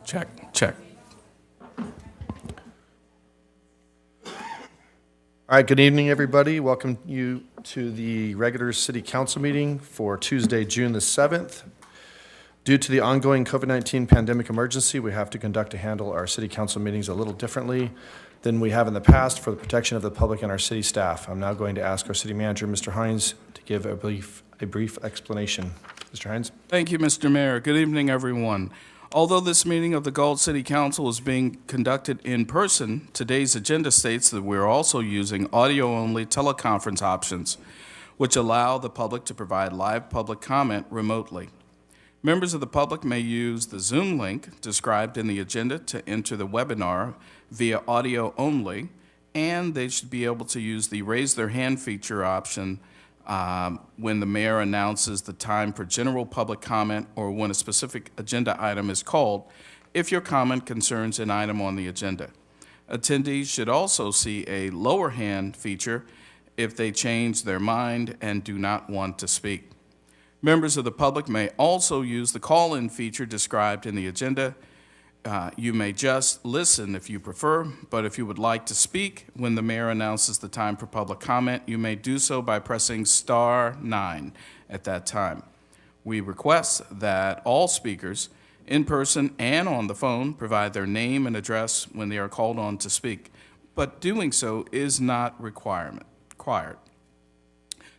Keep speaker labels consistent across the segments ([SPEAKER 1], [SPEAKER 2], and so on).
[SPEAKER 1] Check, check.
[SPEAKER 2] All right, good evening, everybody. Welcome you to the regular City Council meeting for Tuesday, June the 7th. Due to the ongoing COVID-19 pandemic emergency, we have to handle our City Council meetings a little differently than we have in the past for the protection of the public and our city staff. I'm now going to ask our City Manager, Mr. Hines, to give a brief explanation. Mr. Hines?
[SPEAKER 1] Thank you, Mr. Mayor. Good evening, everyone. Although this meeting of the Galt City Council is being conducted in person, today's agenda states that we're also using audio-only teleconference options, which allow the public to provide live public comment remotely. Members of the public may use the Zoom link described in the agenda to enter the webinar via audio only, and they should be able to use the raise their hand feature option when the mayor announces the time for general public comment or when a specific agenda item is called, if your comment concerns an item on the agenda. Attendees should also see a lower hand feature if they change their mind and do not want to speak. Members of the public may also use the call-in feature described in the agenda. You may just listen if you prefer, but if you would like to speak when the mayor announces the time for public comment, you may do so by pressing *9 at that time. We request that all speakers, in person and on the phone, provide their name and address when they are called on to speak, but doing so is not required.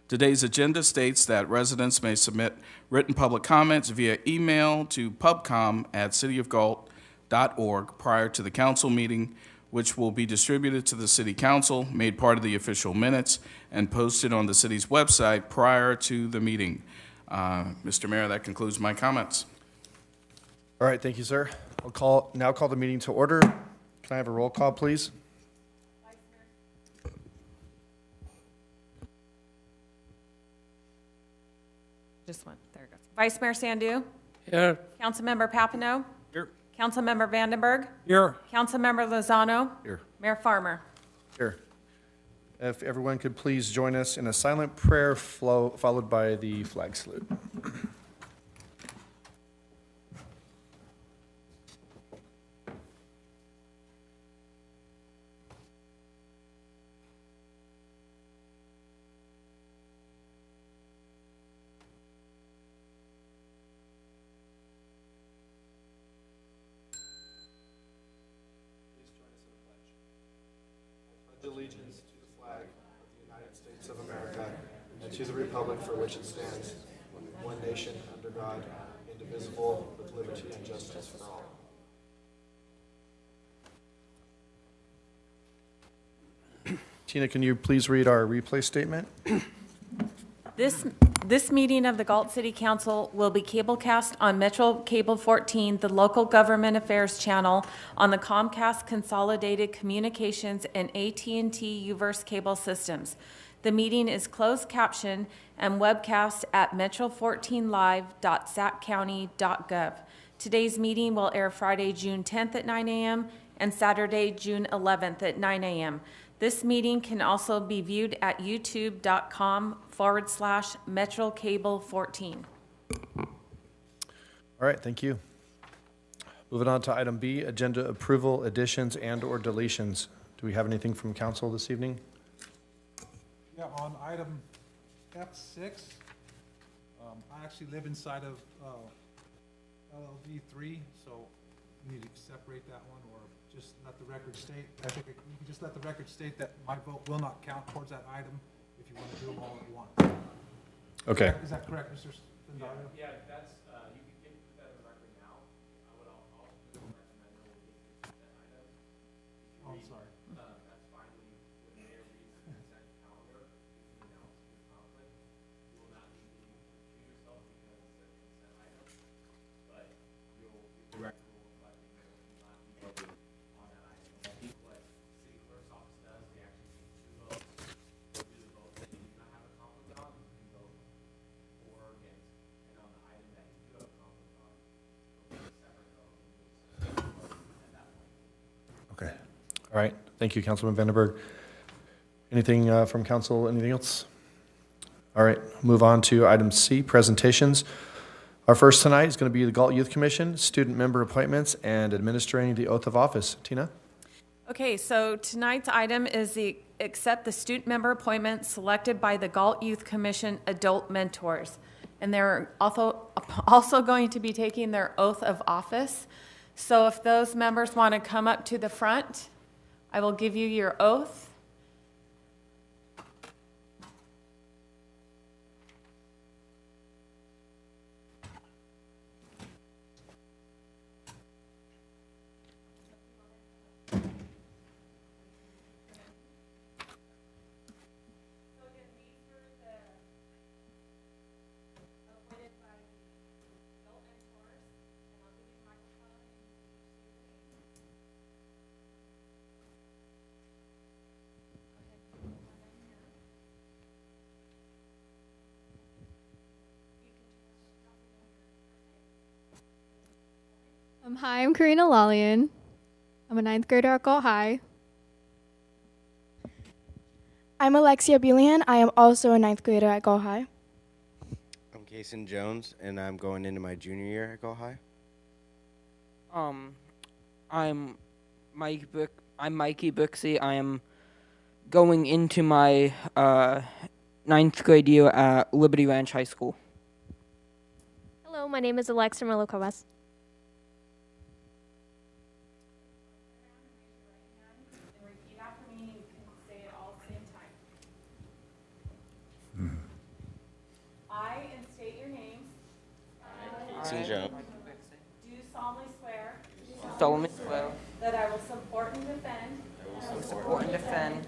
[SPEAKER 1] Today's agenda states that residents may submit written public comments via email to pubcom@cityofgalt.org prior to the council meeting, which will be distributed to the City Council, made part of the official minutes, and posted on the city's website prior to the meeting. Mr. Mayor, that concludes my comments.
[SPEAKER 2] All right, thank you, sir. I'll now call the meeting to order. Can I have a roll call, please?
[SPEAKER 3] Just one. There it goes. Vice Mayor Sandu.
[SPEAKER 4] Here.
[SPEAKER 3] Councilmember Papineau.
[SPEAKER 1] Here.
[SPEAKER 3] Councilmember Vandenberg.
[SPEAKER 4] Here.
[SPEAKER 3] Councilmember Lozano.
[SPEAKER 2] Here.
[SPEAKER 3] Mayor Farmer.
[SPEAKER 2] Here. If everyone could please join us in a silent prayer followed by the flag salute. Allegiance to the flag of the United States of America and to the republic for which it stands, one nation under God, indivisible, with liberty and justice for all. Tina, can you please read our replay statement?
[SPEAKER 3] This meeting of the Galt City Council will be cablecast on Metro Cable 14, the local government affairs channel, on the Comcast Consolidated Communications and AT&T Uverse cable systems. The meeting is closed caption and webcast at metro14live.saccounty.gov. Today's meeting will air Friday, June 10th at 9 a.m. and Saturday, June 11th at 9 a.m. This meeting can also be viewed at youtube.com/MetroCable14.
[SPEAKER 2] All right, thank you. Moving on to item B, agenda approval, additions and/or deletions. Do we have anything from council this evening?
[SPEAKER 4] Yeah, on item F6, I actually live inside of LLD3, so we need to separate that one or just let the record state. I think you can just let the record state that my vote will not count towards that item if you want to do them all at once.
[SPEAKER 2] Okay.
[SPEAKER 4] Is that correct, Mr. Spendario?
[SPEAKER 5] Yeah, that's, you can put that in the record now. I would also recommend that we get that item.
[SPEAKER 4] Oh, I'm sorry.
[SPEAKER 5] That's fine when the mayor reads the consent calendar, you can announce the conflict. You will not need to recuse yourself because it's a consent item, but the record will reflect that you will not be voting on that item. I think what city clerk's office does, they actually take 2 votes. They'll do the vote that you do not have a conflict on, you can vote for or against, and on the item that you do have a conflict on, it'll be a separate vote. At that point.
[SPEAKER 2] Okay. All right. Thank you, Councilman Vandenberg. Anything from council? Anything else? All right. Move on to item C, presentations. Our first tonight is going to be the Galt Youth Commission, student member appointments, and administering the oath of office. Tina?
[SPEAKER 3] Okay, so tonight's item is accept the student member appointments selected by the Galt Youth Commission Adult Mentors. And they're also going to be taking their oath of office. So if those members want to come up to the front, I will give you your oath.
[SPEAKER 6] Hi, I'm Karina Lalian. I'm a ninth grader at Galt High.
[SPEAKER 7] I'm Alexia Bulian. I am also a ninth grader at Galt High.
[SPEAKER 8] I'm Kason Jones, and I'm going into my junior year at Galt High.
[SPEAKER 9] I'm Mikey Booksy. I am going into my ninth grade year at Liberty Ranch High School.
[SPEAKER 6] Hello, my name is Alexa Merlo-Cuevas.
[SPEAKER 3] I, and state your names,
[SPEAKER 8] Kason Jones.
[SPEAKER 3] do solemnly swear
[SPEAKER 9] Solemnly swear
[SPEAKER 3] that I will support and defend
[SPEAKER 9] to support and defend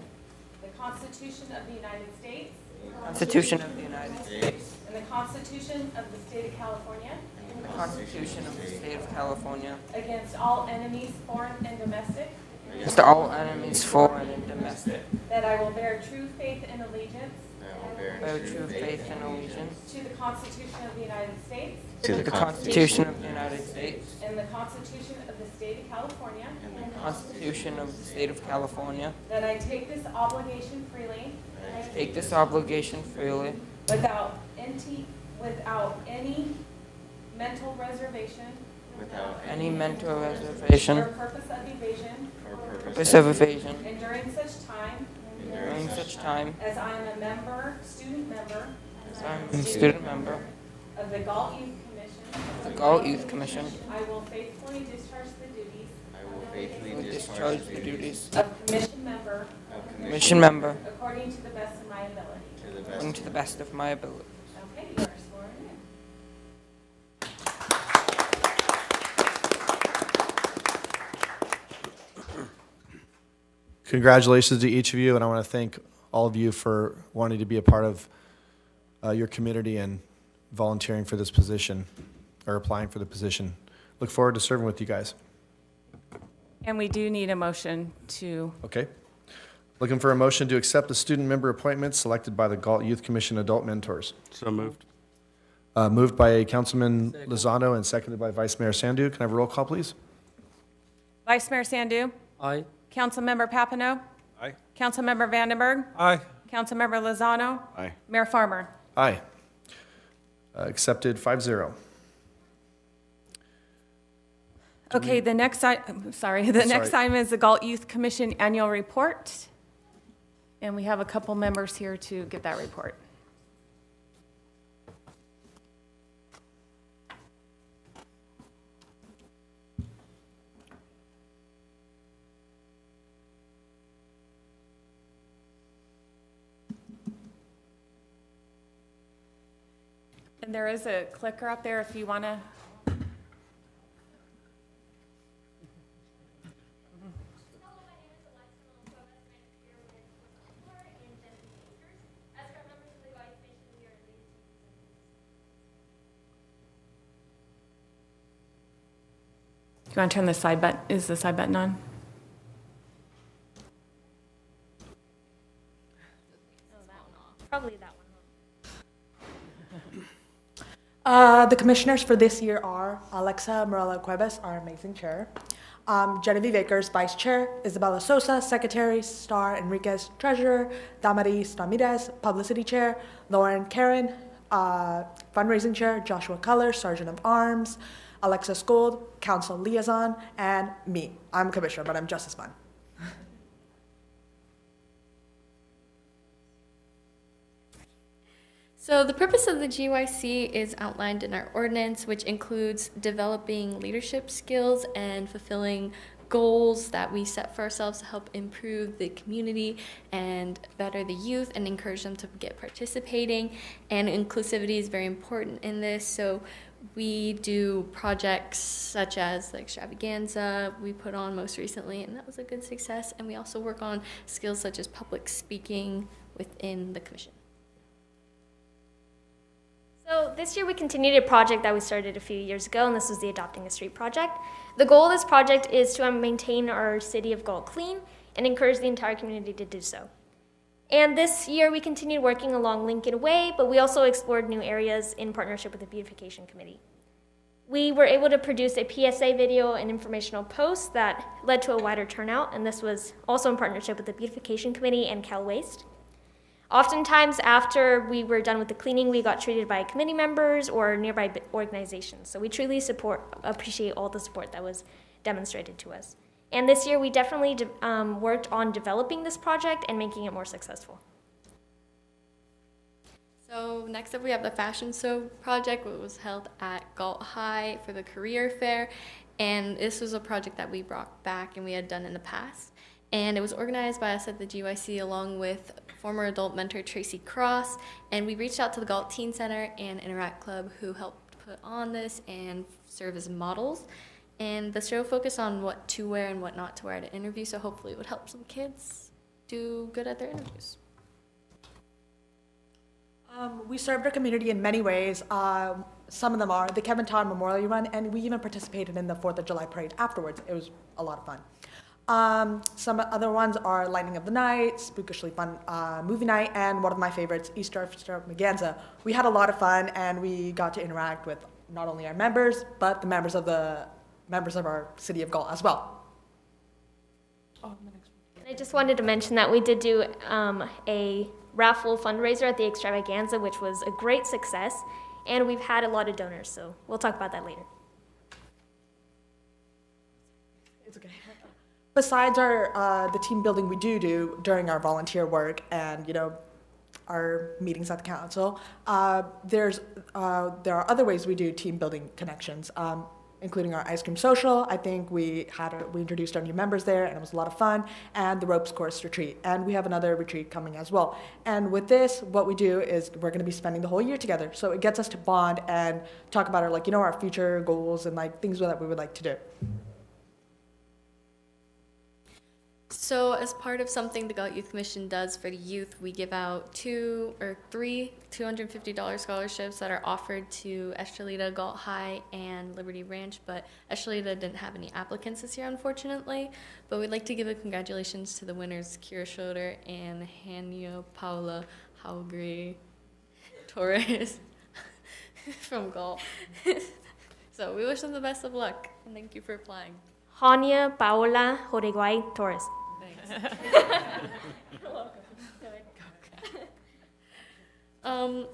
[SPEAKER 3] the Constitution of the United States
[SPEAKER 9] the Constitution of the United States
[SPEAKER 3] and the Constitution of the State of California
[SPEAKER 9] and the Constitution of the State of California
[SPEAKER 3] against all enemies, foreign and domestic,
[SPEAKER 9] against all enemies, foreign and domestic.
[SPEAKER 3] that I will bear true faith and allegiance
[SPEAKER 9] Bear true faith and allegiance
[SPEAKER 3] to the Constitution of the United States
[SPEAKER 9] to the Constitution of the United States
[SPEAKER 3] and the Constitution of the State of California,
[SPEAKER 9] and the Constitution of the State of California.
[SPEAKER 3] that I take this obligation freely
[SPEAKER 9] Take this obligation freely
[SPEAKER 3] without any mental reservation
[SPEAKER 9] any mental
[SPEAKER 3] or
[SPEAKER 9] reservation
[SPEAKER 3] purpose of evasion,
[SPEAKER 9] purpose of evasion
[SPEAKER 3] and during such time
[SPEAKER 9] as
[SPEAKER 3] as I am a student member
[SPEAKER 9] I'm a student member
[SPEAKER 3] of the Galt Youth Commission,
[SPEAKER 9] of the Galt Youth Commission.
[SPEAKER 3] I will faithfully discharge the duties
[SPEAKER 9] of
[SPEAKER 3] commission member
[SPEAKER 9] according to the best of my ability.
[SPEAKER 3] Okay, you are sworn in.
[SPEAKER 2] Congratulations to each of you, and I want to thank all of you for wanting to be a part of your community and volunteering for this position, or applying for the position. Look forward to serving with you guys.
[SPEAKER 3] And we do need a motion to,
[SPEAKER 2] Okay. Looking for a motion to accept the student member appointments selected by the Galt Youth Commission Adult Mentors.
[SPEAKER 8] So moved.
[SPEAKER 2] Moved by Councilman Lozano and seconded by Vice Mayor Sandu. Can I have a roll call, please?
[SPEAKER 3] Vice Mayor Sandu,
[SPEAKER 9] Aye.
[SPEAKER 3] Councilmember Papineau,
[SPEAKER 8] Aye.
[SPEAKER 3] Councilmember Vandenberg,
[SPEAKER 4] Aye.
[SPEAKER 3] Councilmember Lozano,
[SPEAKER 8] Aye.
[SPEAKER 3] Mayor Farmer.
[SPEAKER 2] Aye. Accepted 5-0.
[SPEAKER 3] Okay, the next item is the Galt Youth Commission Annual Report. And we have a couple members here to get that report. And there is a clicker up there if you want to. Do you want to turn the side button? Is the side button on?
[SPEAKER 6] Probably that one.
[SPEAKER 10] The commissioners for this year are Alexa Merlo-Cuevas, our amazing chair, Genevieve Akers, vice chair, Isabella Sosa, secretary, Star Enriquez, treasurer, Damaris Ramirez, publicity chair, Lauren Karen, Fundraising Chair, Joshua Culler, Sergeant of Arms, Alexis Gold, Council Liaison, and me. I'm a Commissioner, but I'm just as fun.
[SPEAKER 11] So the purpose of the GYC is outlined in our ordinance, which includes developing leadership skills and fulfilling goals that we set for ourselves to help improve the community and better the youth and encourage them to get participating. And inclusivity is very important in this. So we do projects such as the extravaganza we put on most recently, and that was a good success. And we also work on skills such as public speaking within the commission.
[SPEAKER 12] So this year we continued a project that we started a few years ago, and this was the Adopting a Street project. The goal of this project is to maintain our city of Galt clean and encourage the entire community to do so. And this year we continued working along Lincoln Way, but we also explored new areas in partnership with the Beautification Committee. We were able to produce a PSA video and informational post that led to a wider turnout, and this was also in partnership with the Beautification Committee and Cal Waste. Oftentimes, after we were done with the cleaning, we got treated by committee members or nearby organizations. So we truly appreciate all the support that was demonstrated to us. And this year, we definitely worked on developing this project and making it more successful.
[SPEAKER 11] So next up, we have the Fashion Show project, which was held at Galt High for the career fair. And this was a project that we brought back and we had done in the past. And it was organized by us at the GYC along with former adult mentor Tracy Cross, and we reached out to the Galt Teen Center and Interact Club who helped put on this and serve as models. And the show focused on what to wear and what not to wear at an interview, so hopefully it would help some kids do good at their interviews.
[SPEAKER 10] We served our community in many ways. Some of them are the Kevin Todd Memorial Run, and we even participated in the 4th of July parade afterwards. It was a lot of fun. Some other ones are Lightning of the Night, Spookishly Fun Movie Night, and one of my favorites, Easter Extravaganza. We had a lot of fun, and we got to interact with not only our members, but the members of our city of Galt as well.
[SPEAKER 12] I just wanted to mention that we did do a raffle fundraiser at the Extravaganza, which was a great success, and we've had a lot of donors, so we'll talk about that later.
[SPEAKER 10] It's okay. Besides the team building we do during our volunteer work and our meetings at the council, there are other ways we do team building connections, including our ice cream social. I think we introduced our new members there, and it was a lot of fun. And the ropes course retreat, and we have another retreat coming as well. And with this, what we do is we're going to be spending the whole year together, so it gets us to bond and talk about our future goals and things that we would like to do.
[SPEAKER 11] So as part of something the Galt Youth Commission does for the youth, we give out two or three $250 scholarships that are offered to Estrelita, Galt High, and Liberty Ranch, but Estrelita didn't have any applicants this year, unfortunately. But we'd like to give a congratulations to the winners, Kira Schroeder and Hania Paula Haugri Torres from Galt. So we wish them the best of luck, and thank you for applying.
[SPEAKER 12] Hania Paola Joriguay Torres.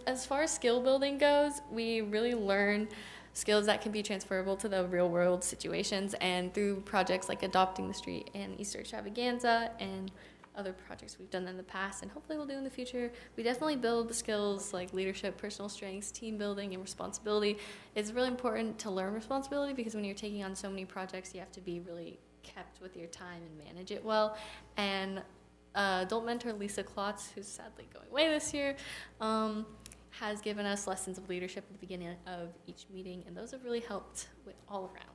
[SPEAKER 11] As far as skill building goes, we really learn skills that can be transferable to the real world situations, and through projects like Adopting the Street and Easter Extravaganza and other projects we've done in the past and hopefully we'll do in the future, we definitely build the skills like leadership, personal strengths, team building, and responsibility. It's really important to learn responsibility because when you're taking on so many projects, you have to be really kept with your time and manage it well. And adult mentor Lisa Klotz, who's sadly going away this year, has given us lessons of leadership at the beginning of each meeting, and those have really helped with all around.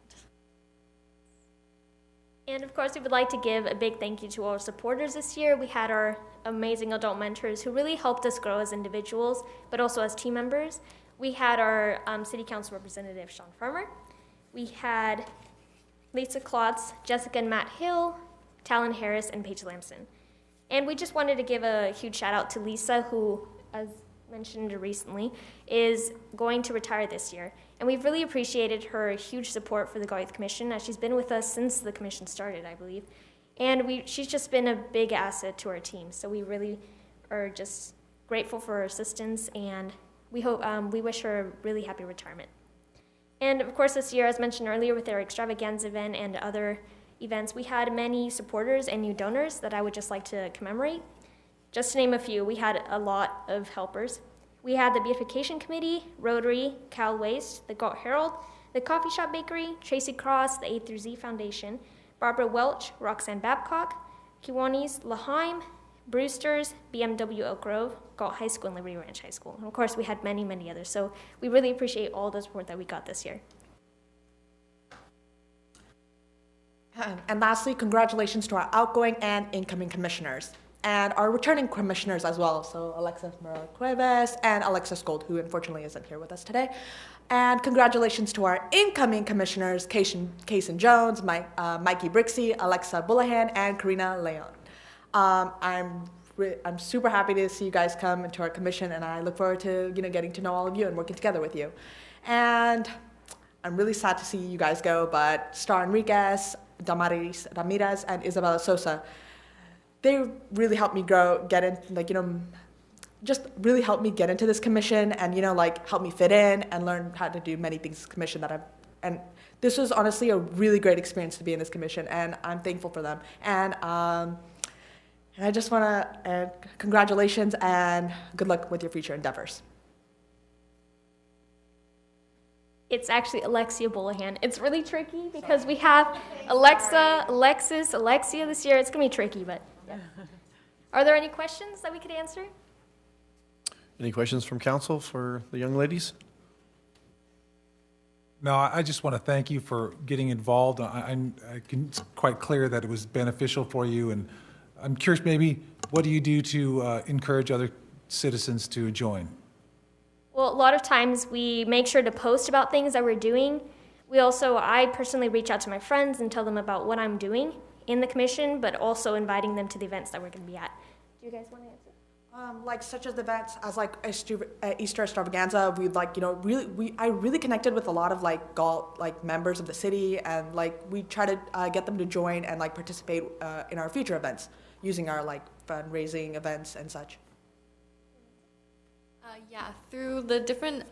[SPEAKER 12] And of course, we would like to give a big thank you to all our supporters this year. We had our amazing adult mentors who really helped us grow as individuals, but also as team members. We had our City Council Representative, Sean Farmer. We had Lisa Klotz, Jessica and Matt Hill, Talon Harris, and Paige Lamson. And we just wanted to give a huge shout out to Lisa, who, as mentioned recently, is going to retire this year. And we've really appreciated her huge support for the Galt Youth Commission, as she's been with us since the commission started, I believe. And she's just been a big asset to our team. So we really are just grateful for her assistance, and we wish her a really happy retirement. And of course, this year, as mentioned earlier, with our extravaganza event and other events, we had many supporters and new donors that I would just like to commemorate. Just to name a few, we had a lot of helpers. We had the Beautification Committee, Rotary, Cal Waste, the Galt Herald, the Coffee Shop Bakery, Tracy Cross, the A through Z Foundation, Barbara Welch, Roxanne Babcock, Kiwanis, Laheim, Brewsters, BMW Oak Grove, Galt High School, and Liberty Ranch High School. And of course, we had many, many others. So we really appreciate all the support that we got this year.
[SPEAKER 10] And lastly, congratulations to our outgoing and incoming commissioners, and our returning commissioners as well. So Alexis Morel Cuevas and Alexis Gold, who unfortunately isn't here with us today. And congratulations to our incoming commissioners, Kason Jones, Mikey Brixey, Alexa Bullahan, and Karina Leon. I'm super happy to see you guys come into our commission, and I look forward to getting to know all of you and working together with you. And I'm really sad to see you guys go, but Star Enriquez, Damaris Ramirez, and Isabella Sosa, they really helped me just really helped me get into this commission, and help me fit in and learn how to do many things in this commission and this was honestly a really great experience to be in this commission, and I'm thankful for them. And I just want to congratulations and good luck with your future endeavors.
[SPEAKER 12] It's actually Alexia Bullahan. It's really tricky because we have Alexa, Alexis, Alexia this year. It's going to be tricky, but yeah. Are there any questions that we could answer?
[SPEAKER 2] Any questions from council for the young ladies?
[SPEAKER 4] No, I just want to thank you for getting involved. It's quite clear that it was beneficial for you, and I'm curious, maybe, what do you do to encourage other citizens to join?
[SPEAKER 12] Well, a lot of times we make sure to post about things that we're doing. I personally reach out to my friends and tell them about what I'm doing in the commission, but also inviting them to the events that we're going to be at. Do you guys want to answer?
[SPEAKER 10] Such as events as Easter Extravaganza, I really connected with a lot of Galt members of the city, and we try to get them to join and participate in our future events using our fundraising events and such.
[SPEAKER 11] Yeah, through the different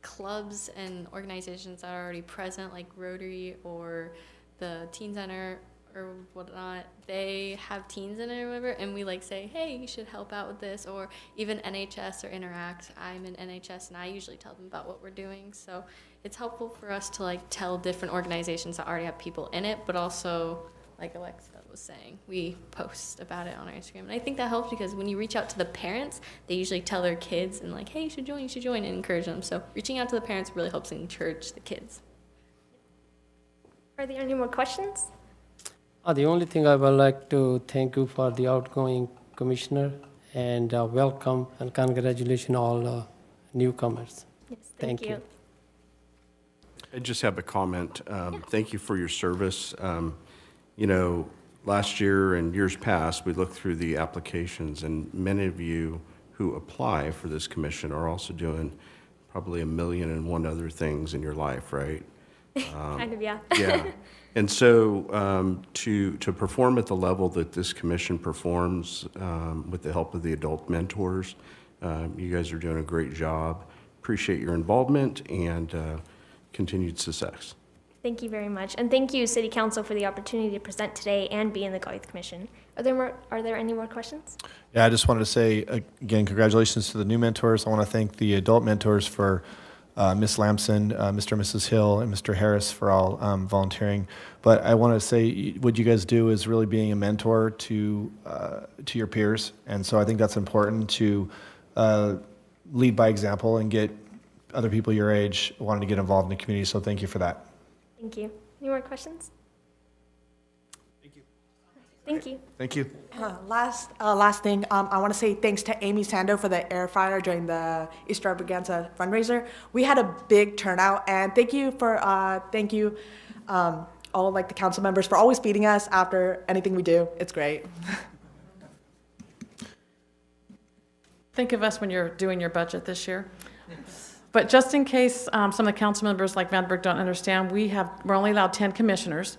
[SPEAKER 11] clubs and organizations that are already present, like Rotary or the Teen Center or whatnot, they have teens in it or whatever, and we say, hey, you should help out with this, or even NHS or Interact. I'm in NHS, and I usually tell them about what we're doing, so it's helpful for us to tell different organizations that already have people in it, but also, like Alexa was saying, we post about it on our Instagram, and I think that helps because when you reach out to the parents, they usually tell their kids and hey, you should join, and encourage them. So reaching out to the parents really helps encourage the kids.
[SPEAKER 12] Are there any more questions?
[SPEAKER 13] The only thing I would like to thank you for the outgoing commissioner, and welcome and congratulations all newcomers.
[SPEAKER 12] Yes, thank you.
[SPEAKER 14] I just have a comment. Thank you for your service. Last year and years past, we looked through the applications, and many of you who apply for this commission are also doing probably 1,000,001 other things in your life, right?
[SPEAKER 12] Kind of, yeah.
[SPEAKER 14] Yeah. And so to perform at the level that this commission performs with the help of the adult mentors, you guys are doing a great job. Appreciate your involvement and continued success.
[SPEAKER 12] Thank you very much. And thank you, City Council, for the opportunity to present today and be in the Galt Youth Commission. Are there any more questions?
[SPEAKER 2] Yeah, I just wanted to say, again, congratulations to the new mentors. I want to thank the adult mentors for Ms. Lamson, Mr. and Mrs. Hill, and Mr. Harris for all volunteering. But I want to say what you guys do is really being a mentor to your peers. And so I think that's important to lead by example and get other people your age wanting to get involved in the community. So thank you for that.
[SPEAKER 12] Thank you. Any more questions?
[SPEAKER 4] Thank you.
[SPEAKER 12] Thank you.
[SPEAKER 2] Thank you.
[SPEAKER 10] Last thing, I want to say thanks to Amy Sando for the air fryer during the Easter Extravaganza fundraiser. We had a big turnout, and thank you all the council members for always feeding us after anything we do. It's great.
[SPEAKER 15] Think of us when you're doing your budget this year. But just in case some of the council members like Vandenberg don't understand, we're only allowed 10 commissioners,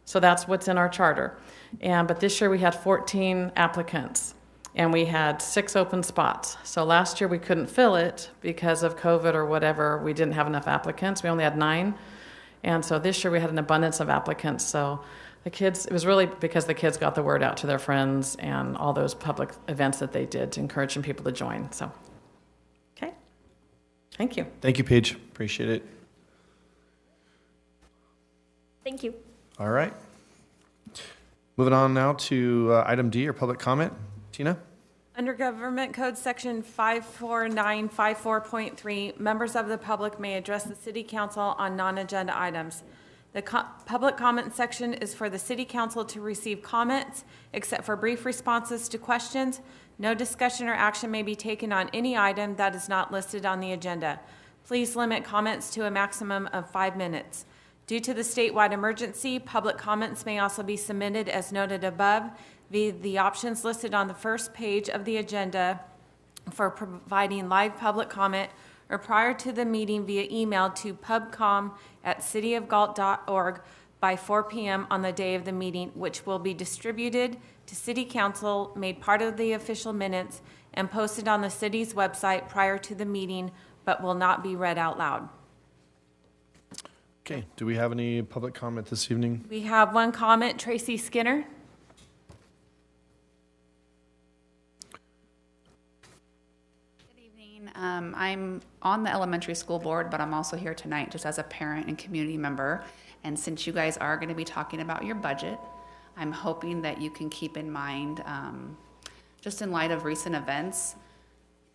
[SPEAKER 15] so that's what's in our charter. But this year we had 14 applicants. and we had 6 open spots. So last year we couldn't fill it because of COVID or whatever. We didn't have enough applicants. We only had 9. And so this year we had an abundance of applicants. So the kids, it was really because the kids got the word out to their friends and all those public events that they did to encourage people to join. So, okay. Thank you.
[SPEAKER 2] Thank you, Paige. Appreciate it.
[SPEAKER 12] Thank you.
[SPEAKER 2] All right. Moving on now to item D, or public comment. Tina?
[SPEAKER 3] Under Government Code Section 54954.3, members of the public may address the City Council on non-agenda items. The public comment section is for the City Council to receive comments, except for brief responses to questions. No discussion or action may be taken on any item that is not listed on the agenda. Please limit comments to a maximum of 5 minutes. Due to the statewide emergency, public comments may also be submitted as noted above via the options listed on the first page of the agenda for providing live public comment, or prior to the meeting via email to pubcom@cityofgalt.org by 4 p.m. on the day of the meeting, which will be distributed to City Council, made part of the official minutes, and posted on the city's website prior to the meeting, but will not be read out loud.
[SPEAKER 2] Okay, do we have any public comment this evening?
[SPEAKER 3] We have one comment, Tracy Skinner.
[SPEAKER 16] I'm on the elementary school board, but I'm also here tonight just as a parent and community member. And since you guys are going to be talking about your budget, I'm hoping that you can keep in mind, just in light of recent events,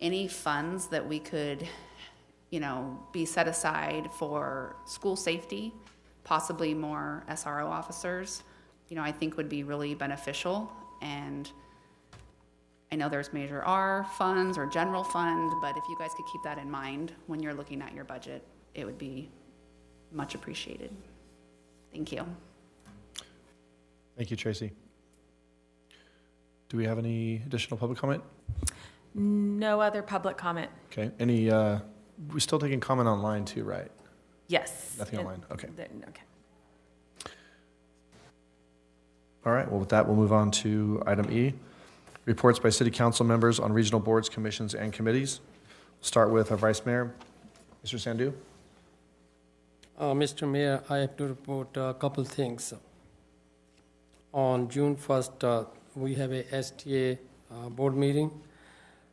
[SPEAKER 16] any funds that we could, be set aside for school safety, possibly more SRO officers, I think would be really beneficial. And I know there's Measure R funds or general fund, but if you guys could keep that in mind when you're looking at your budget, it would be much appreciated. Thank you.
[SPEAKER 2] Thank you, Tracy. Do we have any additional public comment?
[SPEAKER 3] No other public comment.
[SPEAKER 2] Okay. Any, we're still taking comment online too, right?
[SPEAKER 3] Yes.
[SPEAKER 2] Nothing online. Okay.
[SPEAKER 3] Okay.
[SPEAKER 2] All right. Well, with that, we'll move on to item E. Reports by city council members on regional boards, commissions, and committees. We'll start with our vice mayor, Mr. Sandhu.
[SPEAKER 13] Mr. Mayor, I have to report a couple things. On June 1st, we have a STA board meeting.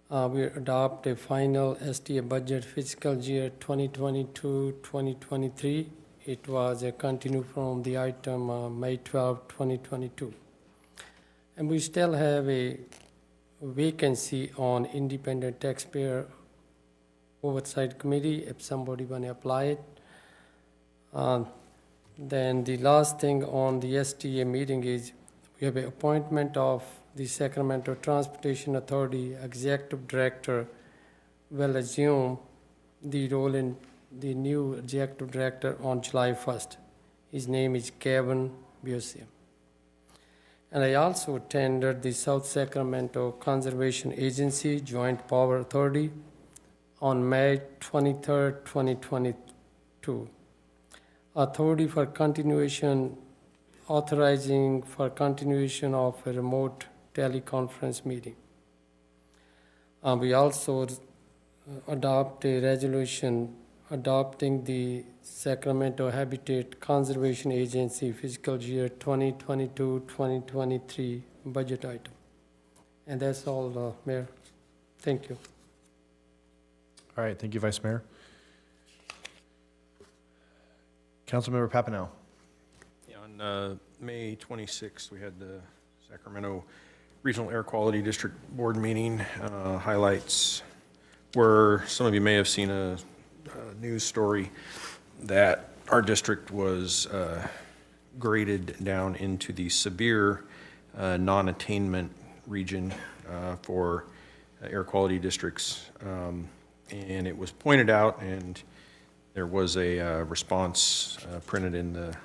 [SPEAKER 13] We adopt a final STA budget fiscal year 2022-2023. It was a continue from the item May 12, 2022. And we still have a vacancy on independent taxpayer oversight committee if somebody want to apply it. Then the last thing on the STA meeting is we have an appointment of the Sacramento Transportation Authority Executive Director will assume the role in the new Executive Director on July 1st. His name is Kevin Busey. And I also attended the South Sacramento Conservation Agency Joint Power Authority on May 23rd, 2022. Authority for continuation, authorizing for continuation of a remote teleconference meeting. We also adopt a resolution adopting the Sacramento Habitat Conservation Agency fiscal year 2022-2023 budget item. And that's all, Mayor. Thank you.
[SPEAKER 2] All right, thank you, Vice Mayor. Councilmember Papineau.
[SPEAKER 17] Yeah, on May 26th, we had the Sacramento Regional Air Quality District Board meeting. Highlights were, some of you may have seen a news story that our district was graded down into the severe non-attainment region for air quality districts. And it was pointed out, and there was a response printed in the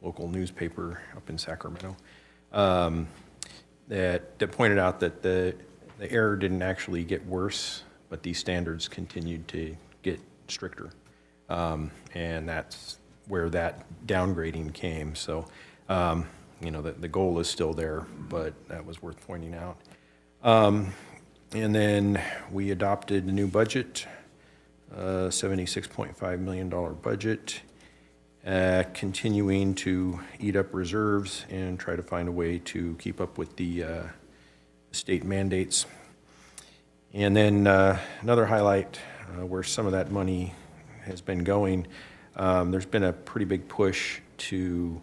[SPEAKER 17] local newspaper up in Sacramento that pointed out that the air didn't actually get worse, but these standards continued to get stricter. And that's where that downgrading came. So, the goal is still there, but that was worth pointing out. And then we adopted a new budget, $76.5 million budget, continuing to eat up reserves and try to find a way to keep up with the state mandates. And then another highlight where some of that money has been going, there's been a pretty big push to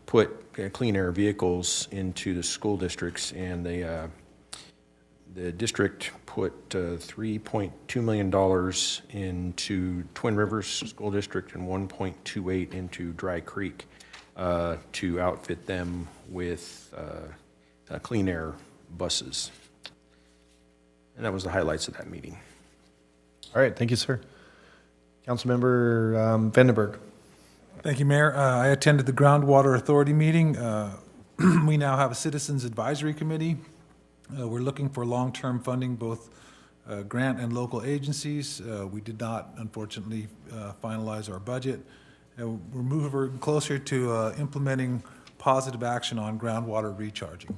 [SPEAKER 17] put clean air vehicles into the school districts, and the district put $3.2 million into Twin Rivers School District and $1.28 into Dry Creek to outfit them with clean air buses. And that was the highlights of that meeting.
[SPEAKER 2] All right, thank you, sir. Councilmember Vandenberg.
[SPEAKER 4] Thank you, Mayor. I attended the Groundwater Authority meeting. We now have a Citizens Advisory Committee. We're looking for long-term funding, both grant and local agencies. We did not, unfortunately, finalize our budget. We're moving closer to implementing positive action on groundwater recharging.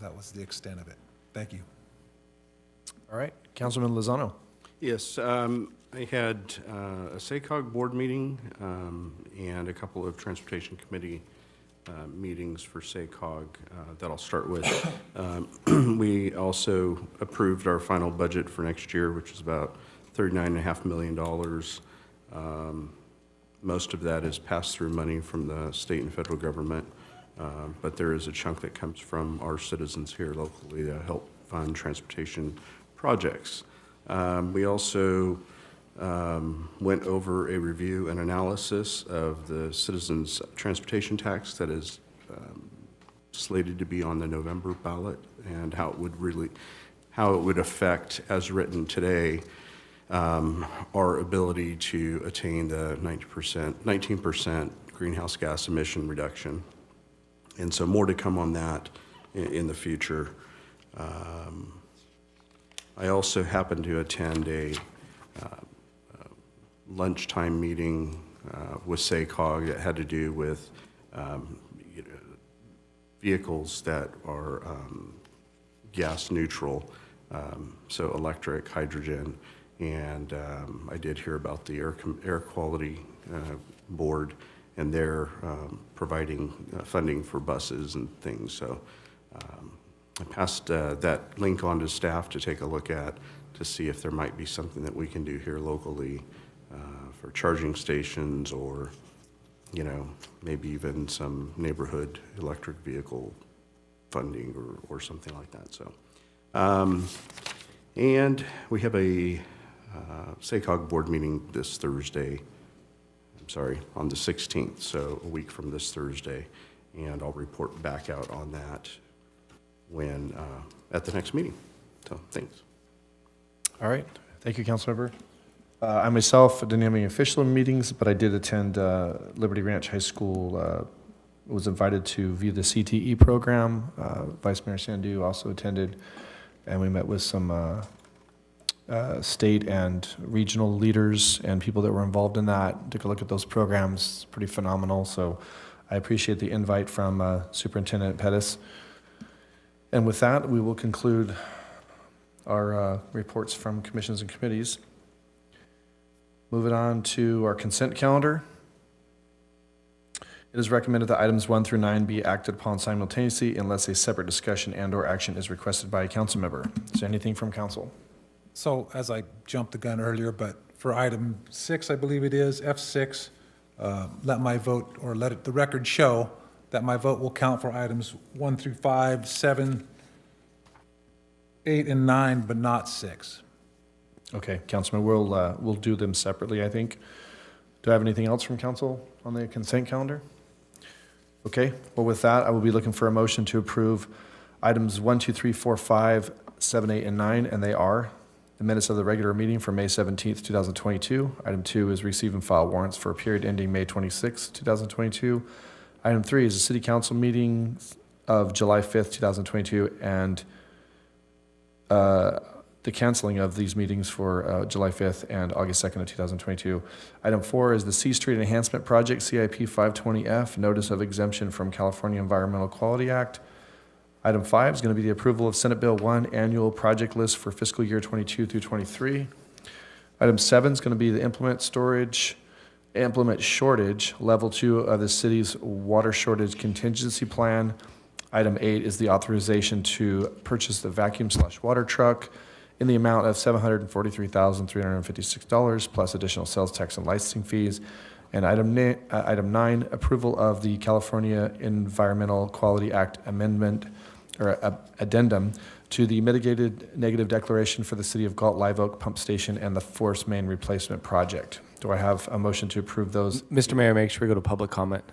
[SPEAKER 4] That was the extent of it. Thank you.
[SPEAKER 2] All right, Councilman Lozano.
[SPEAKER 14] Yes, I had a SACOG board meeting and a couple of Transportation Committee meetings for SACOG that I'll start with. We also approved our final budget for next year, which is about $39.5 million. Most of that is pass-through money from the state and federal government, but there is a chunk that comes from our citizens here locally to help fund transportation projects. We also went over a review and analysis of the citizens' transportation tax that is slated to be on the November ballot, and how it would affect, as written today, our ability to attain the 19% greenhouse gas emission reduction. And so more to come on that in the future. I also happened to attend a lunchtime meeting with SACOG that had to do with vehicles that are gas neutral, so electric, hydrogen, and I did hear about the air quality board, and they're providing funding for buses and things. So I passed that link on to staff to take a look at to see if there might be something that we can do here locally for charging stations, or maybe even some neighborhood electric vehicle funding or something like that. So, and we have a SACOG board meeting this Thursday. I'm sorry, on the 16th, so a week from this Thursday, and I'll report back out on that when at the next meeting. So, thanks.
[SPEAKER 2] All right, thank you, Councilmember. I myself didn't have any official meetings, but I did attend Liberty Ranch High School. Was invited to view the CTE program. Vice Mayor Sandu also attended, and we met with some state and regional leaders and people that were involved in that. Took a look at those programs, pretty phenomenal. So I appreciate the invite from Superintendent Pettis. And with that, we will conclude our reports from commissions and committees. Moving on to our consent calendar. It is recommended that items 1 through 9 be acted upon simultaneously unless a separate discussion and/or action is requested by a council member. Is there anything from council?
[SPEAKER 4] So as I jumped the gun earlier, but for item 6, I believe it is, F6, let my vote, or let the record show that my vote will count for items 1 through 5, 7, 8, and 9, but not 6.
[SPEAKER 2] Okay, Councilman, we'll do them separately, I think. Do I have anything else from council on the consent calendar? Okay, well, with that, I will be looking for a motion to approve items 1, 2, 3, 4, 5, 7, 8, and 9, and they are the minutes of the regular meeting for May 17th, 2022. Item 2 is receive and file warrants for a period ending May 26th, 2022. Item 3 is a city council meeting of July 5th, 2022, and the canceling of these meetings for July 5th and August 2nd of 2022. Item 4 is the C Street Enhancement Project, CIP 520F, Notice of Exemption from California Environmental Quality Act. Item 5 is going to be the approval of Senate Bill 1 annual project list for fiscal year 22 through 23. Item 7 is going to be the implement shortage level 2 of the city's water shortage contingency plan. Item 8 is the authorization to purchase the vacuum/water truck in the amount of $743,356 plus additional sales tax and licensing fees. And item 9, approval of the California Environmental Quality Act amendment or addendum to the mitigated negative declaration for the City of Galt Live Oak Pump Station and the Force Main Replacement Project. Do I have a motion to approve those?
[SPEAKER 18] Mr. Mayor, make sure we go to public comment.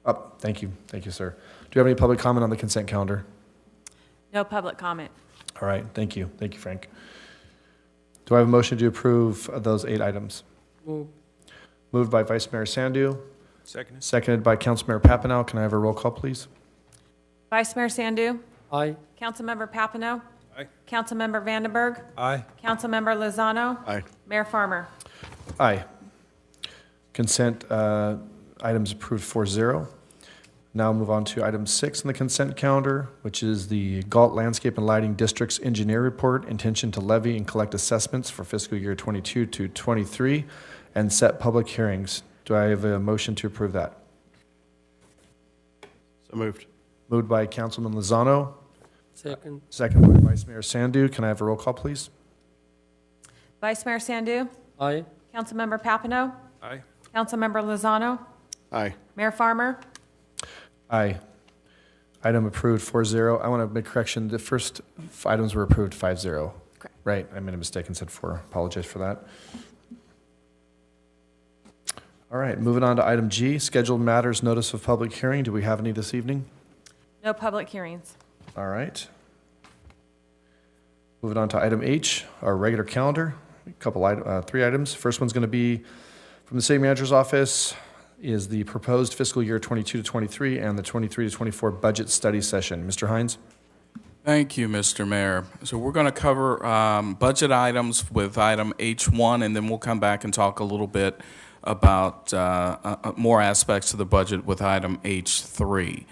[SPEAKER 2] Oh, thank you. Thank you, sir. Do you have any public comment on the consent calendar?
[SPEAKER 3] No public comment.
[SPEAKER 2] All right, thank you. Thank you, Frank. Do I have a motion to approve those 8 items?
[SPEAKER 13] Move.
[SPEAKER 2] Moved by Vice Mayor Sandu.
[SPEAKER 17] Seconded.
[SPEAKER 2] Seconded by Councilmember Papineau. Can I have a roll call, please?
[SPEAKER 3] Vice Mayor Sandu.
[SPEAKER 13] Aye.
[SPEAKER 3] Councilmember Papineau.
[SPEAKER 17] Aye.
[SPEAKER 3] Councilmember Vandenberg.
[SPEAKER 4] Aye.
[SPEAKER 3] Councilmember Lozano.
[SPEAKER 14] Aye.
[SPEAKER 3] Mayor Farmer.
[SPEAKER 2] Aye. Consent items approved 4-0. Now move on to item 6 in the consent calendar, which is the Galt Landscape and Lighting District's engineer report, intention to levy and collect assessments for fiscal year 22 to 23, and set public hearings. Do I have a motion to approve that?
[SPEAKER 14] So moved.
[SPEAKER 2] Moved by Councilman Lozano.
[SPEAKER 13] Second.
[SPEAKER 2] Second by Vice Mayor Sandu. Can I have a roll call, please?
[SPEAKER 3] Vice Mayor Sandu.
[SPEAKER 13] Aye.
[SPEAKER 3] Councilmember Papineau.
[SPEAKER 17] Aye.
[SPEAKER 3] Councilmember Lozano.
[SPEAKER 14] Aye.
[SPEAKER 3] Mayor Farmer.
[SPEAKER 2] Aye. Item approved 4-0. I want to make a correction. The first items were approved 5-0.
[SPEAKER 3] Correct.
[SPEAKER 2] Right. I made a mistake and said 4. Apologize for that. All right. Moving on to item G, scheduled matters, notice of public hearing. Do we have any this evening?
[SPEAKER 3] No public hearings.
[SPEAKER 2] All right. Moving on to item H, our regular calendar. Three items. First one's going to be from the city manager's office is the proposed fiscal year 22 to 23 and the 23 to 24 budget study session. Mr. Hines?
[SPEAKER 1] Thank you, Mr. Mayor. So we're going to cover budget items with item H1, and then we'll come back and talk a little bit about more aspects of the budget with item H3.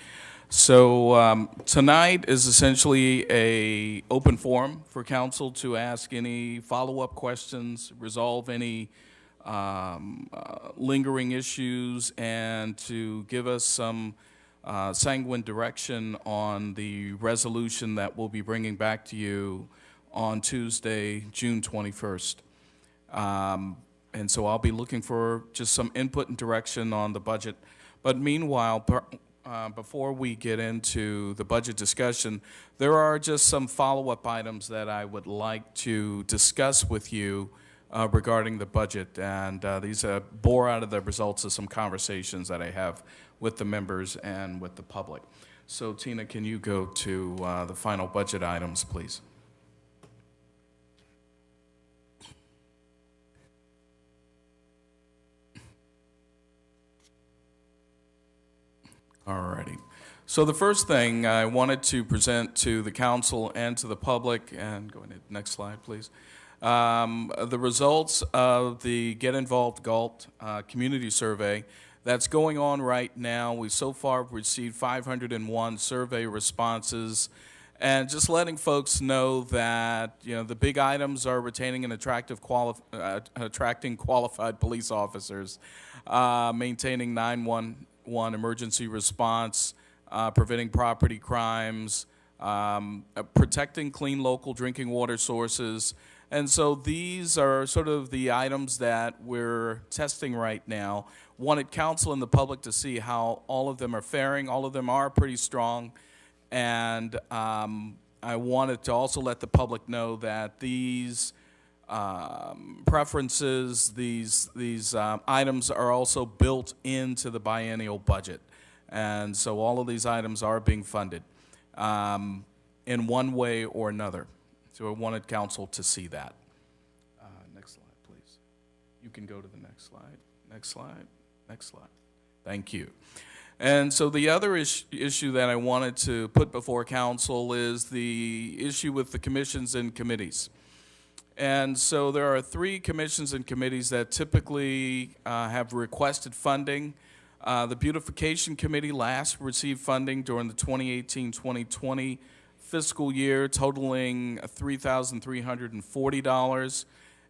[SPEAKER 1] So tonight is essentially a open forum for council to ask any follow-up questions, resolve any lingering issues, and to give us some sanguine direction on the resolution that we'll be bringing back to you on Tuesday, June 21st. And so I'll be looking for just some input and direction on the budget. But meanwhile, before we get into the budget discussion, there are just some follow-up items that I would like to discuss with you regarding the budget, and these bore out of the results of some conversations that I have with the members and with the public. So Tina, can you go to the final budget items, please? Alrighty. So the first thing I wanted to present to the council and to the public, and go ahead, next slide, please. The results of the Get Involved Galt community survey that's going on right now. We so far received 501 survey responses, and just letting folks know that the big items are retaining and attracting qualified police officers, maintaining 911 emergency response, preventing property crimes, protecting clean local drinking water sources. And so these are sort of the items that we're testing right now. Wanted council and the public to see how all of them are faring. All of them are pretty strong. And I wanted to also let the public know that these preferences, these items are also built into the biennial budget. And so all of these items are being funded in one way or another. So I wanted council to see that. Next slide, please. You can go to the next slide. Next slide. Next slide. Thank you. And so the other issue that I wanted to put before council is the issue with the commissions and committees. And so there are 3 commissions and committees that typically have requested funding. The Beautification Committee last received funding during the 2018-2020 fiscal year, totaling $3,340.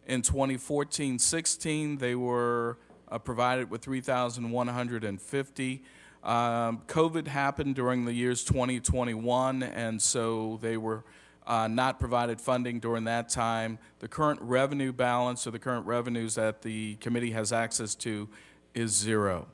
[SPEAKER 1] In 2014-16, they were provided with $3,150. COVID happened during the years 2021, and so they were not provided funding during that time. The current revenue balance, or the current revenues that the committee has access to, is zero.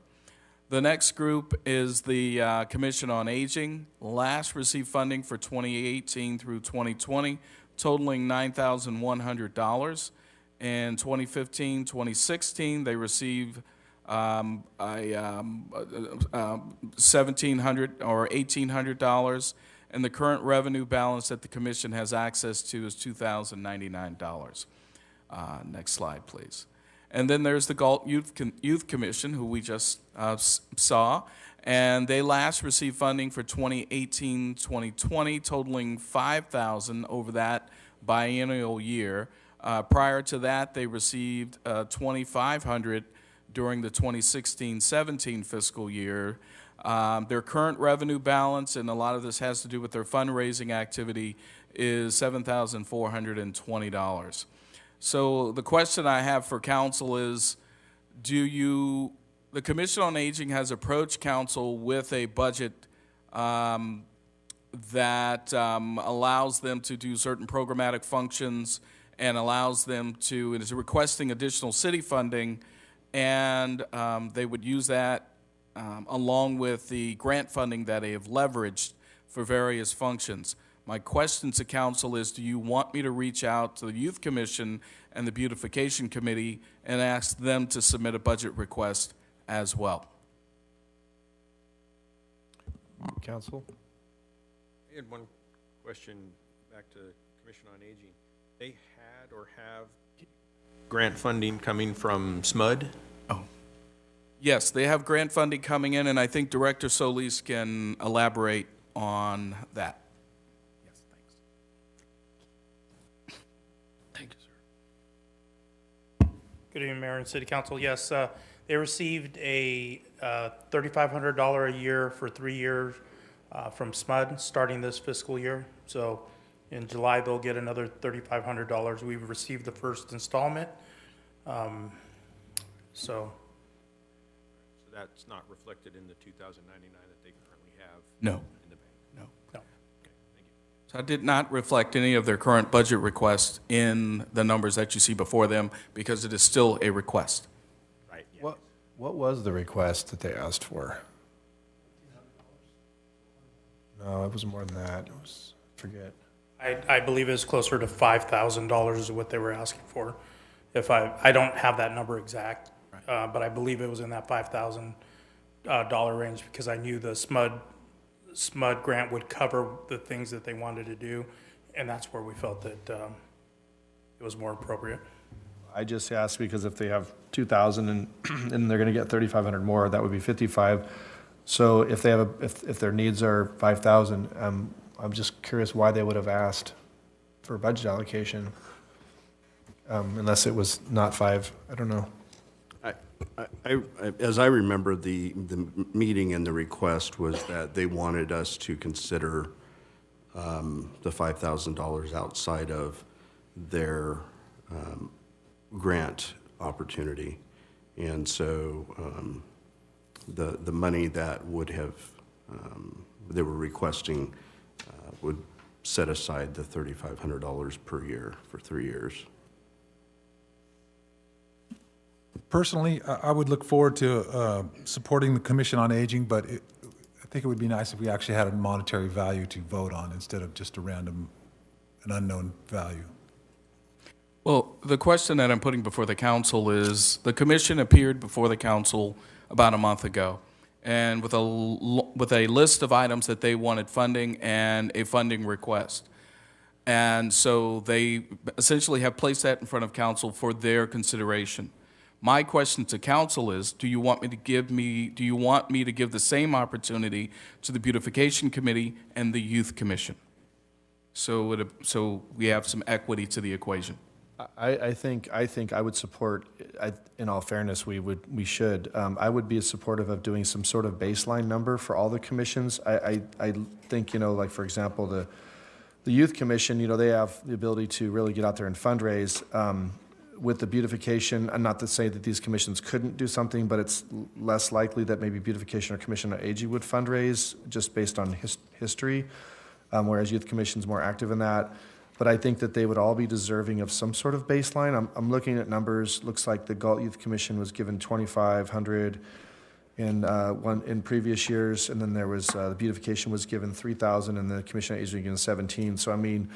[SPEAKER 1] The next group is the Commission on Aging. Last received funding for 2018 through 2020, totaling $9,100. In 2015-2016, they received $1,700 or $1,800, and the current revenue balance that the Commission has access to is $2,099. Next slide, please. And then there's the Galt Youth Commission, who we just saw, and they last received funding for 2018-2020, totaling $5,000 over that biennial year. Prior to that, they received $2,500 during the 2016-17 fiscal year. Their current revenue balance, and a lot of this has to do with their fundraising activity, is $7,420. So the question I have for council is, the Commission on Aging has approached council with a budget that allows them to do certain programmatic functions and allows them to, and is requesting additional city funding, and they would use that along with the grant funding that they have leveraged for various functions. My question to council is, do you want me to reach out to the Youth Commission and the Beautification Committee and ask them to submit a budget request as well?
[SPEAKER 2] Council?
[SPEAKER 17] I had one question back to Commission on Aging. They had or have grant funding coming from SMUD?
[SPEAKER 1] Oh, yes, they have grant funding coming in, and I think Director Solis can elaborate on that. Yes, thanks. Thank you, sir.
[SPEAKER 19] Good evening, Mayor and City Council. Yes, they received a $3,500 a year for 3 years from SMUD starting this fiscal year. So in July, they'll get another $3,500. We've received the first installment. So
[SPEAKER 17] that's not reflected in the $2,099 that they currently have
[SPEAKER 1] No.
[SPEAKER 17] in the bank?
[SPEAKER 1] No.
[SPEAKER 19] No.
[SPEAKER 17] Okay, thank you.
[SPEAKER 1] So I did not reflect any of their current budget requests in the numbers that you see before them because it is still a request.
[SPEAKER 17] Right. Yeah.
[SPEAKER 2] What was the request that they asked for? No, it was more than that. It was, forget.
[SPEAKER 19] I believe it's closer to $5,000 is what they were asking for. If I don't have that number exact, but I believe it was in that $5,000 range because I knew the SMUD grant would cover the things that they wanted to do, and that's where we felt that it was more appropriate.
[SPEAKER 2] I just asked because if they have 2,000 and they're going to get 3,500 more, that would be 55. So if they have if their needs are 5,000, I'm just curious why they would have asked for budget allocation, unless it was not 5. I don't know.
[SPEAKER 14] As I remember, the meeting and the request was that they wanted us to consider the $5,000 outside of their grant opportunity, and so the money that would have they were requesting would set aside the $3,500 per year for 3 years.
[SPEAKER 4] Personally, I would look forward to supporting the Commission on Aging, but I think it would be nice if we actually had a monetary value to vote on instead of just an unknown value.
[SPEAKER 1] Well, the question that I'm putting before the council is, the commission appeared before the council about a month ago, and with a list of items that they wanted funding and a funding request. And so they essentially have placed that in front of council for their consideration. My question to council is, do you want me to give the same opportunity to the Beautification Committee and the Youth Commission? So we have some equity to the equation.
[SPEAKER 2] I think I would support, in all fairness, we should. I would be supportive of doing some sort of baseline number for all the commissions. I think, like, for example, the Youth Commission, they have the ability to really get out there and fundraise. With the beautification, and not to say that these commissions couldn't do something, but it's less likely that maybe beautification or Commission on Aging would fundraise just based on history, whereas Youth Commission's more active in that. But I think that they would all be deserving of some sort of baseline. I'm looking at numbers. Looks like the Galt Youth Commission was given $2,500 in previous years, and then there was the beautification was given $3,000, and the Commission on Aging was given $17,000. So I mean,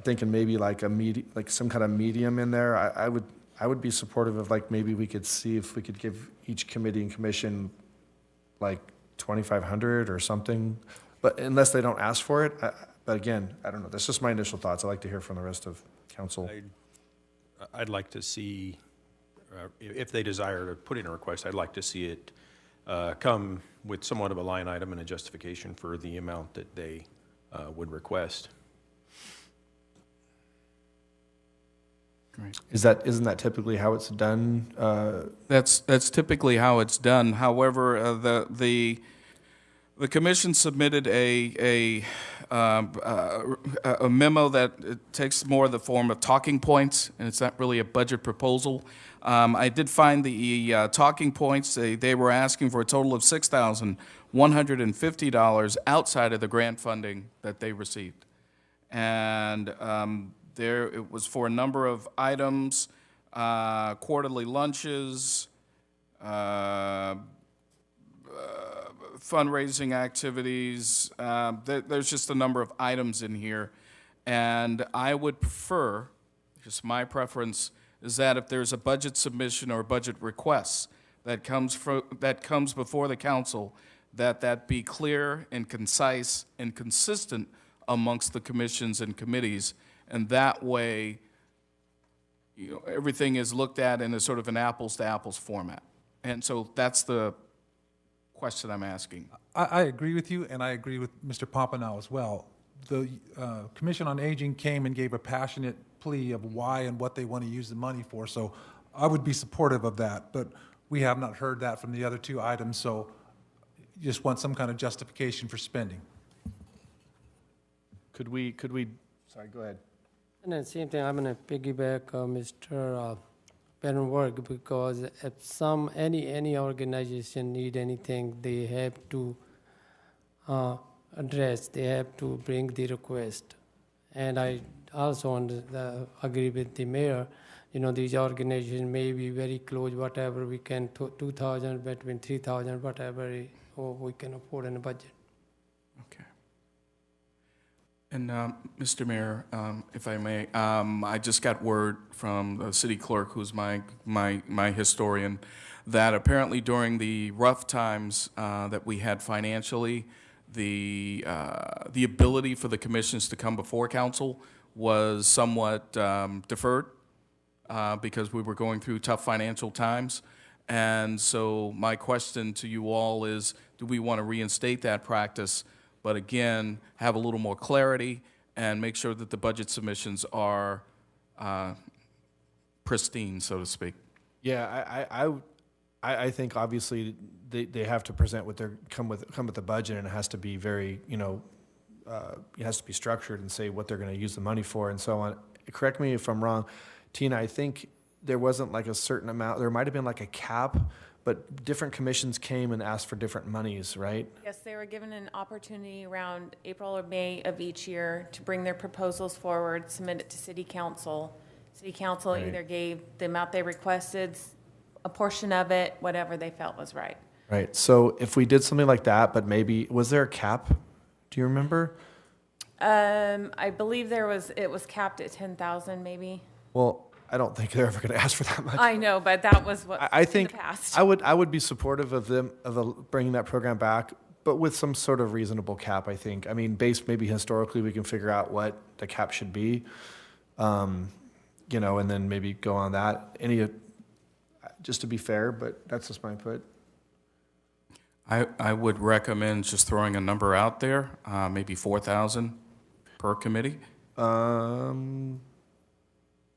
[SPEAKER 2] thinking maybe like some kind of medium in there. I would be supportive of, like, maybe we could see if we could give each committee and commission like $2,500 or something, but unless they don't ask for it. But again, I don't know. That's just my initial thoughts. I'd like to hear from the rest of council.
[SPEAKER 17] I'd like to see, if they desire to put in a request, I'd like to see it come with somewhat of a line item and a justification for the amount that they would request.
[SPEAKER 1] Great.
[SPEAKER 2] Isn't that typically how it's done?
[SPEAKER 1] That's typically how it's done. However, the commission submitted a memo that it takes more the form of talking points, and it's not really a budget proposal. I did find the talking points. They were asking for a total of $6,150 outside of the grant funding that they received, and there it was for a number of items, quarterly lunches, fundraising activities. There's just a number of items in here, and I would prefer, just my preference, is that if there's a budget submission or budget request that comes before the council, that be clear and concise and consistent amongst the commissions and committees. And that way, everything is looked at in a sort of an apples-to-apples format. And so that's the question I'm asking.
[SPEAKER 4] I agree with you, and I agree with Mr. Pompano as well. The Commission on Aging came and gave a passionate plea of why and what they want to use the money for, so I would be supportive of that, but we have not heard that from the other two items, so you just want some kind of justification for spending.
[SPEAKER 2] Could we, sorry, go ahead.
[SPEAKER 13] And at the same time, I'm going to piggyback Mr. Berenberg, because if any organization need anything, they have to address, they have to bring the request. And I also agree with the mayor. These organizations may be very close, whatever we can, 2,000, between 3,000, whatever we can afford in the budget.
[SPEAKER 1] Okay. And Mr. Mayor, if I may, I just got word from the city clerk, who's my historian, that apparently during the rough times that we had financially, the ability for the commissions to come before council was somewhat deferred because we were going through tough financial times. And so my question to you all is, do we want to reinstate that practice, but again, have a little more clarity and make sure that the budget submissions are pristine, so to speak?
[SPEAKER 2] Yeah, I think obviously they have to present what they're come with the budget, and it has to be very, it has to be structured and say what they're going to use the money for and so on. Correct me if I'm wrong, Tina, I think there wasn't like a certain amount, there might have been like a cap, but different commissions came and asked for different monies, right?
[SPEAKER 3] Yes, they were given an opportunity around April or May of each year to bring their proposals forward, submit it to City Council. City Council
[SPEAKER 2] Right.
[SPEAKER 3] either gave the amount they requested, a portion of it, whatever they felt was right.
[SPEAKER 2] Right. So if we did something like that, but maybe, was there a cap? Do you remember?
[SPEAKER 3] I believe it was capped at 10,000 maybe.
[SPEAKER 2] Well, I don't think they're ever going to ask for that much.
[SPEAKER 3] I know, but that was what
[SPEAKER 2] I think
[SPEAKER 3] in the past.
[SPEAKER 2] I would be supportive of bringing that program back, but with some sort of reasonable cap. I think. I mean, based maybe historically, we can figure out what the cap should be, and then maybe go on that. Just to be fair, but that's just my input.
[SPEAKER 1] I would recommend just throwing a number out there, maybe 4,000 per committee.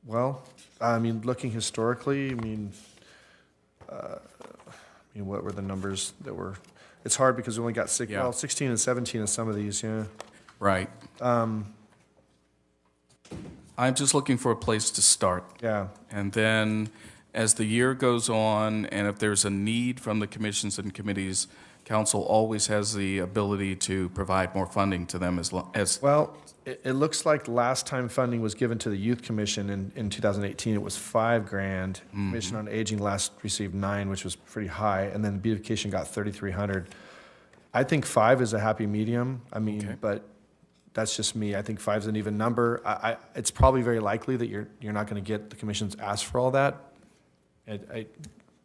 [SPEAKER 2] Well, I mean, looking historically, I mean, what were the numbers that were? It's hard because we only got
[SPEAKER 1] Yeah.
[SPEAKER 2] well, 16 and 17 in some of these, yeah.
[SPEAKER 1] Right. I'm just looking for a place to start.
[SPEAKER 2] Yeah.
[SPEAKER 1] And then, as the year goes on, and if there's a need from the commissions and committees, council always has the ability to provide more funding to them as
[SPEAKER 2] Well, it looks like last time funding was given to the Youth Commission in 2018, it was $5,000. Commission on Aging last received 9, which was pretty high, and then beautification got 3,300. I think 5 is a happy medium. I mean, but that's just me. I think 5 is an even number. It's probably very likely that you're not going to get the commission's ask for all that. A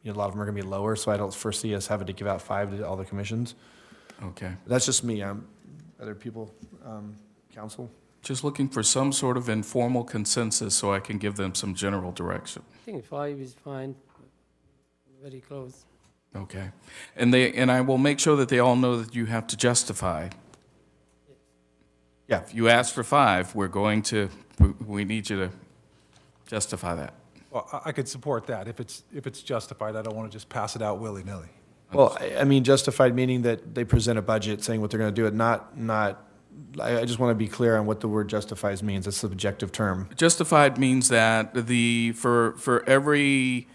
[SPEAKER 2] lot of them are going to be lower, so I don't foresee us having to give out 5 to all the commissions.
[SPEAKER 1] Okay.
[SPEAKER 2] That's just me. Other people, council?
[SPEAKER 1] Just looking for some sort of informal consensus so I can give them some general direction.
[SPEAKER 13] I think 5 is fine, very close.
[SPEAKER 1] Okay. And I will make sure that they all know that you have to justify.
[SPEAKER 2] Yeah.
[SPEAKER 1] If you ask for 5, we need you to justify that.
[SPEAKER 4] Well, I could support that if it's justified. I don't want to just pass it out willy-nilly.
[SPEAKER 2] Well, I mean, justified meaning that they present a budget saying what they're going to do it, not, I just want to be clear on what the word justifies means. It's a subjective term.
[SPEAKER 1] Justified means that for every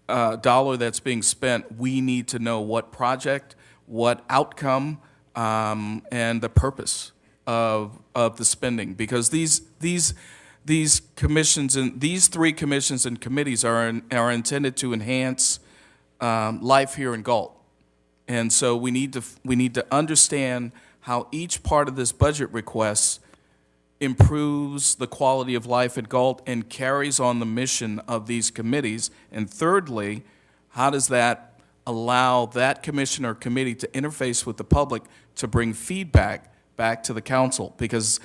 [SPEAKER 1] dollar that's being spent, we need to know what project, what outcome, and the purpose of the spending. Because these commissions and these 3 commissions and committees are intended to enhance life here in Galt. And so we need to understand how each part of this budget request improves the quality of life at Galt and carries on the mission of these committees. And thirdly, how does that allow that commission or committee to interface with the public to bring feedback back to the council? Because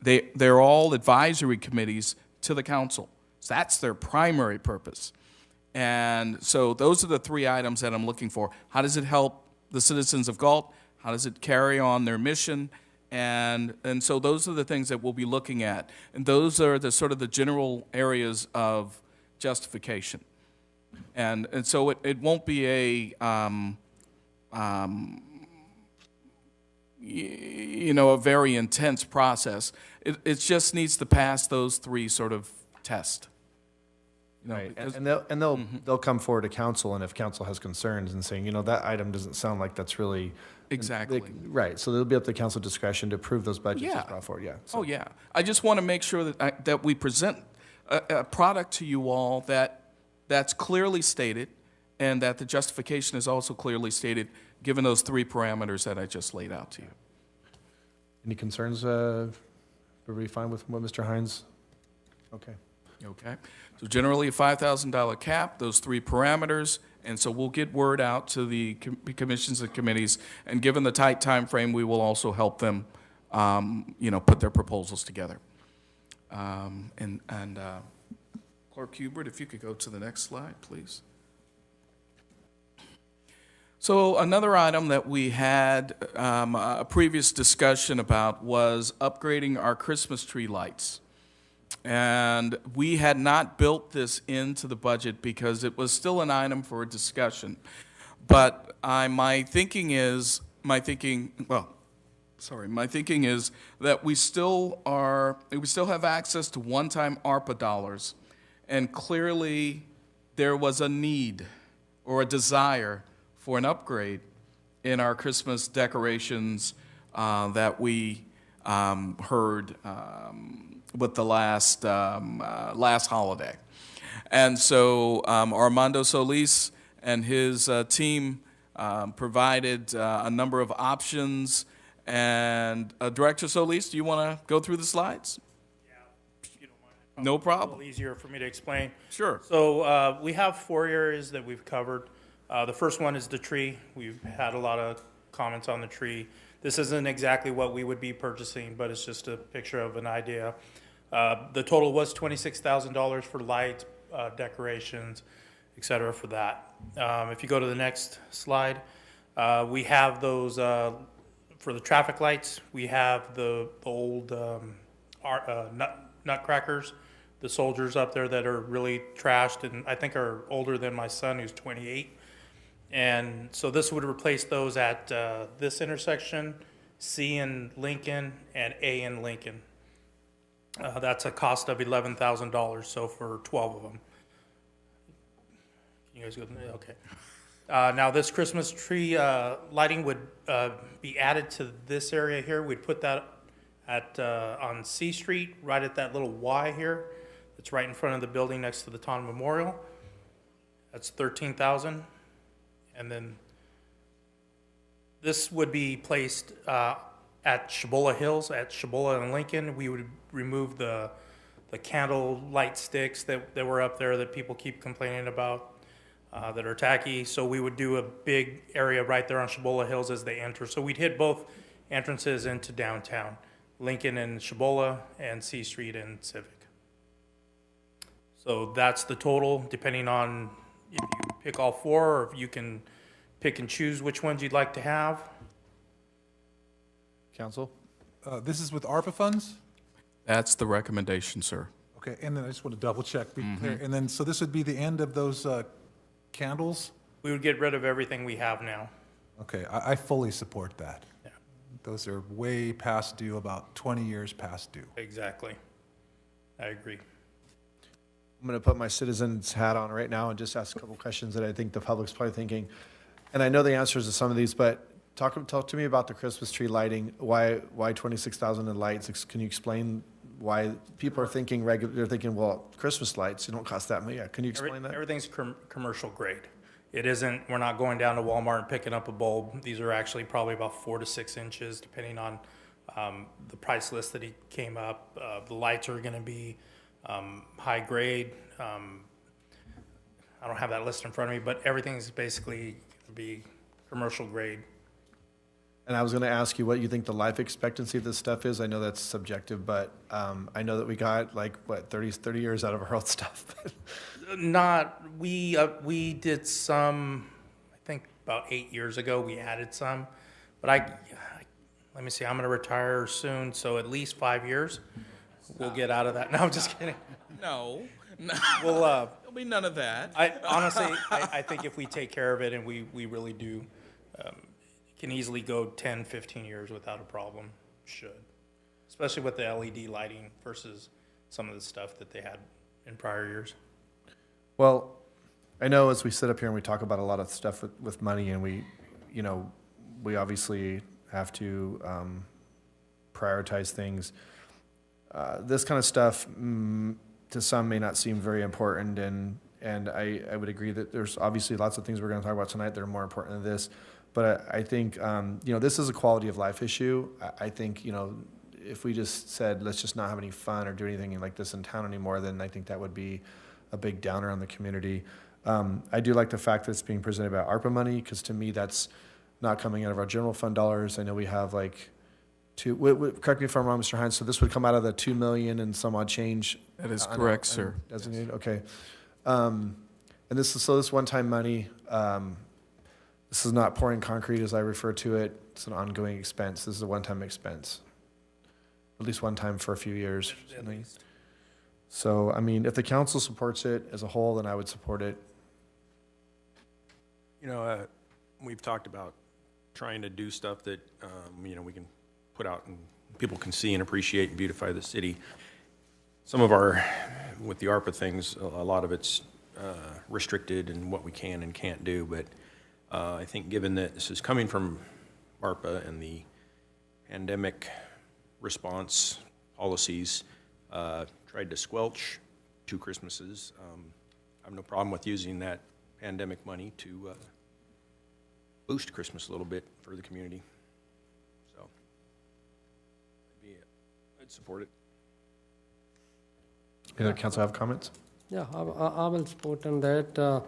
[SPEAKER 1] they're all advisory committees to the council. So that's their primary purpose. And so those are the 3 items that I'm looking for. How does it help the citizens of Galt? How does it carry on their mission? And so those are the things that we'll be looking at. And those are the sort of the general areas of justification. And so it won't be a very intense process. It just needs to pass those 3 sort of tests.
[SPEAKER 2] Right, and they'll come forward to council, and if council has concerns and saying, that item doesn't sound like that's really
[SPEAKER 1] exactly
[SPEAKER 2] right. So they'll be up to council discretion to approve those budgets as brought forward. Yeah. So.
[SPEAKER 1] Oh yeah. I just want to make sure that we present a product to you all that's clearly stated, and that the justification is also clearly stated, given those 3 parameters that I just laid out to you.
[SPEAKER 2] Any concerns? Everybody fine with what Mr. Hines? Okay.
[SPEAKER 1] Okay. So generally a $5,000 cap, those 3 parameters, and so we'll get word out to the commissions and committees, and given the tight time frame, we will also help them, put their proposals together. Clerk Hubert, if you could go to the next slide, please. So another item that we had a previous discussion about was upgrading our Christmas tree lights. And we had not built this into the budget because it was still an item for discussion. But my thinking is that we still have access to one-time ARPA dollars, and clearly there was a need or a desire for an upgrade in our Christmas decorations that we heard with the last holiday. And so Armando Solis and his team provided a number of options. And Director Solis, do you want to go through the slides?
[SPEAKER 19] Yeah, if you don't mind.
[SPEAKER 1] No problem.
[SPEAKER 19] A little easier for me to explain.
[SPEAKER 1] Sure.
[SPEAKER 19] So we have 4 areas that we've covered. The first one is the tree. We've had a lot of comments on the tree. This isn't exactly what we would be purchasing, but it's just a picture of an idea. The total was $26,000 for lights, decorations, et cetera, for that. If you go to the next slide, we have those for the traffic lights. We have the old nutcrackers the soldiers up there that are really trashed and I think are older than my son who's 28. And so this would replace those at this intersection, C in Lincoln and A in Lincoln. That's a cost of $11,000, so for 12 of them. You guys go, okay. Now this Christmas tree lighting would be added to this area here. We'd put that at on C Street, right at that little Y here. It's right in front of the building next to the Taunton Memorial. That's $13,000. And then this would be placed at Cibola Hills, at Cibola and Lincoln. We would remove the candle light sticks that were up there that people keep complaining about that are tacky. So we would do a big area right there on Cibola Hills as they enter. So we'd hit both entrances into downtown, Lincoln and Cibola, and C Street and Civic. So that's the total, depending on if you pick all four, or if you can pick and choose which ones you'd like to have.
[SPEAKER 2] Council?
[SPEAKER 4] This is with ARPA funds?
[SPEAKER 1] That's the recommendation, sir.
[SPEAKER 4] Okay, and then I just want to double check, be clear. And then, so this would be the end of those candles?
[SPEAKER 19] We would get rid of everything we have now.
[SPEAKER 4] Okay, I fully support that. Yeah. Those are way past due, about 20 years past due.
[SPEAKER 19] Exactly. I agree.
[SPEAKER 2] I'm going to put my citizen's hat on right now and just ask a couple questions that I think the public's probably thinking. And I know the answers to some of these, but talk to me about the Christmas tree lighting. Why $26,000 in lights? Can you explain why people are thinking they're thinking, well, Christmas lights, don't cost that much. Yeah, can you explain that?
[SPEAKER 19] Everything's commercial grade. It isn't, we're not going down to Walmart and picking up a bulb. These are actually probably about 4 to 6 inches, depending on the price list that he came up. The lights are going to be high grade. I don't have that list in front of me, but everything's basically going to be commercial grade.
[SPEAKER 2] And I was going to ask you what you think the life expectancy of this stuff is. I know that's subjective, but I know that we got 30 years out of our old stuff.
[SPEAKER 19] We did some, I think about 8 years ago, we added some, but let me see, I'm going to retire soon, so at least 5 years. We'll get out of that. No, I'm just kidding.
[SPEAKER 1] No.
[SPEAKER 19] We'll,
[SPEAKER 1] There'll be none of that.
[SPEAKER 19] I think if we take care of it and we really do, can easily go 10, 15 years without a problem. Should. Especially with the LED lighting versus some of the stuff that they had in prior years.
[SPEAKER 2] Well, I know as we sit up here and we talk about a lot of stuff with money, and we obviously have to prioritize things. This kind of stuff to some may not seem very important, and I would agree that there's obviously lots of things we're going to talk about tonight that are more important than this. But I think this is a quality of life issue. I think if we just said let's just not have any fun or do anything like this in town anymore, then I think that would be a big downer on the community. I do like the fact that it's being presented by ARPA money, because to me that's not coming out of our general fund dollars. I know we have correct me if I'm wrong, Mr. Hines, so this would come out of the $2 million and some odd change?
[SPEAKER 1] That is correct, sir.
[SPEAKER 2] Designated, okay. And this one-time money, this is not pouring concrete as I refer to it. It's an ongoing expense. This is a one-time expense. At least one time for a few years.
[SPEAKER 19] At least.
[SPEAKER 2] So, if the council supports it as a whole, then I would support it.
[SPEAKER 17] We've talked about trying to do stuff that, we can put out and people can see and appreciate and beautify the city. Some of with the ARPA things, a lot of it's restricted in what we can and can't do, but I think given that this is coming from ARPA and the pandemic response policies, tried to squelch 2 Christmases. I have no problem with using that pandemic money to boost Christmas a little bit for the community. So I'd support it.
[SPEAKER 2] Any other council have comments?
[SPEAKER 13] Yeah, I will support on that.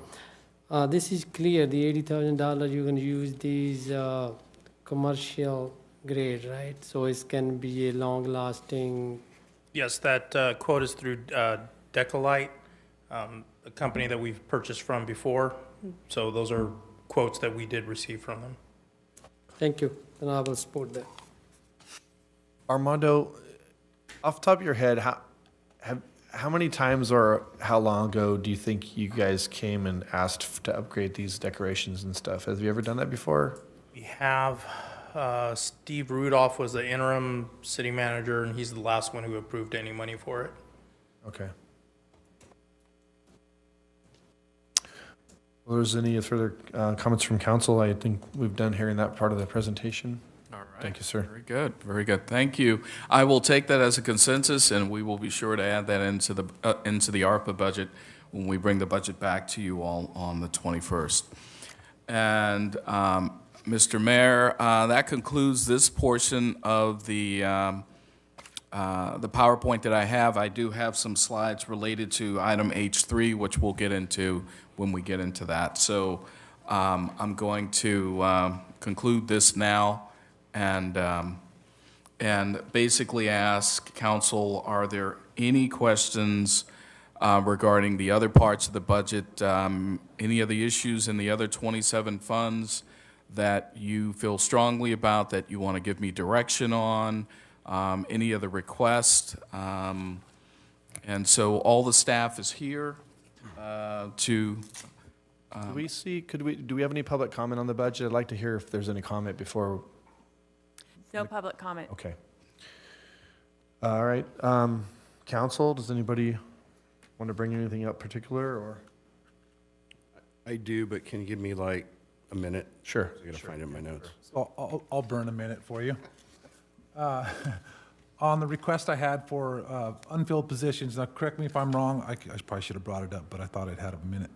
[SPEAKER 13] This is clear, the $80,000 you're going to use these commercial grade, right? So it can be a long-lasting.
[SPEAKER 19] Yes, that quote is through Decolite, a company that we've purchased from before. So those are quotes that we did receive from them.
[SPEAKER 13] Thank you, and I will support that.
[SPEAKER 2] How many times or how long ago do you think you guys came and asked to upgrade these decorations and stuff? Have you ever done that before?
[SPEAKER 19] We have, Steve Rudolph was the interim city manager, and he's the last one who approved any money for it.
[SPEAKER 2] Okay. Well, there's any further comments from council? I think we've done hearing that part of the presentation.
[SPEAKER 1] All right.
[SPEAKER 2] Thank you, sir.
[SPEAKER 1] Very good. Very good. Thank you. I will take that as a consensus, and we will be sure to add that into the ARPA budget when we bring the budget back to you all on the 21st. And Mr. Mayor, that concludes this portion of the PowerPoint that I have. I do have some slides related to item H3, which we'll get into when we get into that. So I'm going to conclude this now and basically ask council, are there any questions regarding the other parts of the budget, any of the issues in the other 27 funds that you feel strongly about, that you want to give me direction on, any of the requests? And so all the staff is here to...
[SPEAKER 2] do we have any public comment on the budget? I'd like to hear if there's any comment before.
[SPEAKER 3] No public comment.
[SPEAKER 2] Okay. All right. Council, does anybody want to bring anything up particular, or?
[SPEAKER 14] I do, but can you give me like a minute?
[SPEAKER 2] Sure.
[SPEAKER 14] I gotta find it in my notes.
[SPEAKER 4] So I'll burn a minute for you. On the request I had for unfilled positions, now correct me if I'm wrong, I probably should have brought it up, but I thought I'd had a minute.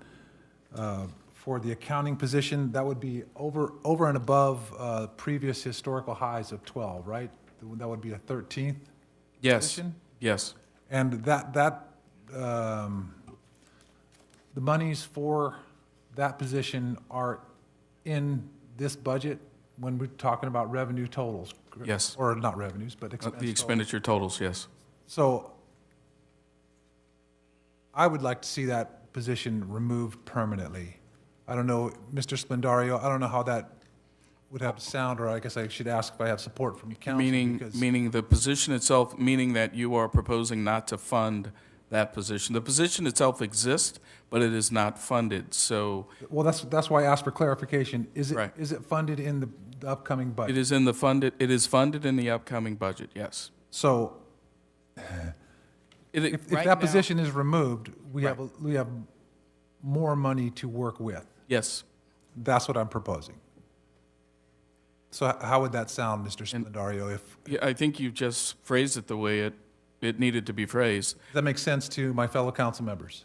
[SPEAKER 4] For the accounting position, that would be over and above previous historical highs of 12, right? That would be a 13th
[SPEAKER 1] Yes.
[SPEAKER 4] position?
[SPEAKER 1] Yes.
[SPEAKER 4] And the monies for that position are in this budget when we're talking about revenue totals? Correct?
[SPEAKER 1] Yes.
[SPEAKER 4] Or not revenues, but expense
[SPEAKER 1] The expenditure totals, yes.
[SPEAKER 4] So I would like to see that position removed permanently. I don't know, Mr. Splendario, I don't know how that would have to sound, or I guess I should ask if I have support from your council.
[SPEAKER 1] Meaning the position itself, meaning that you are proposing not to fund that position. The position itself exists, but it is not funded, so.
[SPEAKER 4] Well, that's why I asked for clarification. Is it,
[SPEAKER 1] Right.
[SPEAKER 4] is it funded in the upcoming budget?
[SPEAKER 1] It is funded in the upcoming budget, yes.
[SPEAKER 4] So if that position is removed, we have more money to work with.
[SPEAKER 1] Yes.
[SPEAKER 4] That's what I'm proposing. So how would that sound, Mr. Splendario?
[SPEAKER 1] Yeah, I think you just phrased it the way it needed to be phrased.
[SPEAKER 4] Does that make sense to my fellow council members?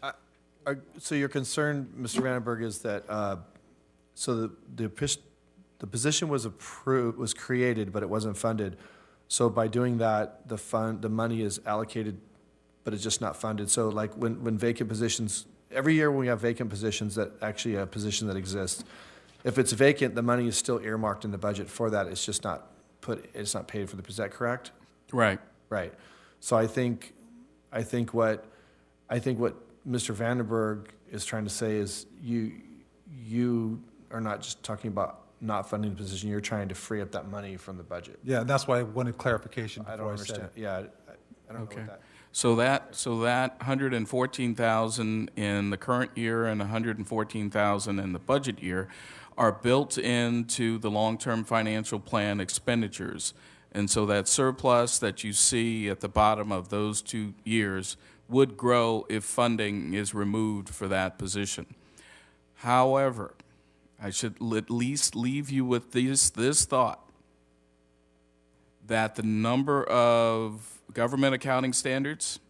[SPEAKER 2] So your concern, Mr. Vandenberg, is that so the position was created, but it wasn't funded. So by doing that, the money is allocated, but it's just not funded. So like when vacant positions, every year when we have vacant positions, that actually a position that exists, if it's vacant, the money is still earmarked in the budget for that. It's just not it's not paid for the, is that correct?
[SPEAKER 1] Right.
[SPEAKER 2] Right. So I think what Mr. Vandenberg is trying to say is you are not just talking about not funding the position, you're trying to free up that money from the budget.
[SPEAKER 4] Yeah, that's why I wanted clarification before
[SPEAKER 2] I don't
[SPEAKER 4] said
[SPEAKER 2] understand.
[SPEAKER 4] it.
[SPEAKER 2] Yeah, I don't know what that.
[SPEAKER 1] So that 114,000 in the current year and 114,000 in the budget year are built into the long-term financial plan expenditures. And so that surplus that you see at the bottom of those 2 years would grow if funding is removed for that position. However, I should at least leave you with this thought, that the number of government accounting standards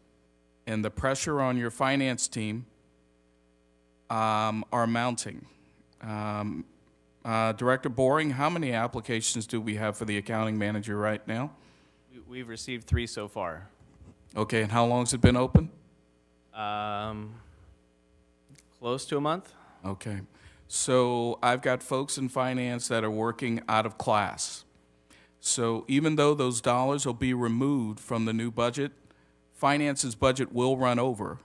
[SPEAKER 1] and the pressure on your finance team are mounting. Director Boring, how many applications do we have for the accounting manager right now?
[SPEAKER 5] We've received 3 so far.
[SPEAKER 1] Okay, and how long has it been open?
[SPEAKER 5] Close to a month.
[SPEAKER 1] Okay, so I've got folks in finance that are working out of class. So even though those dollars will be removed from the new budget, finance's budget will run over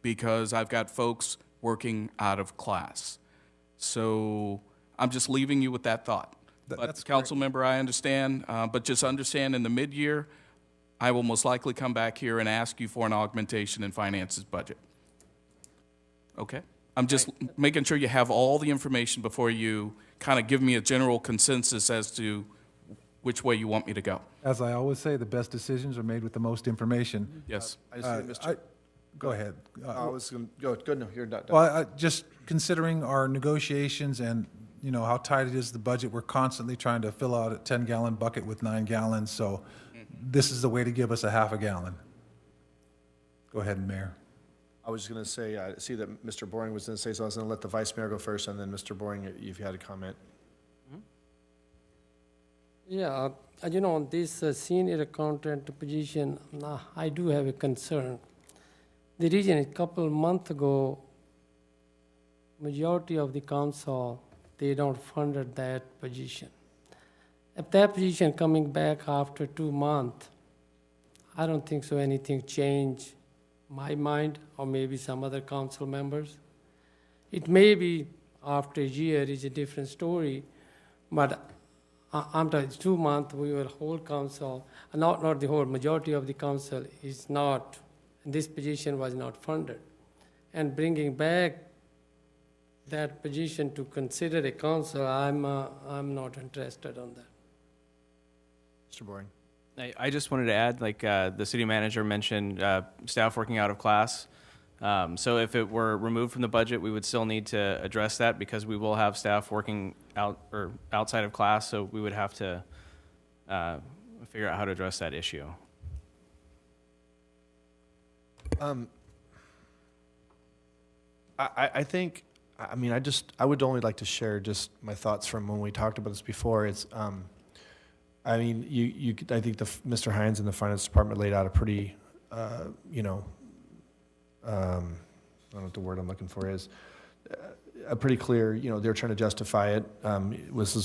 [SPEAKER 1] because I've got folks working out of class. So I'm just leaving you with that thought. But council member, I understand, but just understand in the mid-year, I will most likely come back here and ask you for an augmentation in finances budget. Okay? I'm just making sure you have all the information before you kind of give me a general consensus as to which way you want me to go.
[SPEAKER 4] As I always say, the best decisions are made with the most information.
[SPEAKER 1] Yes.
[SPEAKER 2] I see, Mr.
[SPEAKER 4] Go ahead.
[SPEAKER 2] I was going to go. No, you're not done.
[SPEAKER 4] Well, just considering our negotiations and, you know, how tight it is, the budget, we're constantly trying to fill out a 10-gallon bucket with 9 gallons, so this is the way to give us a half a gallon. Go ahead, Mayor.
[SPEAKER 2] I was going to say, I see that Mr. Boring was going to say, so I was going to let the Vice Mayor go first, and then Mr. Boring, if you had a comment.
[SPEAKER 13] Yeah, you know, on this senior accountant position, I do have a concern. The reason, a couple months ago, majority of the council, they don't funded that position. If that position coming back after 2 months, I don't think so anything changed my mind or maybe some other council members. It may be after a year is a different story, but after 2 months, we will whole council, not the whole, majority of the council is not, this position was not funded. And bringing back that position to consider a council, I'm not interested on that.
[SPEAKER 2] Mr. Boring.
[SPEAKER 18] I just wanted to add, like the city manager mentioned, staff working out of class. So if it were removed from the budget, we would still need to address that because we will have staff working out or outside of class. So we would have to figure out how to address that issue.
[SPEAKER 2] I think, I mean, I would only like to share just my thoughts from when we talked about this before. It's, I mean, I think Mr. Hines in the finance department laid out a pretty, you know, I don't know what the word I'm looking for is, a pretty clear, you know, they're trying to justify it.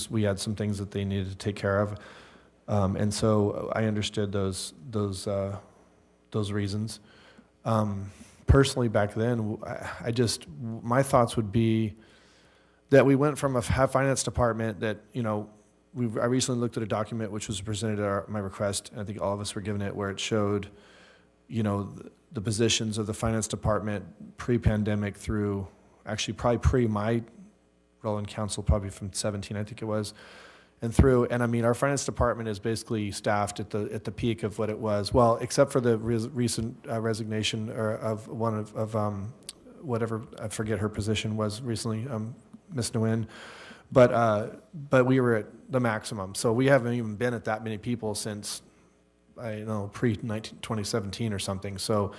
[SPEAKER 2] We had some things that they needed to take care of. And so I understood those reasons. Personally, back then, my thoughts would be that we went from a finance department that, you know, I recently looked at a document which was presented at my request, and I think all of us were given it, where it showed, you know, the positions of the finance department pre-pandemic through, actually probably pre my role in council, probably from 17, I think it was, and through. And I mean, our finance department is basically staffed at the peak of what it was. Well, except for the recent resignation of one of whatever, I forget her position was recently, Ms. Nguyen. But we were at the maximum. So we haven't even been at that many people since, I don't know, pre-2017 or something. So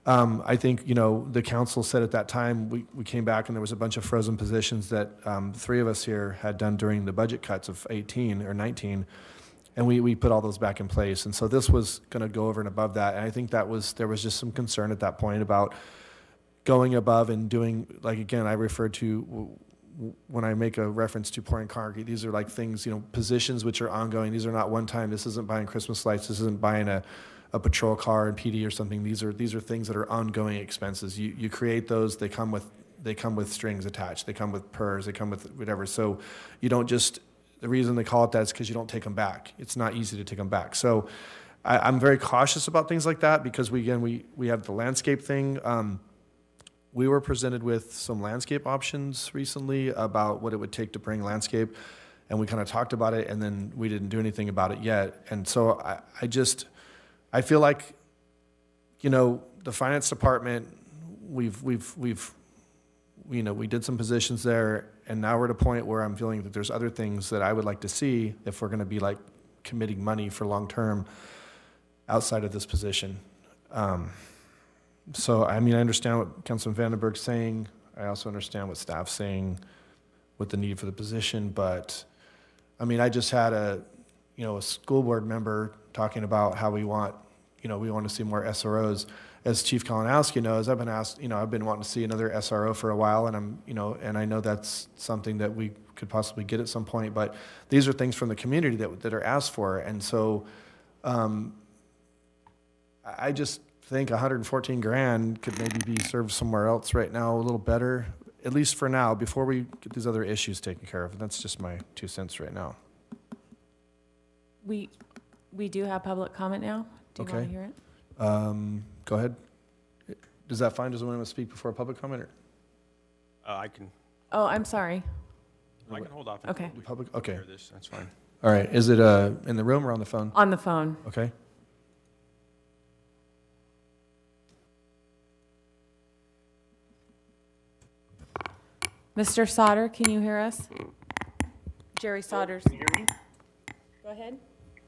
[SPEAKER 2] I think, you know, the council said at that time, we came back and there was a bunch of frozen positions that 3 of us here had done during the budget cuts of 18 or 19. And we put all those back in place. And so this was going to go over and above that. And I think there was just some concern at that point about going above and doing, like, again, I referred to, when I make a reference to pouring concrete, these are like things, you know, positions which are ongoing. These are not one time. This isn't buying Christmas lights. This isn't buying a patrol car and PD or something. These are things that are ongoing expenses. You create those. They come with strings attached. They come with PERS. They come with whatever. So you don't just, the reason they call it that is because you don't take them back. It's not easy to take them back. So I'm very cautious about things like that because we have the landscape thing. We were presented with some landscape options recently about what it would take to bring landscape, and we kind of talked about it, and then we didn't do anything about it yet. And so I feel like, you know, the finance department, we did some positions there, and now we're at a point where I'm feeling that there's other things that I would like to see if we're going to be like committing money for long term outside of this position. So, I mean, I understand what Councilman Vandenberg's saying. I also understand what staff's saying with the need for the position. But, I mean, I just had a school board member talking about how we want to see more SROs. As Chief Kalinowski knows, I've been wanting to see another SRO for a while, and and I know that's something that we could possibly get at some point. But these are things from the community that are asked for. And so, I just think $114,000 could maybe be served somewhere else right now a little better, at least for now, before we get these other issues taken care of. And that's just my 2 cents right now.
[SPEAKER 3] We do have public comment now. Do you
[SPEAKER 2] Okay.
[SPEAKER 3] want to hear it?
[SPEAKER 2] Go ahead. Does that fine? Does anyone want to speak before a public comment? Or?
[SPEAKER 17] I can
[SPEAKER 3] Oh, I'm sorry.
[SPEAKER 17] hold off.
[SPEAKER 3] Okay.
[SPEAKER 2] Public. Okay.
[SPEAKER 17] Hear this. That's fine.
[SPEAKER 2] All right. Is it in the room or on the phone?
[SPEAKER 3] On the phone.
[SPEAKER 2] Okay.
[SPEAKER 3] Mr. Sauter, can you hear us? Jerry Sauters.
[SPEAKER 20] Can you hear me?
[SPEAKER 3] Go ahead.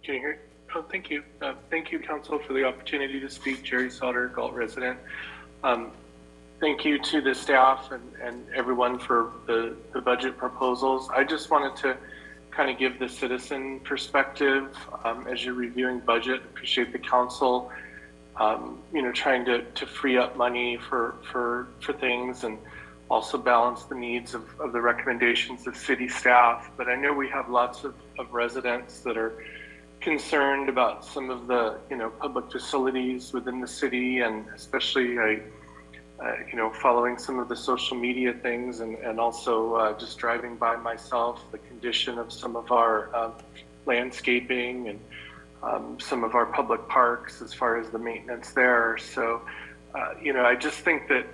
[SPEAKER 20] Can you hear? Oh, thank you. Thank you, Council, for the opportunity to speak. Jerry Sauter, Galt resident. Thank you to the staff and everyone for the budget proposals. I just wanted to kind of give the citizen perspective as you're reviewing budget. Appreciate the council, trying to free up money for things and also balance the needs of the recommendations of city staff. But I know we have lots of residents that are concerned about some of the public facilities within the city, and especially following some of the social media things and also just driving by myself, the condition of some of our landscaping and some of our public parks as far as the maintenance there. So, I just think that,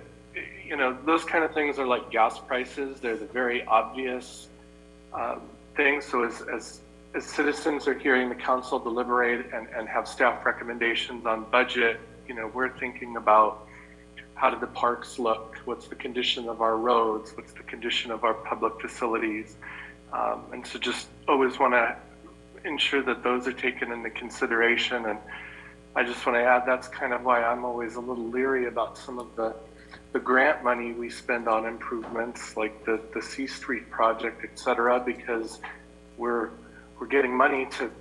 [SPEAKER 20] those kind of things are like gas prices. They're the very obvious things. So as citizens are hearing the council deliberate and have staff recommendations on budget, we're thinking about how do the parks look? What's the condition of our roads? What's the condition of our public facilities? And so just always want to ensure that those are taken into consideration. And I just want to add, that's kind of why I'm always a little leery about some of the grant money we spend on improvements like the C Street project, et cetera, because we're getting money to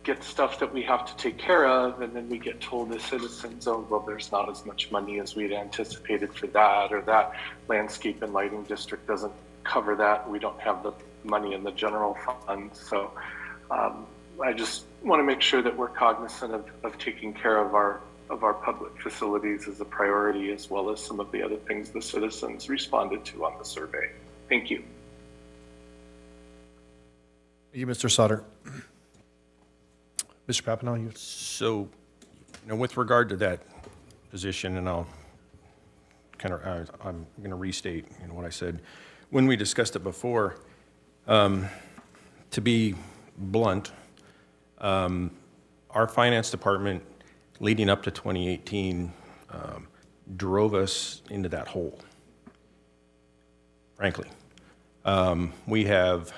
[SPEAKER 20] get stuff that we have to take care of, and then we get told as citizens, oh, well, there's not as much money as we'd anticipated for that, or that landscape and lighting district doesn't cover that. We don't have the money in the general fund. So I just want to make sure that we're cognizant of taking care of our public facilities as a priority, as well as some of the other things the citizens responded to on the survey. Thank you.
[SPEAKER 2] Thank you, Mr. Sauter. Mr. Papanow, you.
[SPEAKER 17] So, with regard to that position, and I'm going to restate what I said when we discussed it before. To be blunt, our finance department leading up to 2018 drove us into that hole, frankly. We have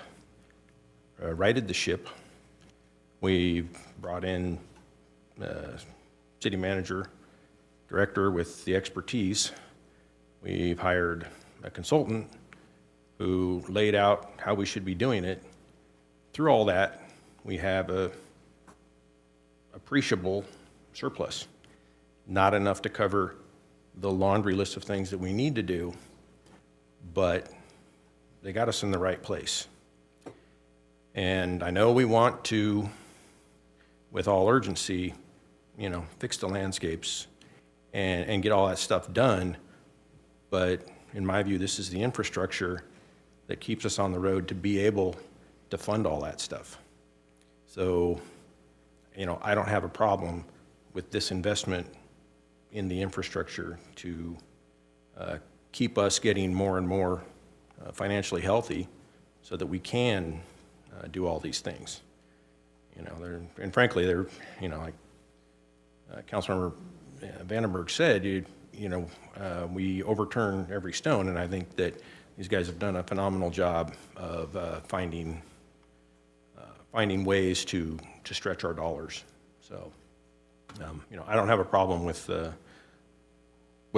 [SPEAKER 17] righted the ship. We brought in city manager, director with the expertise. We've hired a consultant who laid out how we should be doing it. Through all that, we have a appreciable surplus. Not enough to cover the laundry list of things that we need to do, but they got us in the right place. And I know we want to, with all urgency, fix the landscapes and get all that stuff done. But in my view, this is the infrastructure that keeps us on the road to be able to fund all that stuff. So, I don't have a problem with this investment in the infrastructure to keep us getting more and more financially healthy so that we can do all these things. And frankly, they're, like Councilmember Vandenberg said, we overturn every stone, and I think that these guys have done a phenomenal job of finding ways to stretch our dollars. So, I don't have a problem with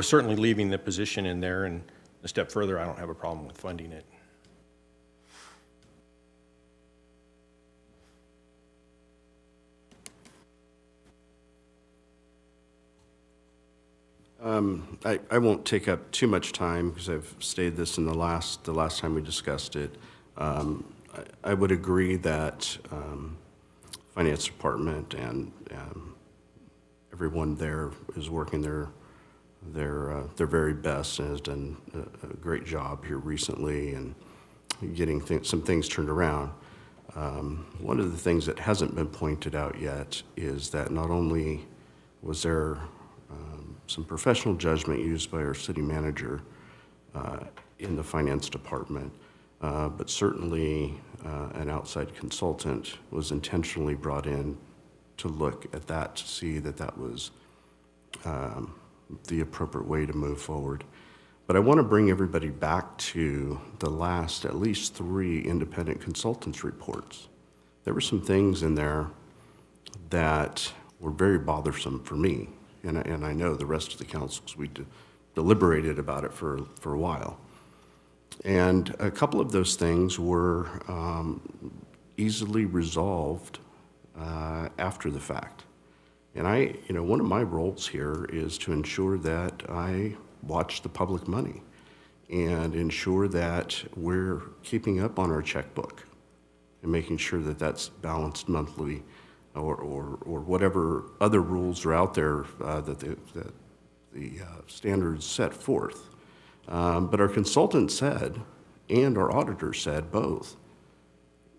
[SPEAKER 17] certainly leaving the position in there, and a step further, I don't have a problem with funding it.
[SPEAKER 14] I won't take up too much time because I've stated this in the last time we discussed it. I would agree that finance department and everyone there is working their very best and has done a great job here recently and getting some things turned around. One of the things that hasn't been pointed out yet is that not only Was there some professional judgment used by our city manager in the finance department? But certainly an outside consultant was intentionally brought in to look at that to see that that was the appropriate way to move forward. But I want to bring everybody back to the last at least 3 independent consultants' reports. There were some things in there that were very bothersome for me, and I know the rest of the council, because we deliberated about it for a while. And a couple of those things were easily resolved after the fact. And one of my roles here is to ensure that I watch the public money and ensure that we're keeping up on our checkbook and making sure that that's balanced monthly or whatever other rules are out there that the standards set forth. But our consultant said, and our auditor said both,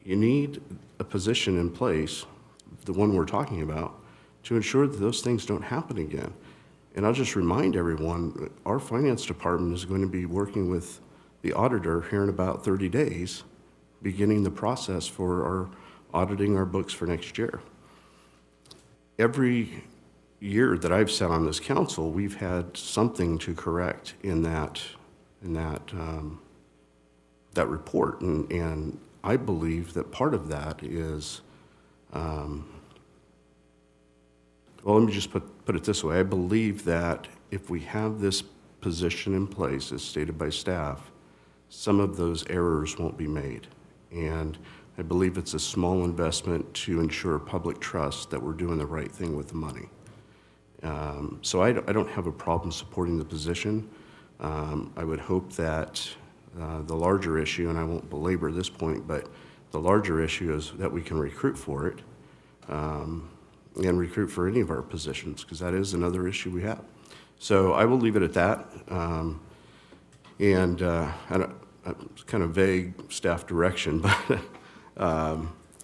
[SPEAKER 14] you need a position in place, the one we're talking about, to ensure that those things don't happen again. And I'll just remind everyone, our finance department is going to be working with the auditor here in about 30 days, beginning the process for our auditing our books for next year. Every year that I've sat on this council, we've had something to correct in that report, and I believe that part of that is, well, let me just put it this way. I believe that if we have this position in place, as stated by staff, some of those errors won't be made. And I believe it's a small investment to ensure public trust that we're doing the right thing with the money. So I don't have a problem supporting the position. I would hope that the larger issue, and I won't belabor this point, but the larger issue is that we can recruit for it. And recruit for any of our positions, because that is another issue we have. So I will leave it at that. It's kind of vague staff direction, but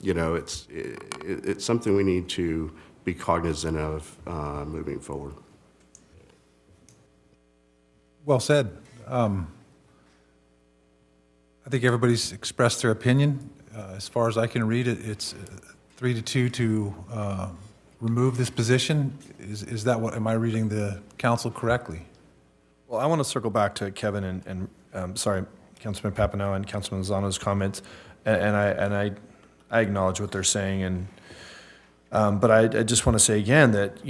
[SPEAKER 14] it's something we need to be cognizant of moving forward.
[SPEAKER 4] Well said. I think everybody's expressed their opinion. As far as I can read it, it's 3-2 to remove this position. Is that what, am I reading the council correctly?
[SPEAKER 2] Well, I want to circle back to Kevin and Councilman Papineau and Councilman Lozano's comments, and I acknowledge what they're saying, but I just want to say again that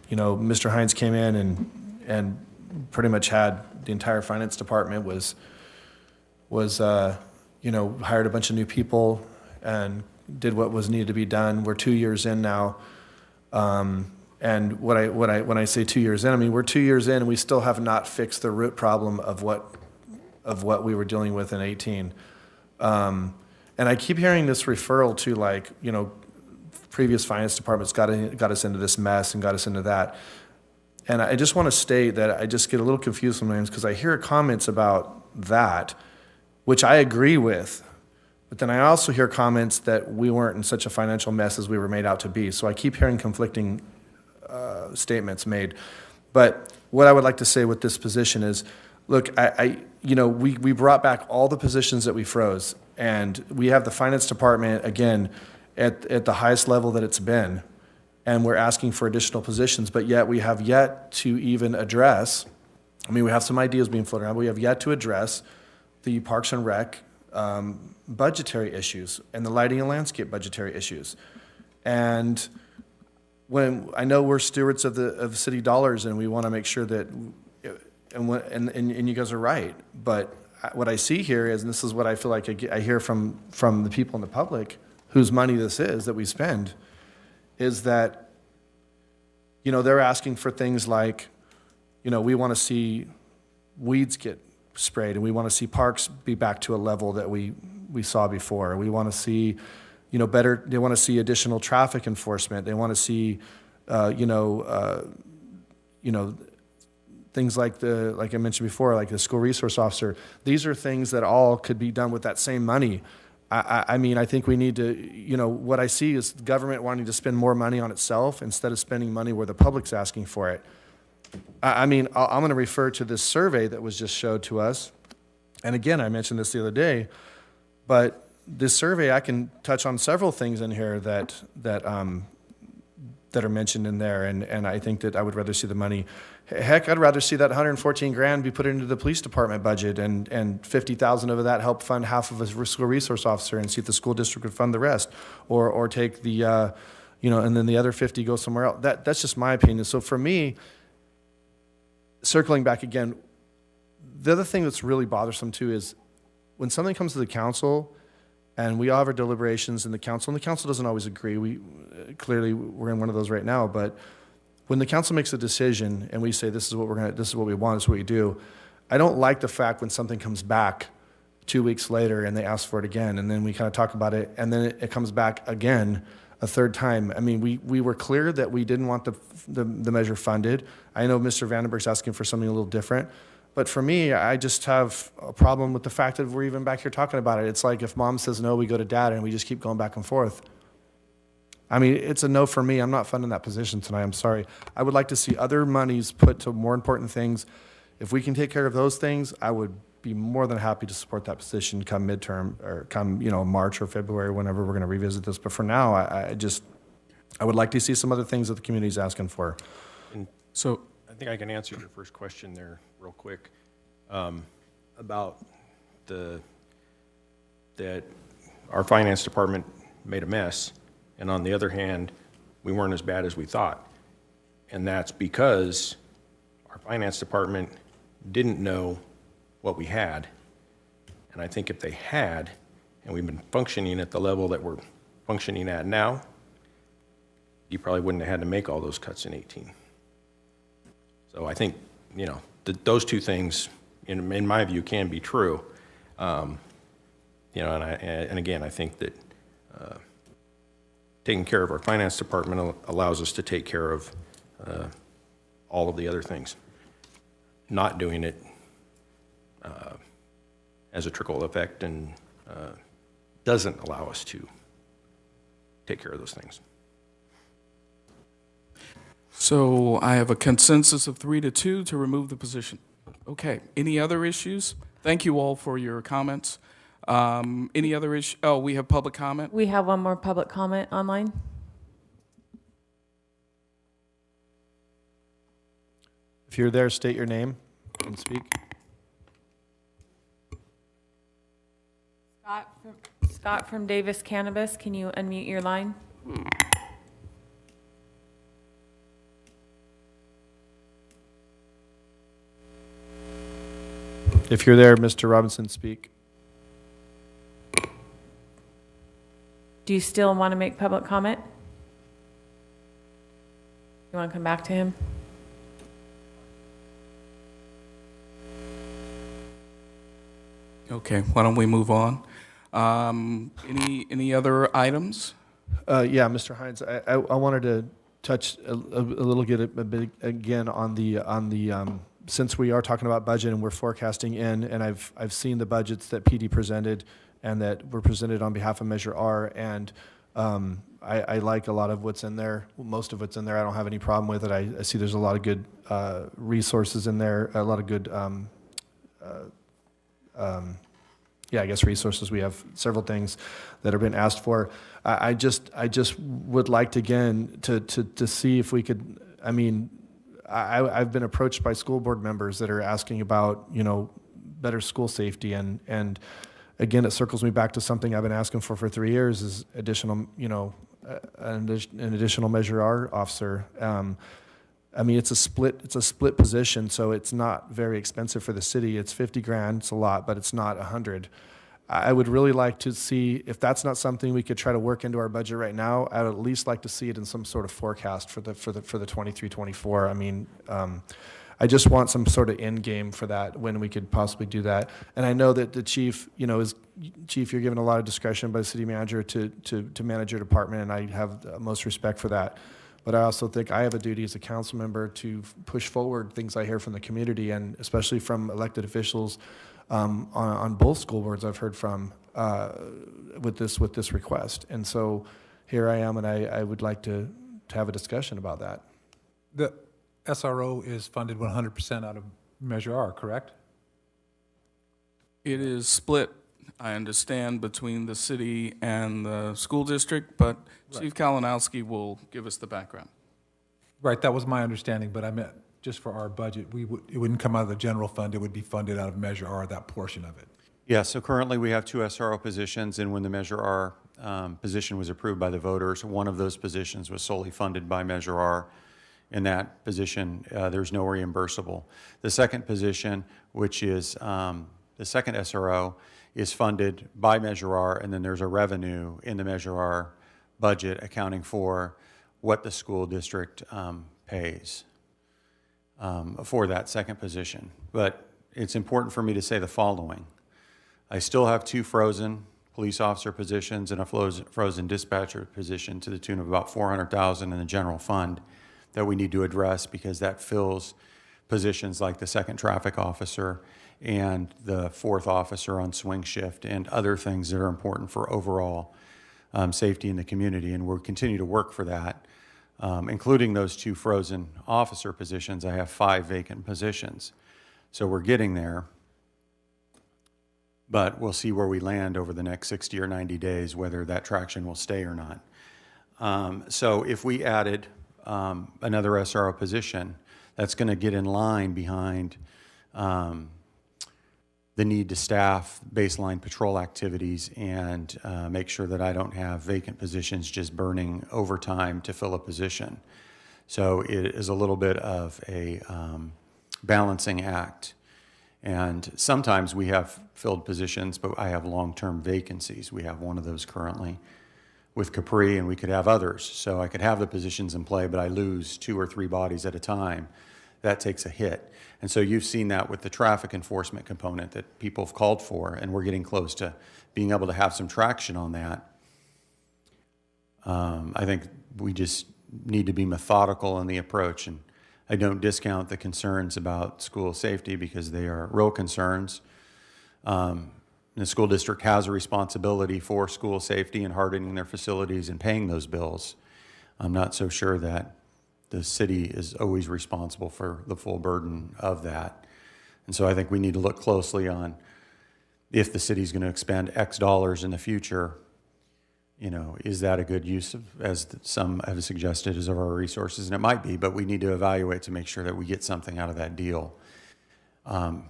[SPEAKER 2] Mr. Hines came in and pretty much had the entire finance department was hired a bunch of new people and did what was needed to be done. We're 2 years in now, and when I say 2 years in, I mean we're 2 years in and we still have not fixed the root problem of what we were dealing with in 18. And I keep hearing this referral to previous finance departments got us into this mess and got us into that. And I just want to state that I just get a little confused sometimes because I hear comments about that, which I agree with. But then I also hear comments that we weren't in such a financial mess as we were made out to be. So I keep hearing conflicting statements made. But what I would like to say with this position is, look, we brought back all the positions that we froze, and we have the finance department again at the highest level that it's been, and we're asking for additional positions. But yet we have yet to even address. I mean, we have some ideas being floated around, but we have yet to address the Parks and Rec budgetary issues and the lighting and landscape budgetary issues. And when I know we're stewards of city dollars and we want to make sure that, and you guys are right, but what I see here is, and this is what I feel like I hear from the people in the public whose money this is that we spend, is that, they're asking for things like, we want to see weeds get sprayed, and we want to see parks be back to a level that we saw before. We want to see, better. They want to see additional traffic enforcement. They want to see, things like I mentioned before, like the school resource officer. These are things that all could be done with that same money. I mean, I think we need to, what I see is the government wanting to spend more money on itself instead of spending money where the public's asking for it. I mean, I'm going to refer to this survey that was just showed to us. And again, I mentioned this the other day, but this survey, I can touch on several things in here that are mentioned in there, and I think that I would rather see the money. Heck, I'd rather see that 114 grand be put into the police department budget, and 50,000 of that help fund half of a school resource officer, and see if the school district would fund the rest, or take the, and then the other 50 go somewhere else. That's just my opinion. So for me, circling back again, the other thing that's really bothersome too is when something comes to the council, and we all have our deliberations in the council, and the council doesn't always agree. Clearly we're in one of those right now, but when the council makes a decision and we say this is what we want, this is what we do, I don't like the fact when something comes back 2 weeks later and they ask for it again, and then we kind of talk about it, and then it comes back again a third time. I mean, we were clear that we didn't want the measure funded. I know Mr. Vandenberg's asking for something a little different. But for me, I just have a problem with the fact that we're even back here talking about it. It's like if mom says no, we go to dad, and we just keep going back and forth. I mean, it's a no for me. I'm not funding that position tonight. I'm sorry. I would like to see other monies put to more important things. If we can take care of those things, I would be more than happy to support that position come midterm or come, March or February, whenever we're going to revisit this. But for now, I would like to see some other things that the community is asking for.
[SPEAKER 17] And so I think I can answer your first question there real quick about that our finance department made a mess, and on the other hand, we weren't as bad as we thought. And that's because our finance department didn't know what we had. And I think if they had, and we've been functioning at the level that we're functioning at now, you probably wouldn't have had to make all those cuts in 18. So I think, those two things, in my view, can be true. And again, I think that taking care of our finance department allows us to take care of all of the other things. Not doing it as a trickle effect and doesn't allow us to take care of those things.
[SPEAKER 1] So I have a consensus of 3-2 to remove the position. Okay. Any other issues? Thank you all for your comments. Any other issue? Oh, we have public comment.
[SPEAKER 3] We have one more public comment online.
[SPEAKER 2] If you're there, state your name and speak.
[SPEAKER 3] Scott from Davis Cannabis, can you unmute your line?
[SPEAKER 2] If you're there, Mr. Robinson, speak.
[SPEAKER 3] Do you still want to make public comment? You want to come back to him?
[SPEAKER 1] Okay, why don't we move on? Any other items?
[SPEAKER 2] Yeah, Mr. Hines, I wanted to touch a bit again on the since we are talking about budget and we're forecasting in, and I've seen the budgets that PD presented and that were presented on behalf of Measure R, and I like a lot of what's in there. Most of what's in there, I don't have any problem with it. I see there's a lot of good resources in there, a lot of good resources. We have several things that have been asked for. I just would like to, again, to see if we could, I've been approached by school board members that are asking about, better school safety, and again, it circles me back to something I've been asking for 3 years is additional, an additional Measure R officer. It's a split position, so it's not very expensive for the city. It's 50 grand, it's a lot, but it's not 100. I would really like to see, if that's not something we could try to work into our budget right now, I would at least like to see it in some sort of forecast for the 23-24. I just want some sort of end game for that, when we could possibly do that. And I know that the chief, Chief, you're given a lot of discretion by the city manager to manage your department, and I have the most respect for that. But I also think I have a duty as a council member to push forward things I hear from the community, and especially from elected officials on both school boards I've heard from, with this request. And so here I am, and I would like to have a discussion about that.
[SPEAKER 4] The SRO is funded 100% out of Measure R, correct?
[SPEAKER 1] It is split, I understand, between the city and the school district, but Chief Kalinowski will give us the background.
[SPEAKER 4] Right, that was my understanding, but I meant just for our budget, it wouldn't come out of the general fund, it would be funded out of Measure R, that portion of it.
[SPEAKER 21] Yeah, so currently we have 2 SRO positions, and when the Measure R position was approved by the voters, one of those positions was solely funded by Measure R. In that position, there's no reimbursable. The second position, which is the second SRO, is funded by Measure R, and then there's a revenue in the Measure R budget accounting for what the school district pays for that second position. But it's important for me to say the following. I still have 2 frozen police officer positions and a frozen dispatcher position to the tune of about $400,000 in the general fund that we need to address, because that fills positions like the second traffic officer and the 4th officer on swing shift and other things that are important for overall safety in the community. And we'll continue to work for that. Including those 2 frozen officer positions, I have 5 vacant positions. So we're getting there. But we'll see where we land over the next 60 or 90 days, whether that traction will stay or not. So if we added another SRO position, that's going to get in line behind the need to staff baseline patrol activities and make sure that I don't have vacant positions just burning overtime to fill a position. So it is a little bit of a balancing act. And sometimes we have filled positions, but I have long-term vacancies. We have one of those currently with Capri, and we could have others. So I could have the positions in play, but I lose 2 or 3 bodies at a time. That takes a hit. And so you've seen that with the traffic enforcement component that people have called for, and we're getting close to being able to have some traction on that. I think we just need to be methodical in the approach, and I don't discount the concerns about school safety because they are real concerns. The school district has a responsibility for school safety and hardening their facilities and paying those bills. I'm not so sure that the city is always responsible for the full burden of that. And so I think we need to look closely on if the city's going to expend X dollars in the future, you know, is that a good use of, as some have suggested, as of our resources? And it might be, but we need to evaluate to make sure that we get something out of that deal. And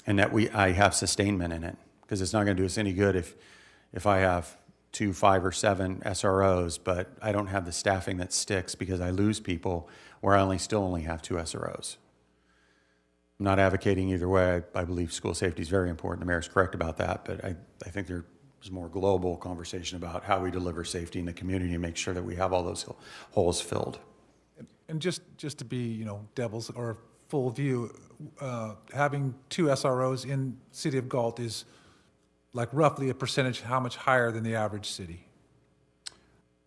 [SPEAKER 21] that I have sustainment in it, because it's not going to do us any good if I have 2, 5, or 7 SROs, but I don't have the staffing that sticks because I lose people where I still only have 2 SROs. I'm not advocating either way. I believe school safety is very important. The mayor's correct about that, but I think there's more global conversation about how we deliver safety in the community and make sure that we have all those holes filled.
[SPEAKER 4] And just to be, you know, devil's or full view, having 2 SROs in City of Galt is like roughly a percentage how much higher than the average city?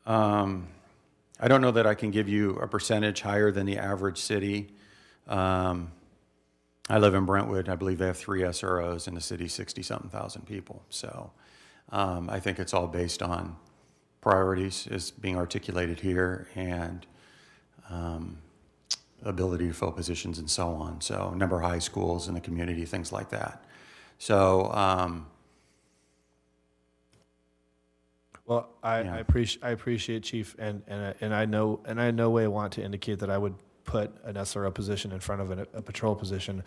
[SPEAKER 21] I don't know that I can give you a percentage higher than the average city. I live in Brentwood. I believe they have 3 SROs in the city, 60-something thousand people. So I think it's all based on priorities as being articulated here and ability to fill positions and so on. So number of high schools in the community, things like that. So
[SPEAKER 2] well, I appreciate Chief, and I know, and I in no way want to indicate that I would put an SRO position in front of a patrol position.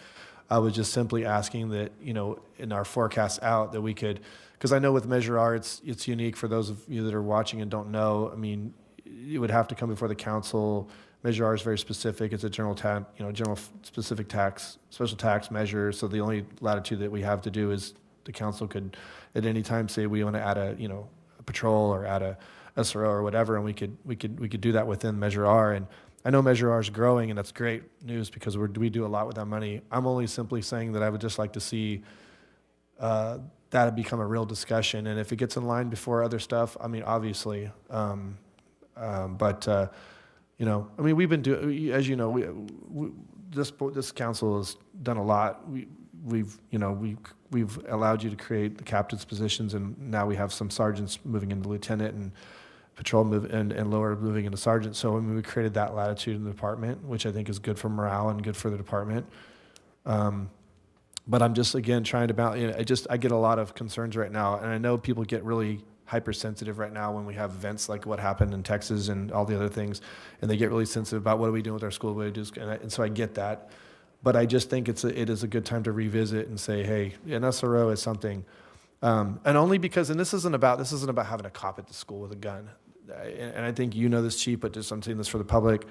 [SPEAKER 2] I was just simply asking that, you know, in our forecast out that we could, because I know with Measure R, it's unique for those of you that are watching and don't know. I mean, it would have to come before the council. Measure R is very specific. It's a general specific tax, special tax measure. So the only latitude that we have to do is the council could at any time say we want to add a patrol or add a SRO or whatever, and we could do that within Measure R. And I know Measure R is growing, and that's great news because we do a lot with that money. I'm only simply saying that I would just like to see that become a real discussion, and if it gets in line before other stuff, I mean, obviously, you know, I mean, we've been doing, as you know, this council has done a lot. we've allowed you to create the captain's positions, and now we have some sergeants moving into lieutenant and patrol and lower moving into sergeant. So I mean, we created that latitude in the department, which I think is good for morale and good for the department. But I'm just, again, trying to balance. I get a lot of concerns right now, and I know people get really hypersensitive right now when we have events like what happened in Texas and all the other things, and they get really sensitive about what are we doing with our school, what do we do, and so I get that. But I just think it is a good time to revisit and say, hey, an SRO is something, and only because, and this isn't about having a cop at the school with a gun, and I think you know this, Chief, but just I'm saying this for the public.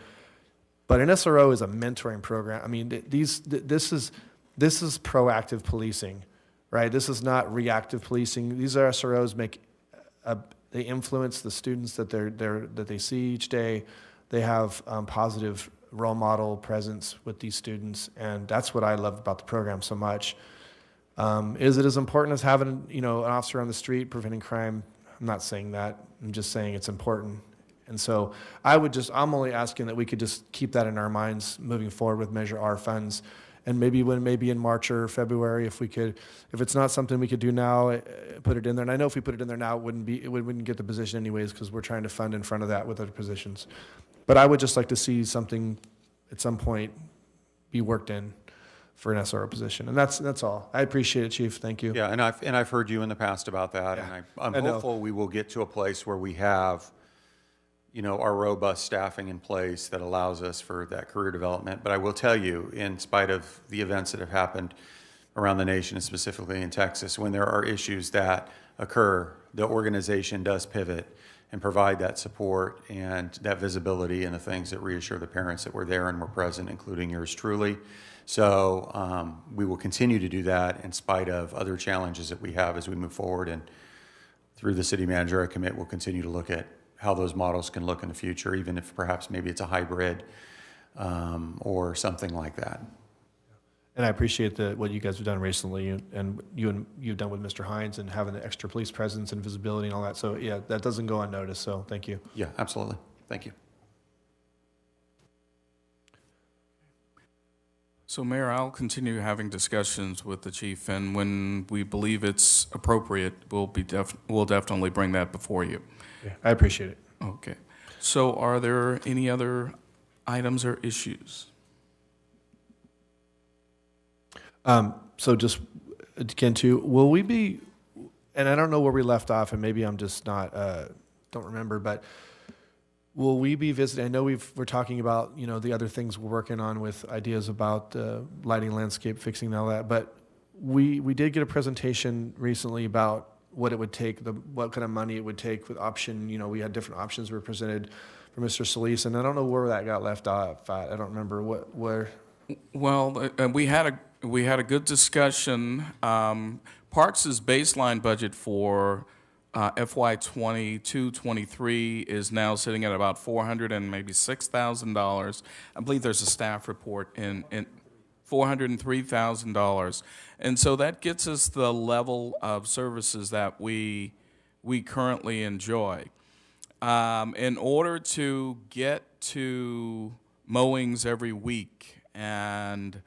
[SPEAKER 2] But an SRO is a mentoring program. I mean, this is proactive policing, right? This is not reactive policing. These SROs they influence the students that they see each day. They have positive role model presence with these students, and that's what I love about the program so much. Is it as important as having an officer on the street preventing crime? I'm not saying that. I'm just saying it's important. And so I'm only asking that we could just keep that in our minds moving forward with Measure R funds. And maybe in March or February, if it's not something we could do now, put it in there. And I know if we put it in there now, it wouldn't get the position anyways, because we're trying to fund in front of that with other positions. But I would just like to see something at some point be worked in for an SRO position. And that's all. I appreciate it, Chief. Thank you.
[SPEAKER 21] Yeah, and I've heard you in the past about that,
[SPEAKER 2] Yeah.
[SPEAKER 21] and I'm hopeful we will get to a place where we have our robust staffing in place that allows us for that career development. But I will tell you, in spite of the events that have happened around the nation, and specifically in Texas, when there are issues that occur, the organization does pivot and provide that support and that visibility and the things that reassure the parents that we're there and we're present, including yours truly. So we will continue to do that in spite of other challenges that we have as we move forward. And through the city manager, I commit we'll continue to look at how those models can look in the future, even if perhaps maybe it's a hybrid or something like that.
[SPEAKER 2] And I appreciate what you guys have done recently, and you've done with Mr. Hines and having the extra police presence and visibility and all that. So yeah, that doesn't go unnoticed. So thank you.
[SPEAKER 21] Yeah, absolutely. Thank you.
[SPEAKER 1] So, Mayor, I'll continue having discussions with the chief, and when we believe it's appropriate, we'll definitely bring that before you.
[SPEAKER 2] Yeah, I appreciate it.
[SPEAKER 1] Okay. So, are there any other items or issues?
[SPEAKER 2] So just again, will we be, and I don't know where we left off, and maybe I'm just not, don't remember, but will we be visiting? I know we're talking about, the other things we're working on with ideas about lighting, landscape, fixing, and all that, but we did get a presentation recently about what it would take, what kind of money it would take with option, we had different options were presented for Mr. Solis, and I don't know where that got left off at. I don't remember where. Well,
[SPEAKER 1] we had a good discussion. Parks' baseline budget for FY 22-23 is now sitting at about $406,000. I believe there's a staff report in $403,000, and so that gets us the level of services that we currently enjoy. In order to get to mowings every week and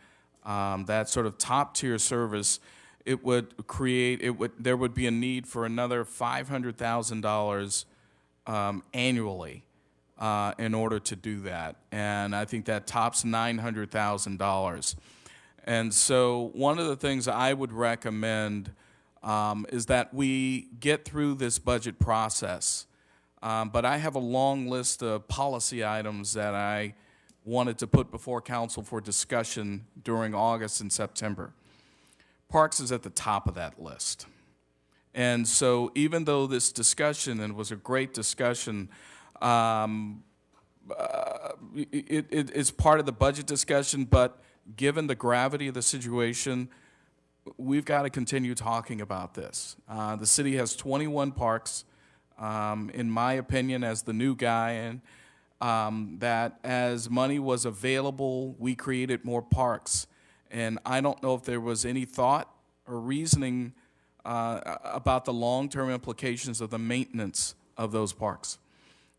[SPEAKER 1] that sort of top tier service, there would be a need for another $500,000 annually in order to do that, and I think that tops $900,000. And so one of the things I would recommend is that we get through this budget process. But I have a long list of policy items that I wanted to put before council for discussion during August and September. Parks is at the top of that list. And so even though this discussion, and it was a great discussion, it is part of the budget discussion, but given the gravity of the situation, we've got to continue talking about this. The city has 21 parks. In my opinion, as the new guy, and that as money was available, we created more parks. And I don't know if there was any thought or reasoning about the long-term implications of the maintenance of those parks.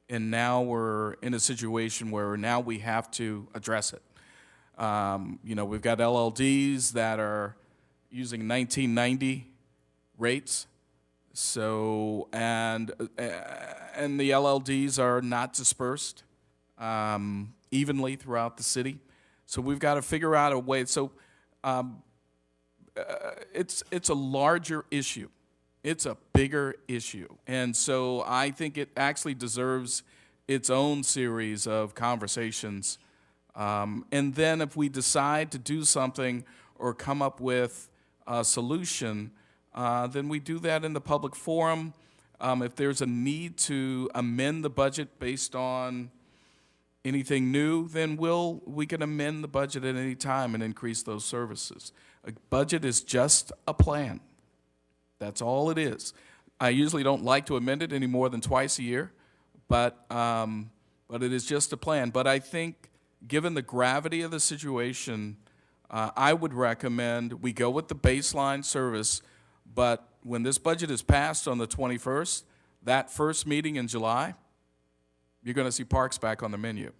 [SPEAKER 1] And now we're in a situation where now we have to address it. We've got LLDs that are using 1990 rates. So, and the LLDs are not dispersed evenly throughout the city. So we've got to figure out a way. So it's a larger issue. It's a bigger issue. And so I think it actually deserves its own series of conversations. And then if we decide to do something or come up with a solution, then we do that in the public forum. If there's a need to amend the budget based on anything new, then we can amend the budget at any time and increase those services. A budget is just a plan. That's all it is. I usually don't like to amend it any more than twice a year, but it is just a plan. But I think, given the gravity of the situation, I would recommend we go with the baseline service, but when this budget is passed on the 21st, that first meeting in July, you're going to see parks back on the menu.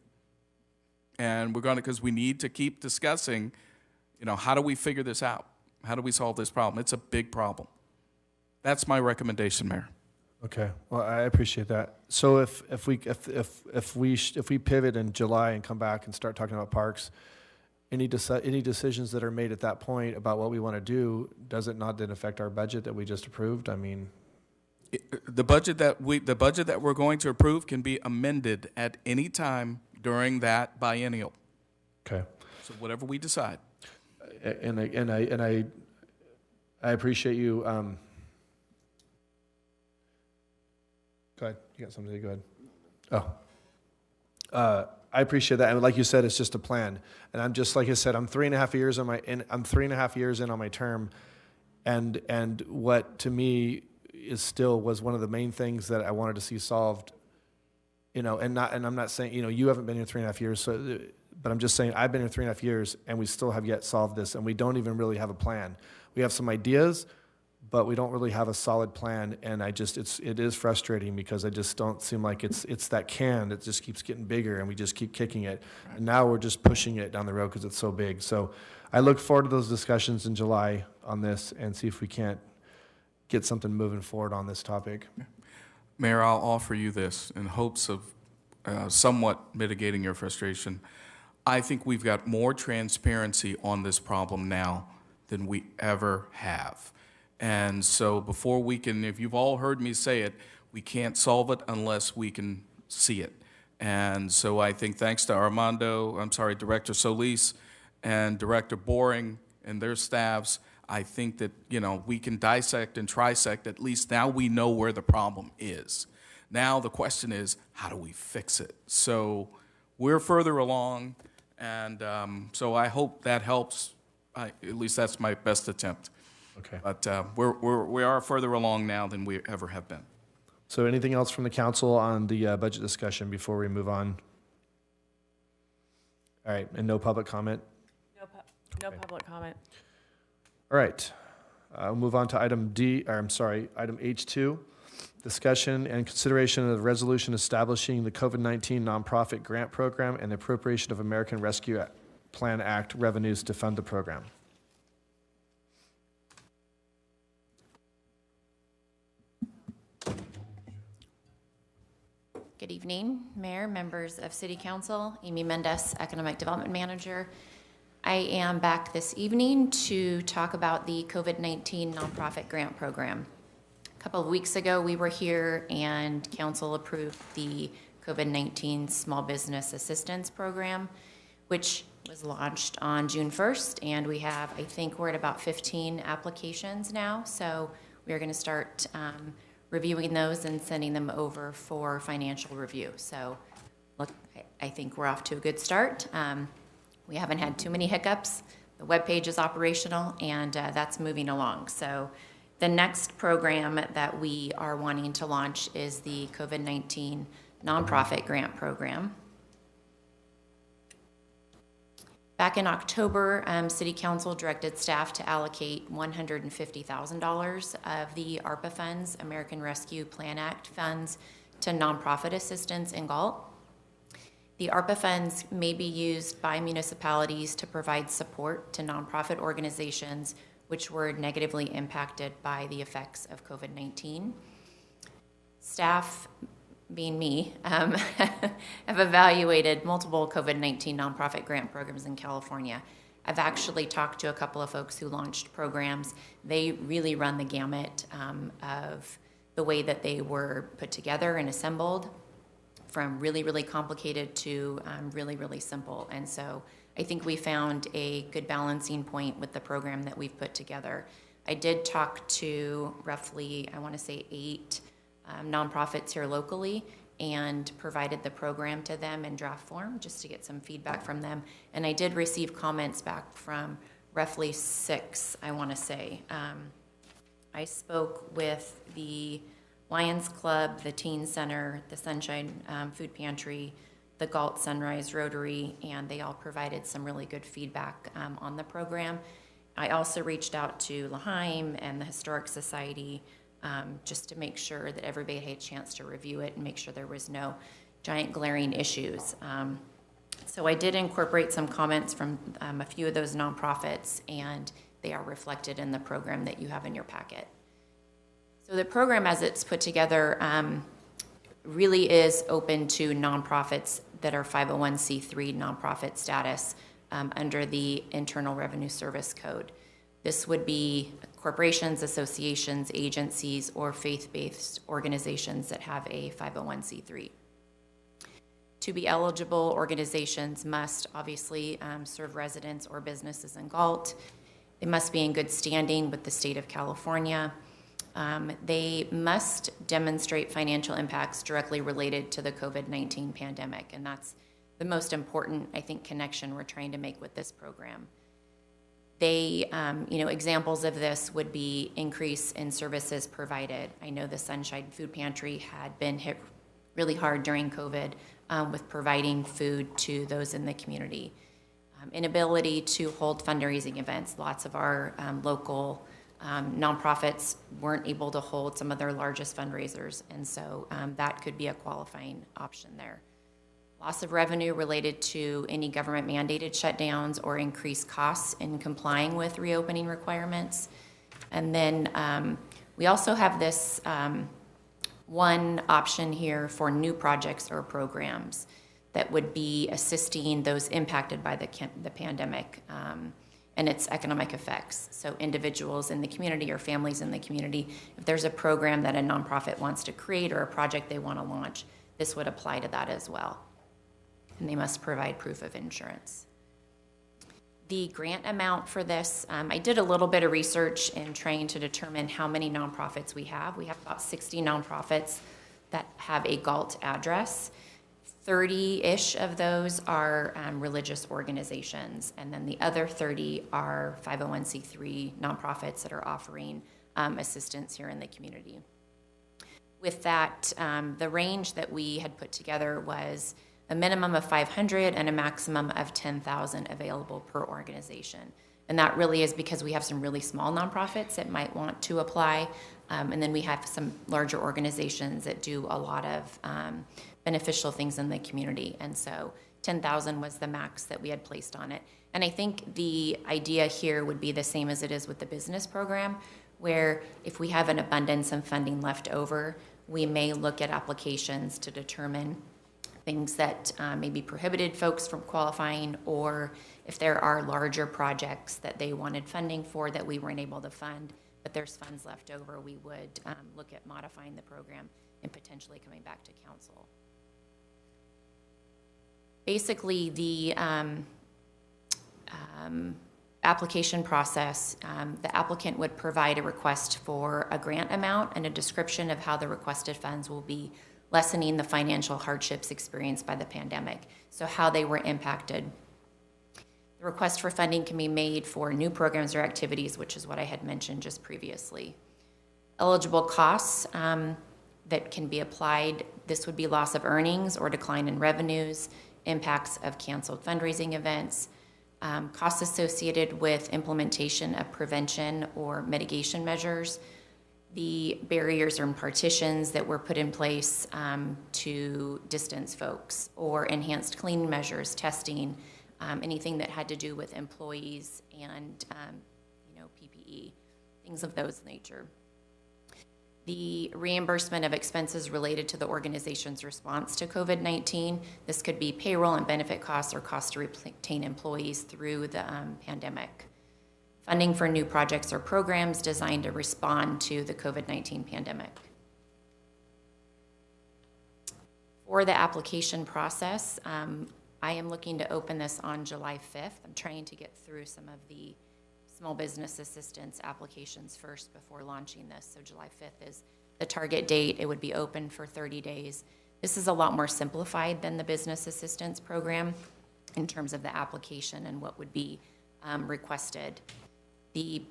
[SPEAKER 1] And we're going to, because we need to keep discussing, how do we figure this out? How do we solve this problem? It's a big problem. That's my recommendation, Mayor.
[SPEAKER 2] Okay. Well, I appreciate that. So if we pivot in July and come back and start talking about parks, any decisions that are made at that point about what we want to do, does it not then affect our budget that we just approved? I mean,
[SPEAKER 1] the budget that we're going to approve can be amended at any time during that biennial.
[SPEAKER 2] Okay.
[SPEAKER 1] So whatever we decide.
[SPEAKER 2] And I appreciate you. Go ahead. You got something to go ahead. Oh. I appreciate that, and like you said, it's just a plan. And I'm just, like I said, I'm 3.5 years on I'm 3.5 years in on my term, and what to me was one of the main things that I wanted to see solved. And I'm not saying you haven't been here 3.5 years, but I'm just saying I've been here 3.5 years, and we still have yet solved this, and we don't even really have a plan. We have some ideas, but we don't really have a solid plan, and it is frustrating because I just don't seem like it's that can that just keeps getting bigger, and we just keep kicking it. Right. And now we're just pushing it down the road because it's so big. So I look forward to those discussions in July on this and see if we can't get something moving forward on this topic.
[SPEAKER 1] Mayor, I'll offer you this in hopes of somewhat mitigating your frustration. I think we've got more transparency on this problem now than we ever have. And so before we can, if you've all heard me say it, we can't solve it unless we can see it. And so I think thanks to Director Solis and Director Boring and their staffs, I think that, we can dissect and trisect. At least now we know where the problem is. Now the question is, how do we fix it? So we're further along, and so I hope that helps. At least that's my best attempt.
[SPEAKER 2] Okay.
[SPEAKER 1] But we are further along now than we ever have been.
[SPEAKER 2] So anything else from the council on the budget discussion before we move on? All right, and no public comment?
[SPEAKER 3] No public comment.
[SPEAKER 2] All right, we'll move on to item H2, discussion and consideration of the resolution establishing the COVID-19 nonprofit grant program and the appropriation of American Rescue Plan Act revenues to fund the program.
[SPEAKER 7] Good evening, Mayor, members of City Council, Amy Mendez, Economic Development Manager. I am back this evening to talk about the COVID-19 nonprofit grant program. A couple of weeks ago, we were here and Council approved the COVID-19 Small Business Assistance Program, which was launched on June 1st, and we have, I think we're at about 15 applications now, so we are going to start reviewing those and sending them over for financial review. So look, I think we're off to a good start. We haven't had too many hiccups. The webpage is operational, and that's moving along. So the next program that we are wanting to launch is the COVID-19 nonprofit grant program. Back in October, City Council directed staff to allocate $150,000 of the ARPA funds, American Rescue Plan Act funds, to nonprofit assistance in Galt. The ARPA funds may be used by municipalities to provide support to nonprofit organizations which were negatively impacted by the effects of COVID-19. Staff, being me, have evaluated multiple COVID-19 nonprofit grant programs in California. I've actually talked to a couple of folks who launched programs. They really run the gamut of the way that they were put together and assembled, from really, really complicated to really, really simple. And so I think we found a good balancing point with the program that we've put together. I did talk to roughly, I want to say 8 nonprofits here locally, and provided the program to them in draft form just to get some feedback from them. And I did receive comments back from roughly 6, I want to say. I spoke with the Lions Club, the Teen Center, the Sunshine Food Pantry, the Galt Sunrise Rotary, and they all provided some really good feedback on the program. I also reached out to L'Haim and the Historic Society just to make sure that everybody had a chance to review it and make sure there was no giant glaring issues. So I did incorporate some comments from a few of those nonprofits, and they are reflected in the program that you have in your packet. So the program as it's put together really is open to nonprofits that are 501c3 nonprofit status under the Internal Revenue Service Code. This would be corporations, associations, agencies, or faith-based organizations that have a 501c3. To be eligible, organizations must obviously serve residents or businesses in Galt. They must be in good standing with the state of California. They must demonstrate financial impacts directly related to the COVID-19 pandemic, and that's the most important, I think, connection we're trying to make with this program. They, examples of this would be increase in services provided. I know the Sunshine Food Pantry had been hit really hard during COVID with providing food to those in the community. Inability to hold fundraising events. Lots of our local nonprofits weren't able to hold some of their largest fundraisers, and so that could be a qualifying option there. Loss of revenue related to any government mandated shutdowns or increased costs in complying with reopening requirements. And then we also have this one option here for new projects or programs that would be assisting those impacted by the pandemic and its economic effects. So individuals in the community or families in the community, if there's a program that a nonprofit wants to create or a project they want to launch, this would apply to that as well. And they must provide proof of insurance. The grant amount for this, I did a little bit of research in trying to determine how many nonprofits we have. We have about 60 nonprofits that have a Galt address. 30-ish of those are religious organizations, and then the other 30 are 501c3 nonprofits that are offering assistance here in the community. With that, the range that we had put together was a minimum of 500 and a maximum of 10,000 available per organization. And that really is because we have some really small nonprofits that might want to apply, and then we have some larger organizations that do a lot of beneficial things in the community. And so 10,000 was the max that we had placed on it. And I think the idea here would be the same as it is with the business program, where if we have an abundance of funding left over, we may look at applications to determine things that maybe prohibited folks from qualifying, or if there are larger projects that they wanted funding for that we weren't able to fund, but there's funds left over, we would look at modifying the program and potentially coming back to council. Basically, the application process, the applicant would provide a request for a grant amount and a description of how the requested funds will be lessening the financial hardships experienced by the pandemic, so how they were impacted. The request for funding can be made for new programs or activities, which is what I had mentioned just previously. Eligible costs that can be applied, this would be loss of earnings or decline in revenues, impacts of canceled fundraising events, costs associated with implementation of prevention or mitigation measures, the barriers or partitions that were put in place to distance folks, or enhanced cleaning measures, testing, anything that had to do with employees and PPE, things of those nature. The reimbursement of expenses related to the organization's response to COVID-19. This could be payroll and benefit costs or costs to retain employees through the pandemic. Funding for new projects or programs designed to respond to the COVID-19 pandemic. For the application process, I am looking to open this on July 5th. I'm trying to get through some of the small business assistance applications first before launching this. So July 5th is the target date. It would be open for 30 days. This is a lot more simplified than the business assistance program in terms of the application and what would be requested. The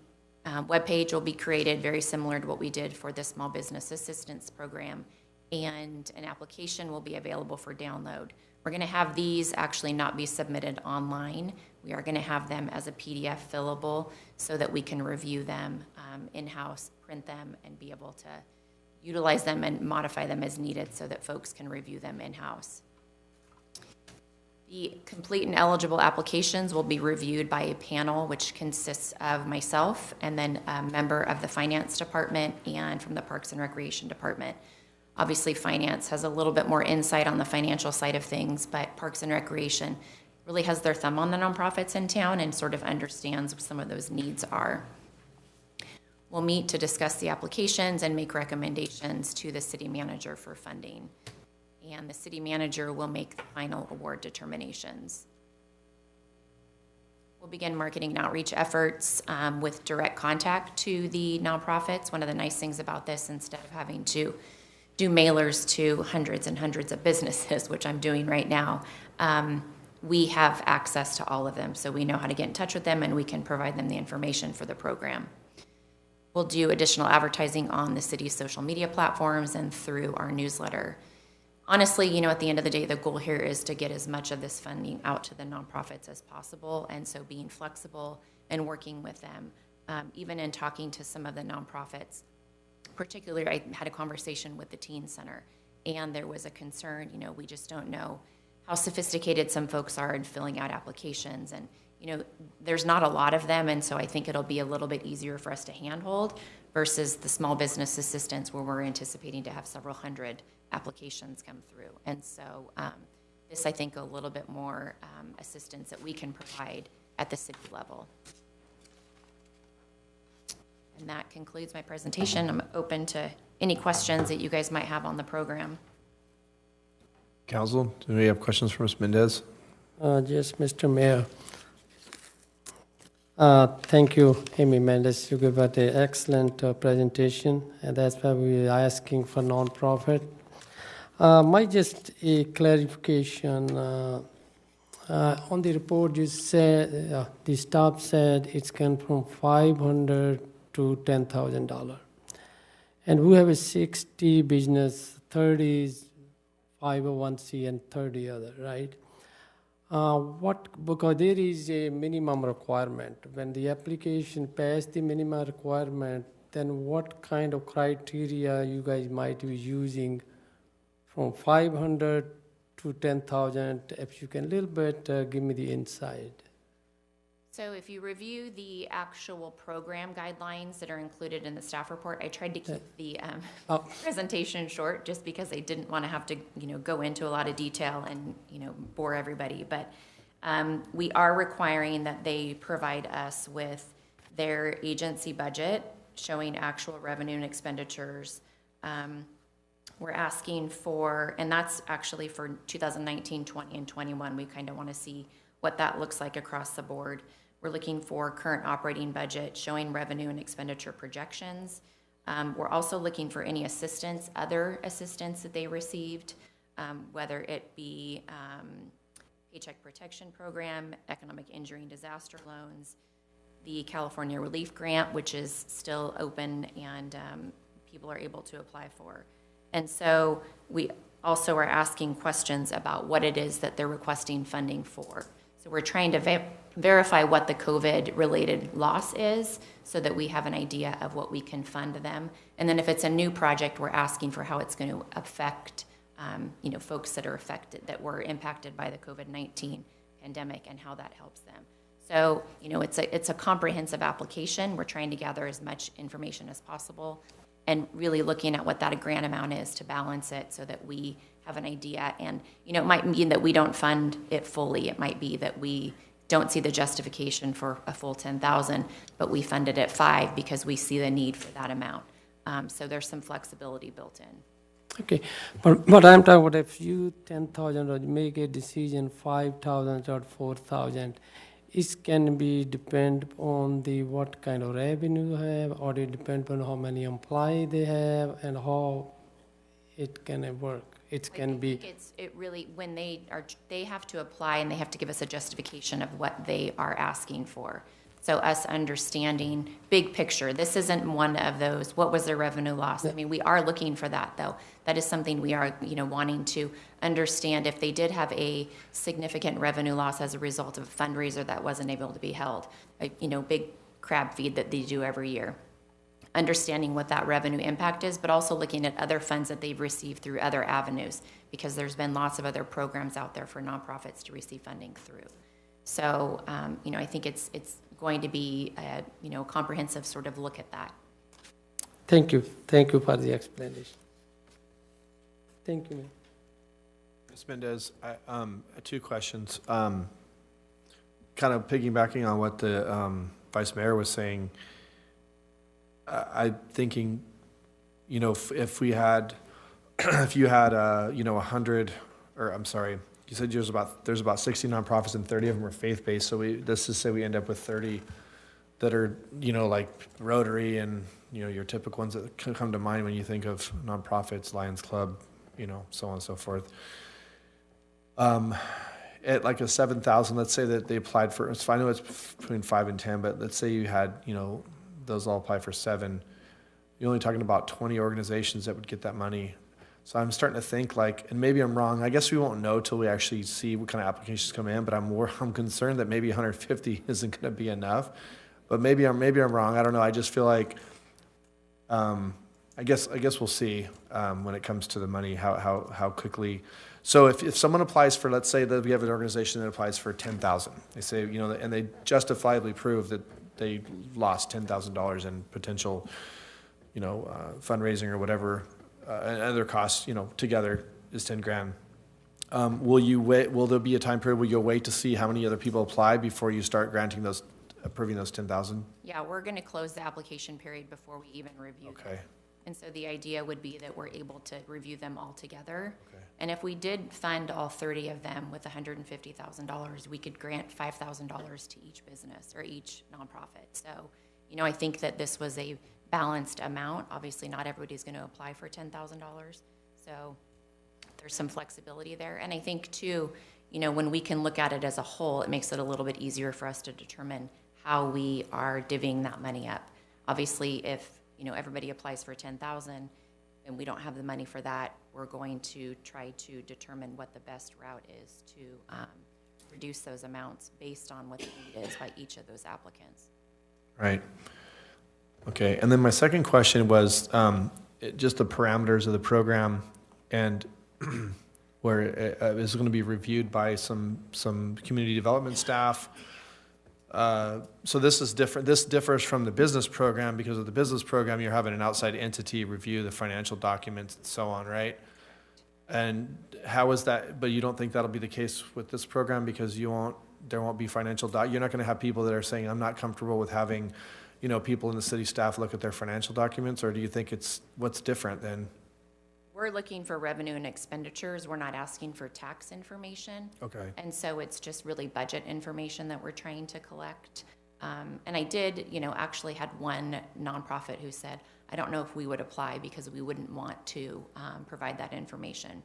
[SPEAKER 7] webpage will be created very similar to what we did for the small business assistance program, and an application will be available for download. We're going to have these actually not be submitted online. We are going to have them as a PDF fillable so that we can review them in-house, print them, and be able to utilize them and modify them as needed so that folks can review them in-house. The complete and eligible applications will be reviewed by a panel which consists of myself and then a member of the finance department and from the Parks and Recreation department. Obviously, finance has a little bit more insight on the financial side of things, but Parks and Recreation really has their thumb on the nonprofits in town and sort of understands what some of those needs are. We'll meet to discuss the applications and make recommendations to the city manager for funding. And the city manager will make the final award determinations. We'll begin marketing and outreach efforts with direct contact to the nonprofits. One of the nice things about this, instead of having to do mailers to hundreds and hundreds of businesses, which I'm doing right now, we have access to all of them. So we know how to get in touch with them and we can provide them the information for the program. We'll do additional advertising on the city's social media platforms and through our newsletter. Honestly, you know, at the end of the day, the goal here is to get as much of this funding out to the nonprofits as possible. And so being flexible and working with them, even in talking to some of the nonprofits, particularly I had a conversation with the teen center and there was a concern, you know, we just don't know how sophisticated some folks are in filling out applications. And, you know, there's not a lot of them. And so I think it'll be a little bit easier for us to handhold versus the small business assistance where we're anticipating to have several hundred applications come through. And so this, I think, a little bit more assistance that we can provide at the city level. And that concludes my presentation. I'm open to any questions that you guys might have on the program.
[SPEAKER 2] Council, do we have questions for Ms. Mendez?
[SPEAKER 13] Yes, Mr. Mayor. Thank you, Amy Mendes. You gave an excellent presentation, and that's why we are asking for nonprofit. My just a clarification. On the report, you said the staff said it's come from $500 to $10,000, and we have a 60 business, 30 is 501c, and 30 other, right? Because there is a minimum requirement. When the application passed the minimum requirement, then what kind of criteria you guys might be using from 500 to 10,000? If you can a little bit give me the insight.
[SPEAKER 7] So if you review the actual program guidelines that are included in the staff report, I tried to keep the presentation short just because I didn't want to have to, you know, go into a lot of detail and, you know, bore everybody. But we are requiring that they provide us with their agency budget showing actual revenue and expenditures. We're asking for, and that's actually for 2019, 20, and 21. We kind of want to see what that looks like across the board. We're looking for current operating budget showing revenue and expenditure projections. We're also looking for any assistance, other assistance that they received, whether it be Paycheck Protection Program, Economic Injury and Disaster Loans, the California Relief Grant, which is still open and people are able to apply for. And so we also are asking questions about what it is that they're requesting funding for. So we're trying to verify what the COVID-related loss is so that we have an idea of what we can fund them. And then if it's a new project, we're asking for how it's going to affect you know, folks that are affected, that were impacted by the COVID-19 pandemic and how that helps them. So, it's a comprehensive application. We're trying to gather as much information as possible and really looking at what that grant amount is to balance it so that we have an idea. And, it might mean that we don't fund it fully. It might be that we don't see the justification for a full 10,000, but we fund it at 5 because we see the need for that amount. So there's some flexibility built in.
[SPEAKER 13] Okay, but I'm talking about if you 10,000 or make a decision 5,000 or 4,000, it can be depend on the what kind of revenue you have, or it depend on how many employees they have and how it can work. It can be.
[SPEAKER 7] It really, when they have to apply and they have to give us a justification of what they are asking for. So us understanding big picture, this isn't one of those, what was their revenue loss? I mean, we are looking for that though. That is something we are, wanting to understand if they did have a significant revenue loss as a result of a fundraiser that wasn't able to be held, big crab feed that they do every year. Understanding what that revenue impact is, but also looking at other funds that they've received through other avenues, because there's been lots of other programs out there for nonprofits to receive funding through. So, I think it's going to be a comprehensive sort of look at that.
[SPEAKER 13] Thank you for the explanation. Thank you, ma'am.
[SPEAKER 2] Ms. Mendez, two questions. Kind of piggybacking on what the Vice Mayor was saying, I'm thinking, if we had, if you had, 100, or I'm sorry, you said there's about 60 nonprofits and 30 of them are faith-based. So let's just say we end up with 30 that are, like Rotary and, your typical ones that come to mind when you think of nonprofits, Lions Club, so on and so forth. At like a 7,000, let's say that they applied for, I know it's between 5 and 10, but let's say you had, those all apply for 7. You're only talking about 20 organizations that would get that money. So I'm starting to think and maybe I'm wrong. I guess we won't know till we actually see what kind of applications come in. But I'm concerned that maybe 150 isn't going to be enough. But maybe I'm wrong. I don't know. I just feel like I guess we'll see when it comes to the money how quickly. So if someone applies for, let's say that we have an organization that applies for 10,000, they say and they justifiably prove that they lost $10,000 in potential fundraising or whatever. And other costs, together is 10 grand. Will there be a time period where you'll wait to see how many other people apply before you start approving those 10,000?
[SPEAKER 7] Yeah, we're going to close the application period before we even review them.
[SPEAKER 2] Okay.
[SPEAKER 7] And so the idea would be that we're able to review them all together. Okay. And if we did fund all 30 of them with $150,000, we could grant $5,000 to each business or each nonprofit. So, I think that this was a balanced amount. Obviously, not everybody's going to apply for $10,000. So there's some flexibility there. And I think, too, when we can look at it as a whole, it makes it a little bit easier for us to determine how we are divvying that money up. Obviously, if, everybody applies for $10,000 and we don't have the money for that, we're going to try to determine what the best route is to reduce those amounts based on what the need is by each of those applicants.
[SPEAKER 2] Right. Okay, and then my second question was just the parameters of the program, and where it is going to be reviewed by some community development staff. So this is different. This differs from the business program because of the business program, you're having an outside entity review the financial documents and so on, right? And how is that? But you don't think that'll be the case with this program because there won't be financial you're not going to have people that are saying, I'm not comfortable with having people in the city staff look at their financial documents, or do you think what's different then?
[SPEAKER 7] We're looking for revenue and expenditures. We're not asking for tax information.
[SPEAKER 2] Okay.
[SPEAKER 7] And so it's just really budget information that we're trying to collect. And I did, actually had one nonprofit who said, I don't know if we would apply because we wouldn't want to provide that information.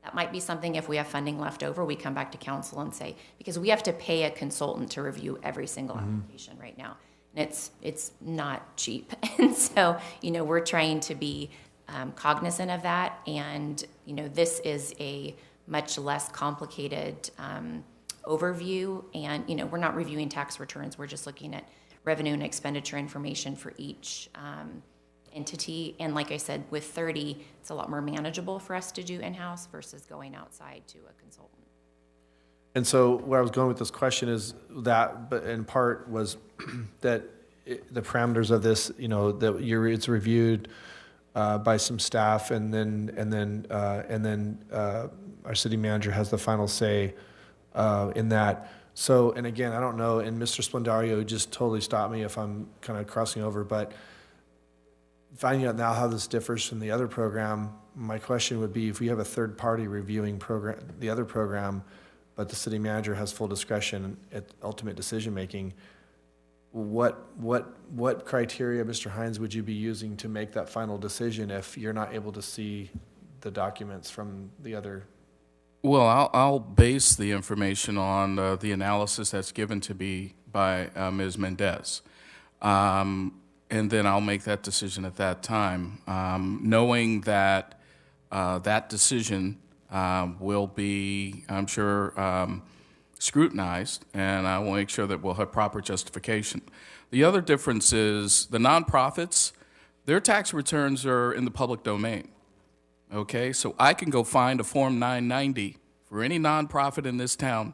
[SPEAKER 7] That might be something if we have funding left over, we come back to council and say, because we have to pay a consultant to review every single application right now. And it's not cheap. And so, we're trying to be cognizant of that. And, this is a much less complicated overview. And, we're not reviewing tax returns. We're just looking at revenue and expenditure information for each entity. And like I said, with 30, it's a lot more manageable for us to do in-house versus going outside to a consultant.
[SPEAKER 2] And so where I was going with this question is that, but in part was that the parameters of this, you know, that it's reviewed by some staff, and then our city manager has the final say in that. So, and again, I don't know, and Mr. Splendario just totally stopped me if I'm kind of crossing over, but finding out now how this differs from the other program, my question would be, if we have a third party reviewing the other program, but the city manager has full discretion at ultimate decision making, what criteria, Mr. Hines, would you be using to make that final decision if you're not able to see the documents from the other?
[SPEAKER 1] Well, I'll base the information on the analysis that's given to me by Ms. Mendez. And then I'll make that decision at that time, knowing that that decision will be, I'm sure, scrutinized, and I will make sure that we'll have proper justification. The other difference is the nonprofits, their tax returns are in the public domain. Okay, so I can go find a Form 990 for any nonprofit in this town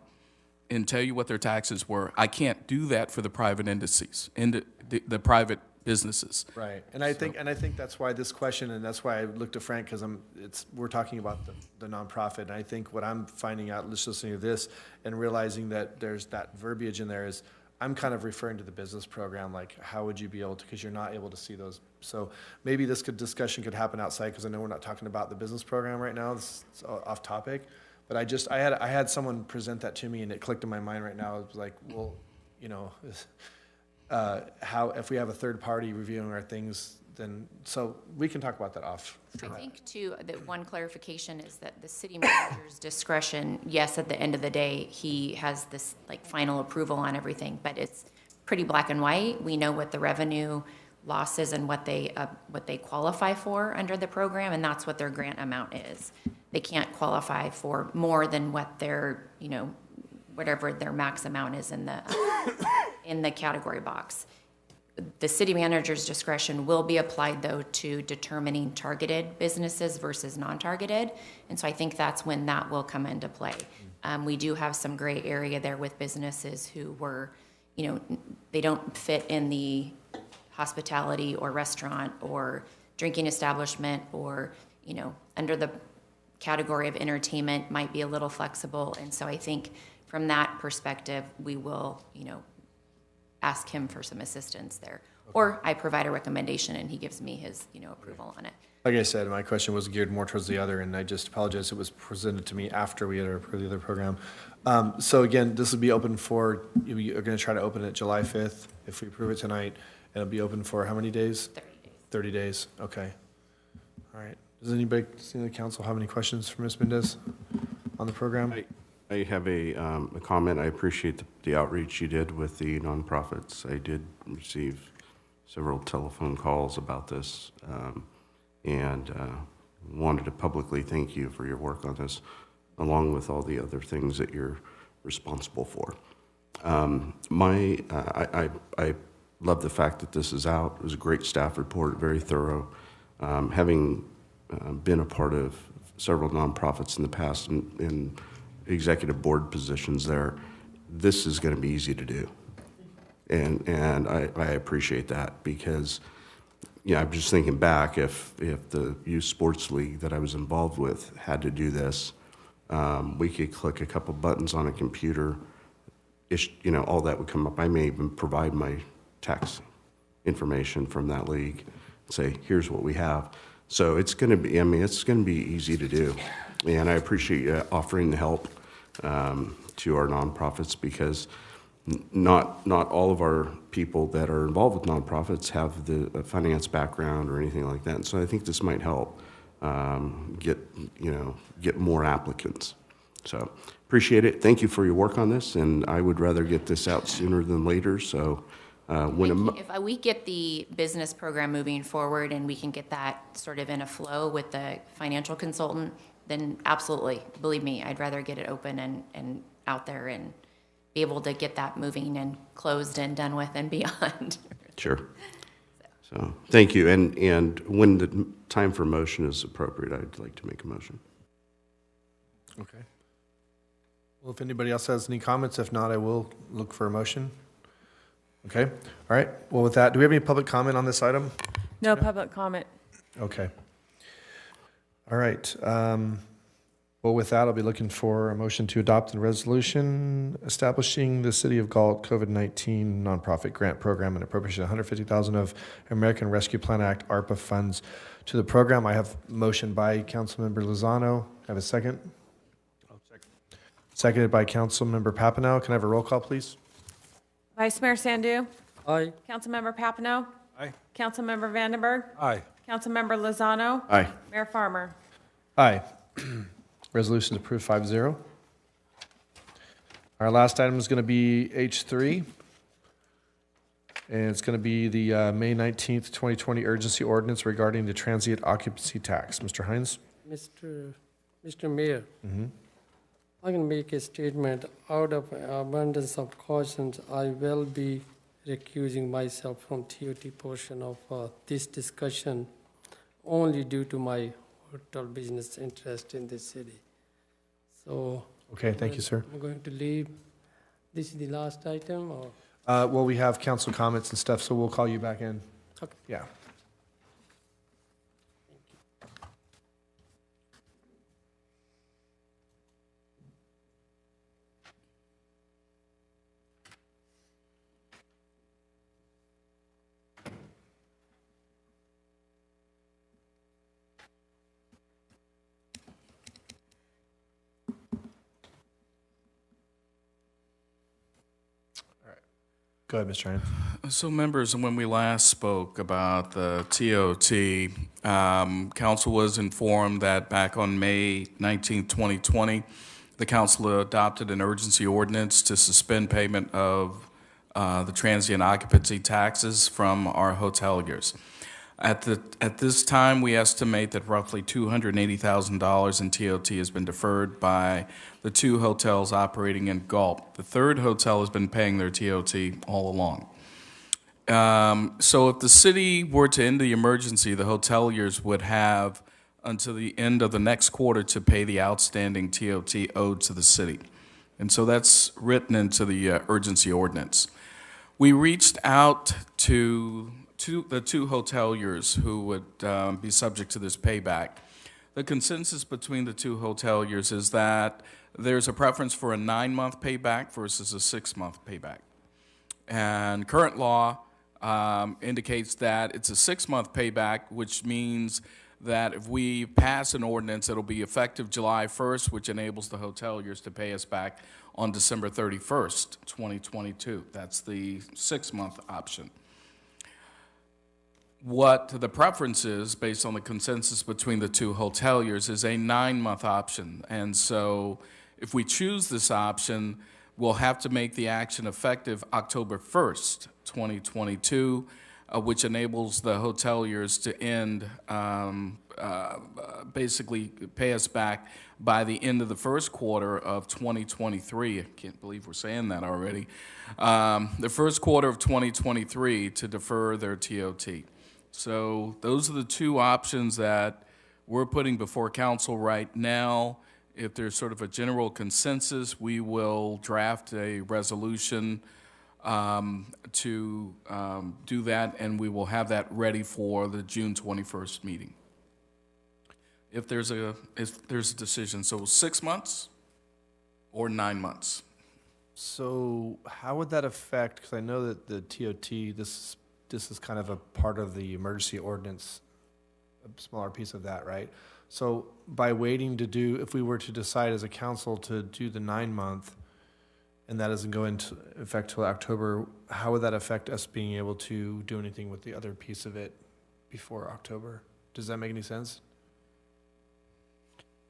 [SPEAKER 1] and tell you what their taxes were. I can't do that for the private indices, the private businesses.
[SPEAKER 2] Right, and I think that's why this question, and that's why I looked to Frank, because we're talking about the nonprofit, and I think what I'm finding out just listening to this and realizing that there's that verbiage in there is, I'm kind of referring to the business program, like how would you be able to, because you're not able to see those. So maybe this discussion could happen outside, because I know we're not talking about the business program right now. It's off topic, but I had someone present that to me, and it clicked in my mind right now. It was like, well, you know, how if we have a third party reviewing our things, then so we can talk about that off.
[SPEAKER 7] I think too that one clarification is that the city manager's discretion, yes, at the end of the day, he has this like final approval on everything, but it's pretty black and white. We know what the revenue losses and what they qualify for under the program, and that's what their grant amount is. They can't qualify for more than what their, you know, whatever their max amount is in the category box. The city manager's discretion will be applied, though, to determining targeted businesses versus non-targeted, and so I think that's when that will come into play. We do have some gray area there with businesses who were, you know, they don't fit in the hospitality or restaurant or drinking establishment, or, you know, under the category of entertainment might be a little flexible, and so I think from that perspective, we will, you know, ask him for some assistance there. Okay. Or I provide a recommendation and he gives me his, you know, approval on it.
[SPEAKER 2] Like I said, my question was geared more towards the other, and I just apologize. It was presented to me after we had approved the other program. So again, this will be open for, you're going to try to open it July 5th if we approve it tonight, and it'll be open for how many days?
[SPEAKER 7] 30 days.
[SPEAKER 2] 30 days, okay. All right. Does anybody in the council have any questions for Ms. Mendez on the program?
[SPEAKER 14] I have a comment. I appreciate the outreach you did with the nonprofits. I did receive several telephone calls about this, and wanted to publicly thank you for your work on this, along with all the other things that you're responsible for. I love the fact that this is out. It was a great staff report, very thorough. Having been a part of several nonprofits in the past in executive board positions there, this is going to be easy to do, and I appreciate that, because, you know, I'm just thinking back, if the youth sports league that I was involved with had to do this, we could click a couple buttons on a computer, you know, all that would come up. I may even provide my tax information from that league and say, here's what we have. So it's going to be, I mean, it's going to be easy to do. And I appreciate you offering the help to our nonprofits, because not all of our people that are involved with nonprofits have the finance background or anything like that. And so I think this might help get more applicants. So appreciate it. Thank you for your work on this, and I would rather get this out sooner than later. So
[SPEAKER 7] if we get the business program moving forward and we can get that sort of in a flow with the financial consultant, then absolutely, believe me, I'd rather get it open and out there and be able to get that moving and closed and done with and beyond.
[SPEAKER 14] Sure. So thank you. And when the time for motion is appropriate, I'd like to make a motion.
[SPEAKER 2] Okay. Well, if anybody else has any comments, if not, I will look for a motion. Okay, all right. Well, with that, do we have any public comment on this item?
[SPEAKER 3] No public comment.
[SPEAKER 2] Okay. All right. Well, with that, I'll be looking for a motion to adopt the resolution establishing the City of Galt COVID-19 nonprofit grant program and appropriation $150,000 of American Rescue Plan Act ARPA funds to the program. I have motion by Councilmember Lozano. Have a second?
[SPEAKER 17] I'll second.
[SPEAKER 2] Seconded by Councilmember Papineau. Can I have a roll call, please?
[SPEAKER 3] Vice Mayor Sandu.
[SPEAKER 13] Aye.
[SPEAKER 3] Councilmember Papineau.
[SPEAKER 17] Aye.
[SPEAKER 3] Councilmember Vandenberg.
[SPEAKER 4] Aye.
[SPEAKER 3] Councilmember Lozano.
[SPEAKER 2] Aye.
[SPEAKER 3] Mayor Farmer.
[SPEAKER 2] Aye. Resolution is approved 5-0. Our last item is going to be H3. And it's going to be the May 19th, 2020 urgency ordinance regarding the transient occupancy tax. Mr. Hines?
[SPEAKER 13] Mr. Mayor,
[SPEAKER 2] Mm-hmm.
[SPEAKER 13] I can make a statement. Out of abundance of caution, I will be recusing myself from TOT portion of this discussion only due to my hotel business interest in this city. So.
[SPEAKER 2] Okay, thank you, sir.
[SPEAKER 13] I'm going to leave. This is the last item, or?
[SPEAKER 2] Well, we have council comments and stuff, so we'll call you back in.
[SPEAKER 13] Okay.
[SPEAKER 2] Yeah. Go ahead, Mr. Ryan.
[SPEAKER 1] So, members, when we last spoke about the TOT, council was informed that back on May 19, 2020, the council adopted an urgency ordinance to suspend payment of the transient occupancy taxes from our hoteliers. At this time, we estimate that roughly $280,000 in TOT has been deferred by the two hotels operating in Galt. The third hotel has been paying their TOT all along. So if the city were to end the emergency, the hoteliers would have until the end of the next quarter to pay the outstanding TOT owed to the city. And so that's written into the urgency ordinance. We reached out to the two hoteliers who would be subject to this payback. The consensus between the two hoteliers is that there's a preference for a 9-month payback versus a 6-month payback. And current law indicates that it's a 6-month payback, which means that if we pass an ordinance, it'll be effective July 1st, which enables the hoteliers to pay us back on December 31st, 2022. That's the 6-month option. What the preference is, based on the consensus between the two hoteliers, is a 9-month option. And so if we choose this option, we'll have to make the action effective October 1st, 2022, which enables the hoteliers to end, basically pay us back by the end of the first quarter of 2023. I can't believe we're saying that already. The first quarter of 2023 to defer their TOT. So those are the two options that we're putting before council right now. If there's sort of a general consensus, we will draft a resolution to do that, and we will have that ready for the June 21st meeting. If there's a decision, so 6 months or 9 months.
[SPEAKER 2] So how would that affect, because I know that the TOT, this is kind of a part of the emergency ordinance, a smaller piece of that, right? So by waiting to do, if we were to decide as a council to do the 9-month, and that doesn't go into effect till October, how would that affect us being able to do anything with the other piece of it before October? Does that make any sense?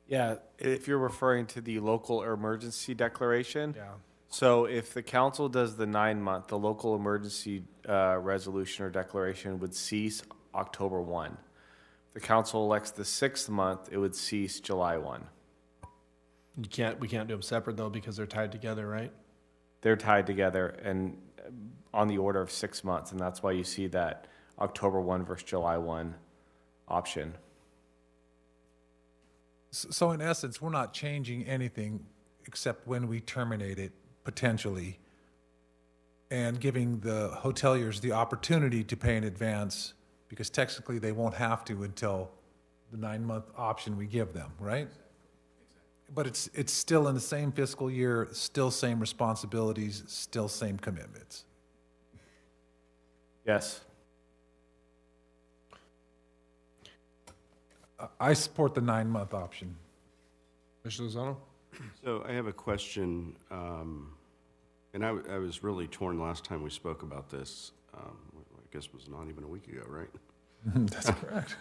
[SPEAKER 9] Yeah, if you're referring to the local emergency declaration.
[SPEAKER 2] Yeah.
[SPEAKER 9] So if the council does the 9-month, the local emergency resolution or declaration would cease October 1. If the council elects the 6th month, it would cease July 1.
[SPEAKER 2] We can't do them separate though because they're tied together, right?
[SPEAKER 9] They're tied together and on the order of 6 months, and that's why you see that October 1 versus July 1 option.
[SPEAKER 4] So in essence, we're not changing anything except when we terminate it, potentially, and giving the hoteliers the opportunity to pay in advance, because technically they won't have to until the 9-month option we give them, right? But it's still in the same fiscal year, still same responsibilities, still same commitments.
[SPEAKER 9] Yes.
[SPEAKER 4] I support the 9-month option.
[SPEAKER 2] Commissioner Lozano?
[SPEAKER 14] So I have a question, and I was really torn last time we spoke about this. I guess it was not even a week ago, right?
[SPEAKER 4] That's correct.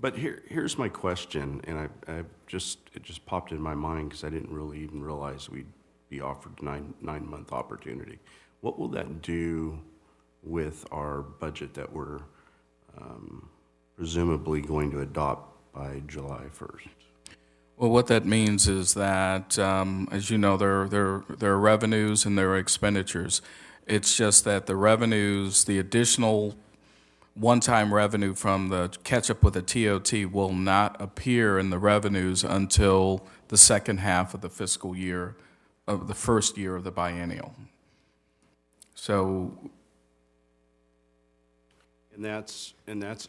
[SPEAKER 14] But here's my question, and it just popped in my mind because I didn't really even realize we'd be offered a 9-month opportunity. What will that do with our budget that we're presumably going to adopt by July 1st?
[SPEAKER 1] Well, what that means is that, as you know, there are revenues and there are expenditures. It's just that the revenues, the additional one-time revenue from the catch-up with the TOT will not appear in the revenues until the second half of the fiscal year of the first year of the biennial. So,
[SPEAKER 14] and that's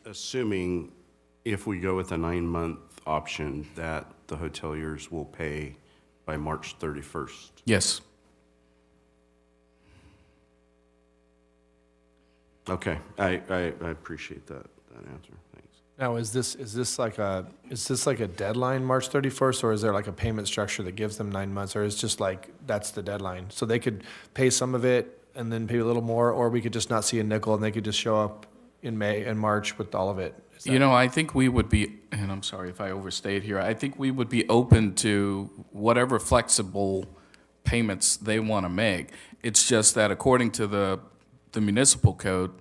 [SPEAKER 14] assuming if we go with a 9-month option that the hoteliers will pay by March 31st.
[SPEAKER 1] yes.
[SPEAKER 14] Okay, I appreciate that answer. Thanks.
[SPEAKER 2] Now, is this like a deadline, March 31st, or is there like a payment structure that gives them 9 months, or is just like that's the deadline? So they could pay some of it and then pay a little more, or we could just not see a nickel and they could just show up in May and March with all of it.
[SPEAKER 1] You know, I think we would be, and I'm sorry if I overstayed here, I think we would be open to whatever flexible payments they want to make. It's just that according to the municipal code,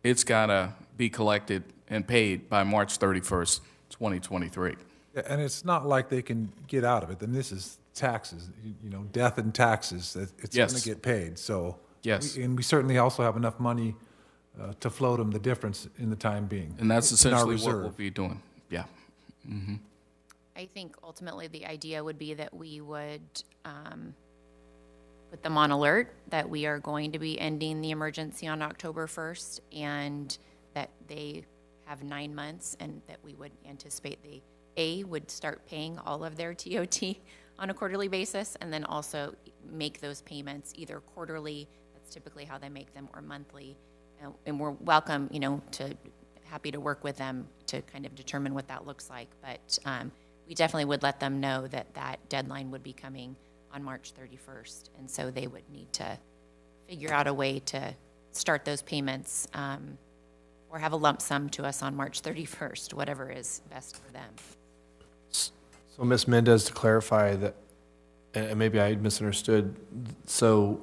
[SPEAKER 1] it's got to be collected and paid by March 31st, 2023.
[SPEAKER 4] Yeah, and it's not like they can get out of it. Then this is taxes, you know, death and taxes. It's
[SPEAKER 1] Yes.
[SPEAKER 4] going to get paid. So,
[SPEAKER 1] Yes.
[SPEAKER 4] and we certainly also have enough money to float them the difference in the time being.
[SPEAKER 1] And that's
[SPEAKER 4] in our
[SPEAKER 1] essentially what
[SPEAKER 4] reserve.
[SPEAKER 1] we'll be doing. Yeah. Mm-hmm.
[SPEAKER 7] I think ultimately the idea would be that we would put them on alert that we are going to be ending the emergency on October 1st and that they have 9 months and that we would anticipate they would start paying all of their TOT on a quarterly basis and then also make those payments either quarterly, that's typically how they make them, or monthly. And we're welcome, you know, happy to work with them to kind of determine what that looks like. But we definitely would let them know that that deadline would be coming on March 31st. And so they would need to figure out a way to start those payments or have a lump sum to us on March 31st, whatever is best for them.
[SPEAKER 2] So, Ms. Mendez, to clarify that, and maybe I misunderstood, so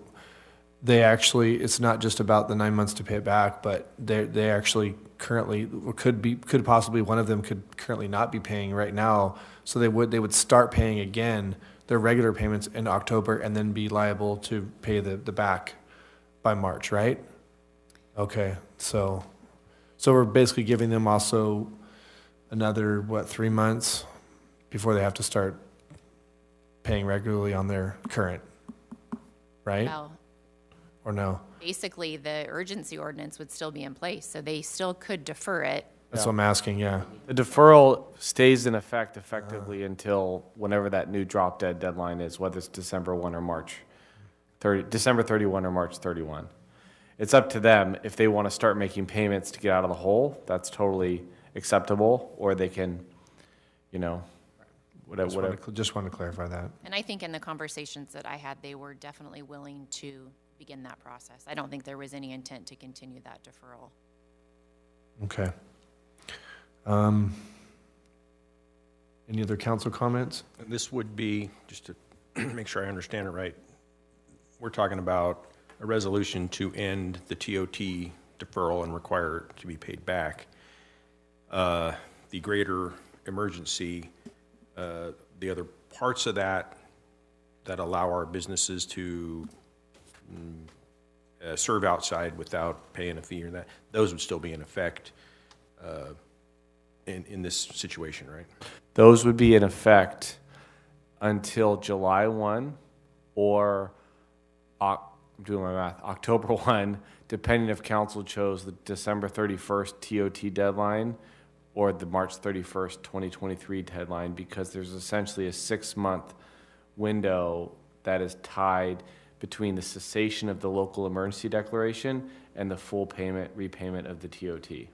[SPEAKER 2] they actually, it's not just about the 9 months to pay it back, but they actually currently, or could possibly, one of them could currently not be paying right now, so they would start paying again their regular payments in October and then be liable to pay the back by March, right? Okay, so we're basically giving them also another, 3 months before they have to start paying regularly on their current, right?
[SPEAKER 7] Well,
[SPEAKER 2] Or no?
[SPEAKER 7] basically, the urgency ordinance would still be in place, so they still could defer it.
[SPEAKER 2] That's what I'm asking, yeah.
[SPEAKER 9] The deferral stays in effect effectively until whenever that new drop dead deadline is, whether it's December 1 or December 31 or March 31. It's up to them if they want to start making payments to get out of the hole. That's totally acceptable, or they can, you know, whatever.
[SPEAKER 2] Just want to clarify that.
[SPEAKER 7] And I think in the conversations that I had, they were definitely willing to begin that process. I don't think there was any intent to continue that deferral.
[SPEAKER 2] Okay. Any other council comments?
[SPEAKER 17] And this would be, just to make sure I understand it right, we're talking about a resolution to end the TOT deferral and require it to be paid back. The greater emergency, the other parts of that allow our businesses to serve outside without paying a fee or that, those would still be in effect in this situation, right?
[SPEAKER 9] Those would be in effect until July 1 or, I'm doing my math, October 1, depending if council chose the December 31st TOT deadline or the March 31st, 2023 deadline, because there's essentially a 6-month window that is tied between the cessation of the local emergency declaration and the full repayment of the TOT.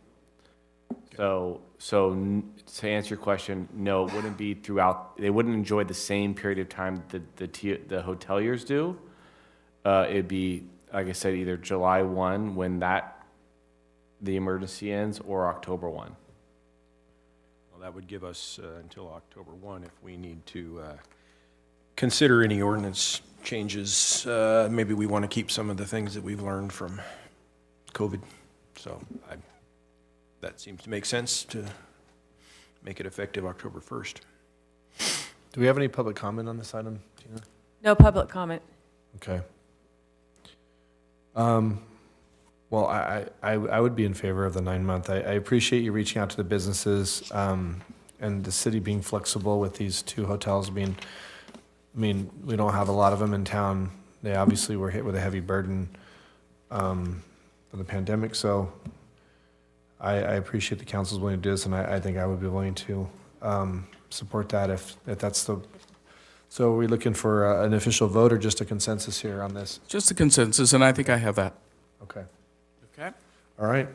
[SPEAKER 9] So to answer your question, no, it wouldn't be throughout. They wouldn't enjoy the same period of time that the hoteliers do. It'd be, like I said, either July 1 when the emergency ends, or October 1.
[SPEAKER 17] Well, that would give us until October 1 if we need to consider any ordinance changes. Maybe we want to keep some of the things that we've learned from COVID. So that seems to make sense to make it effective October 1st.
[SPEAKER 2] Do we have any public comment on this item, Tina?
[SPEAKER 3] No public comment.
[SPEAKER 2] Okay. Well, I would be in favor of the 9-month. I appreciate you reaching out to the businesses and the city being flexible with these 2 hotels being, I mean, we don't have a lot of them in town. They obviously were hit with a heavy burden from the pandemic. So I appreciate the council's willing to do this, and I think I would be willing to support that if that's the. So are we looking for an official vote or just a consensus here on this?
[SPEAKER 1] Just a consensus, and I think I have that.
[SPEAKER 2] Okay.
[SPEAKER 1] Okay.
[SPEAKER 2] All right.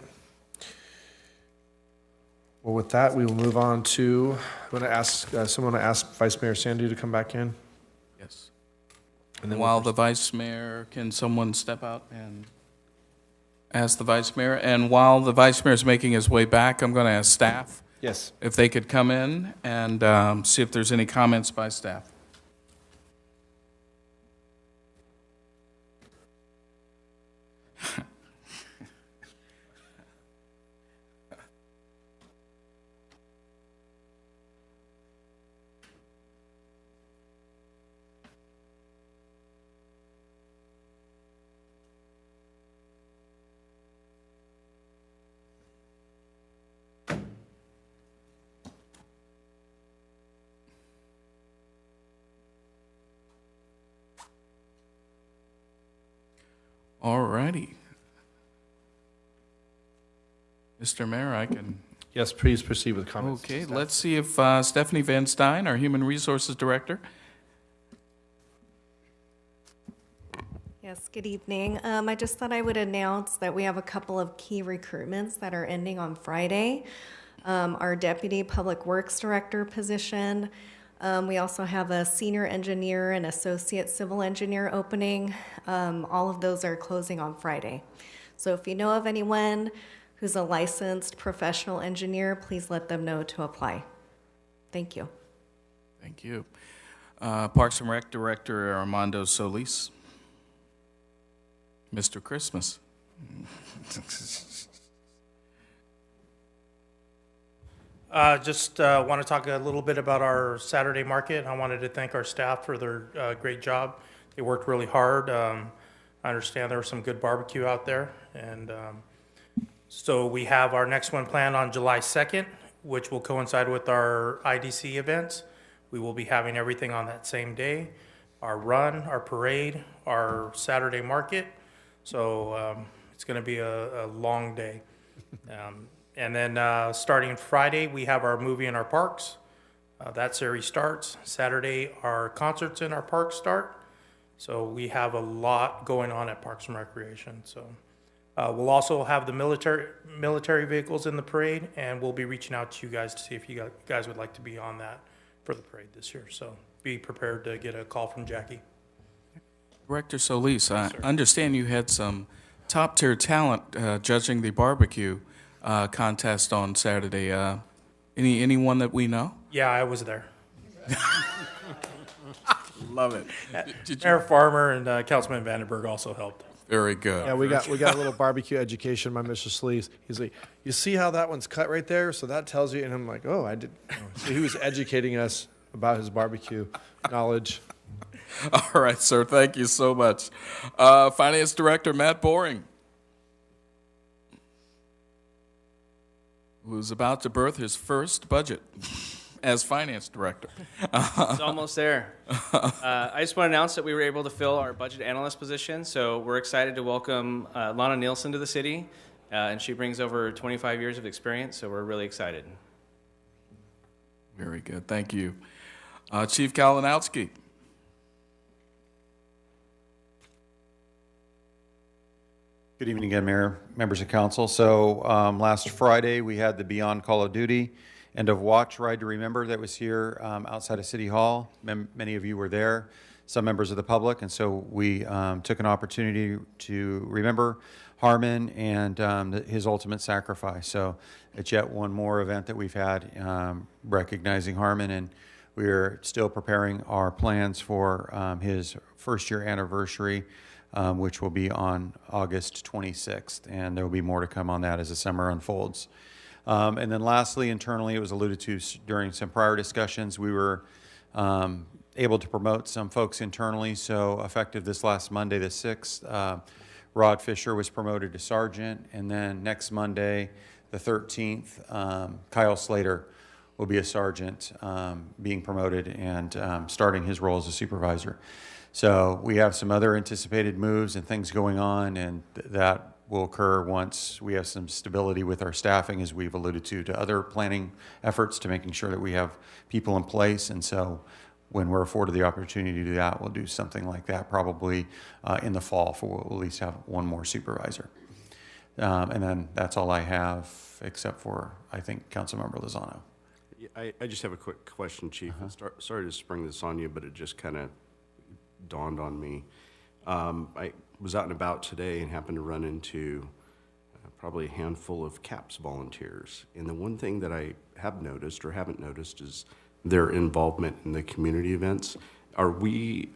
[SPEAKER 2] Well, with that, we will move on to, I'm going to ask, someone to ask Vice Mayor Sandu to come back in.
[SPEAKER 1] Yes.
[SPEAKER 2] And then
[SPEAKER 1] while the Vice Mayor, can someone step out and ask the Vice Mayor? And while the Vice Mayor is making his way back, I'm going to ask staff.
[SPEAKER 2] Yes.
[SPEAKER 1] If they could come in and see if there's any comments by staff. All righty. Mr. Mayor, I can...
[SPEAKER 2] Yes, please proceed with comments.
[SPEAKER 1] Okay, let's see if Stephanie Van Stein, our Human Resources Director.
[SPEAKER 8] Yes, good evening. I just thought I would announce that we have a couple of key recruitments that are ending on Friday. Our Deputy Public Works Director position. We also have a senior engineer and associate civil engineer opening. All of those are closing on Friday. So if you know of anyone who's a licensed professional engineer, please let them know to apply. Thank you.
[SPEAKER 1] Thank you. Parks and Rec Director Armando Solis. Mr. Christmas.
[SPEAKER 19] Just want to talk a little bit about our Saturday market. I wanted to thank our staff for their great job. They worked really hard. I understand there was some good barbecue out there. And so we have our next one planned on July 2nd, which will coincide with our IDC events. We will be having everything on that same day. Our run, our parade, our Saturday market. So it's going to be a long day. And then starting Friday, we have our movie in our parks. That series starts. Saturday, our concerts in our parks start. So we have a lot going on at Parks and Recreation. So we'll also have the military vehicles in the parade, and we'll be reaching out to you guys to see if you guys would like to be on that for the parade this year. So be prepared to get a call from Jackie.
[SPEAKER 1] Director Solis, I understand you had some top-tier talent judging the barbecue contest on Saturday. Anyone that we know?
[SPEAKER 19] Yeah, I was there.
[SPEAKER 1] Love it.
[SPEAKER 19] Mayor Farmer and Councilman Vandenberg also helped.
[SPEAKER 1] Very good.
[SPEAKER 2] Yeah, we got a little barbecue education by Mr. Sleeves. He's like, you see how that one's cut right there? So that tells you. And I'm like, oh, I did. So he was educating us about his barbecue knowledge.
[SPEAKER 1] All right, sir. Thank you so much. Finance Director Matt Boring, who's about to birth his first budget. as finance director.
[SPEAKER 18] It's almost there. I just want to announce that we were able to fill our budget analyst position, so we're excited to welcome Lana Nielsen to the city, and she brings over 25 years of experience, so we're really excited.
[SPEAKER 1] Very good. Thank you. Chief Kalinowski.
[SPEAKER 21] Good evening again, Mayor, members of council. So last Friday, we had the Beyond Call of Duty End of Watch Ride to Remember that was here outside of City Hall. Many of you were there, some members of the public, and so we took an opportunity to remember Harmon and his ultimate sacrifice. So it's yet one more event that we've had recognizing Harmon, and we're still preparing our plans for his first-year anniversary, which will be on August 26th, and there will be more to come on that as the summer unfolds. And then lastly, internally, it was alluded to during some prior discussions, we were able to promote some folks internally. So effective this last Monday, the 6th, Rod Fisher was promoted to sergeant, and then next Monday, the 13th, Kyle Slater will be a sergeant being promoted and starting his role as a supervisor. So we have some other anticipated moves and things going on, and that will occur once we have some stability with our staffing, as we've alluded to other planning efforts to making sure that we have people in place. And so when we're afforded the opportunity to do that, we'll do something like that probably in the fall, for we'll at least have one more supervisor. And then that's all I have, except for, I think, Councilmember Lozano.
[SPEAKER 14] Yeah, I just have a quick question, Chief. Sorry to spring this on you, but it just kind of dawned on me. I was out and about today and happened to run into probably a handful of CAPS volunteers. And the one thing that I have noticed or haven't noticed is their involvement in the community events. Are we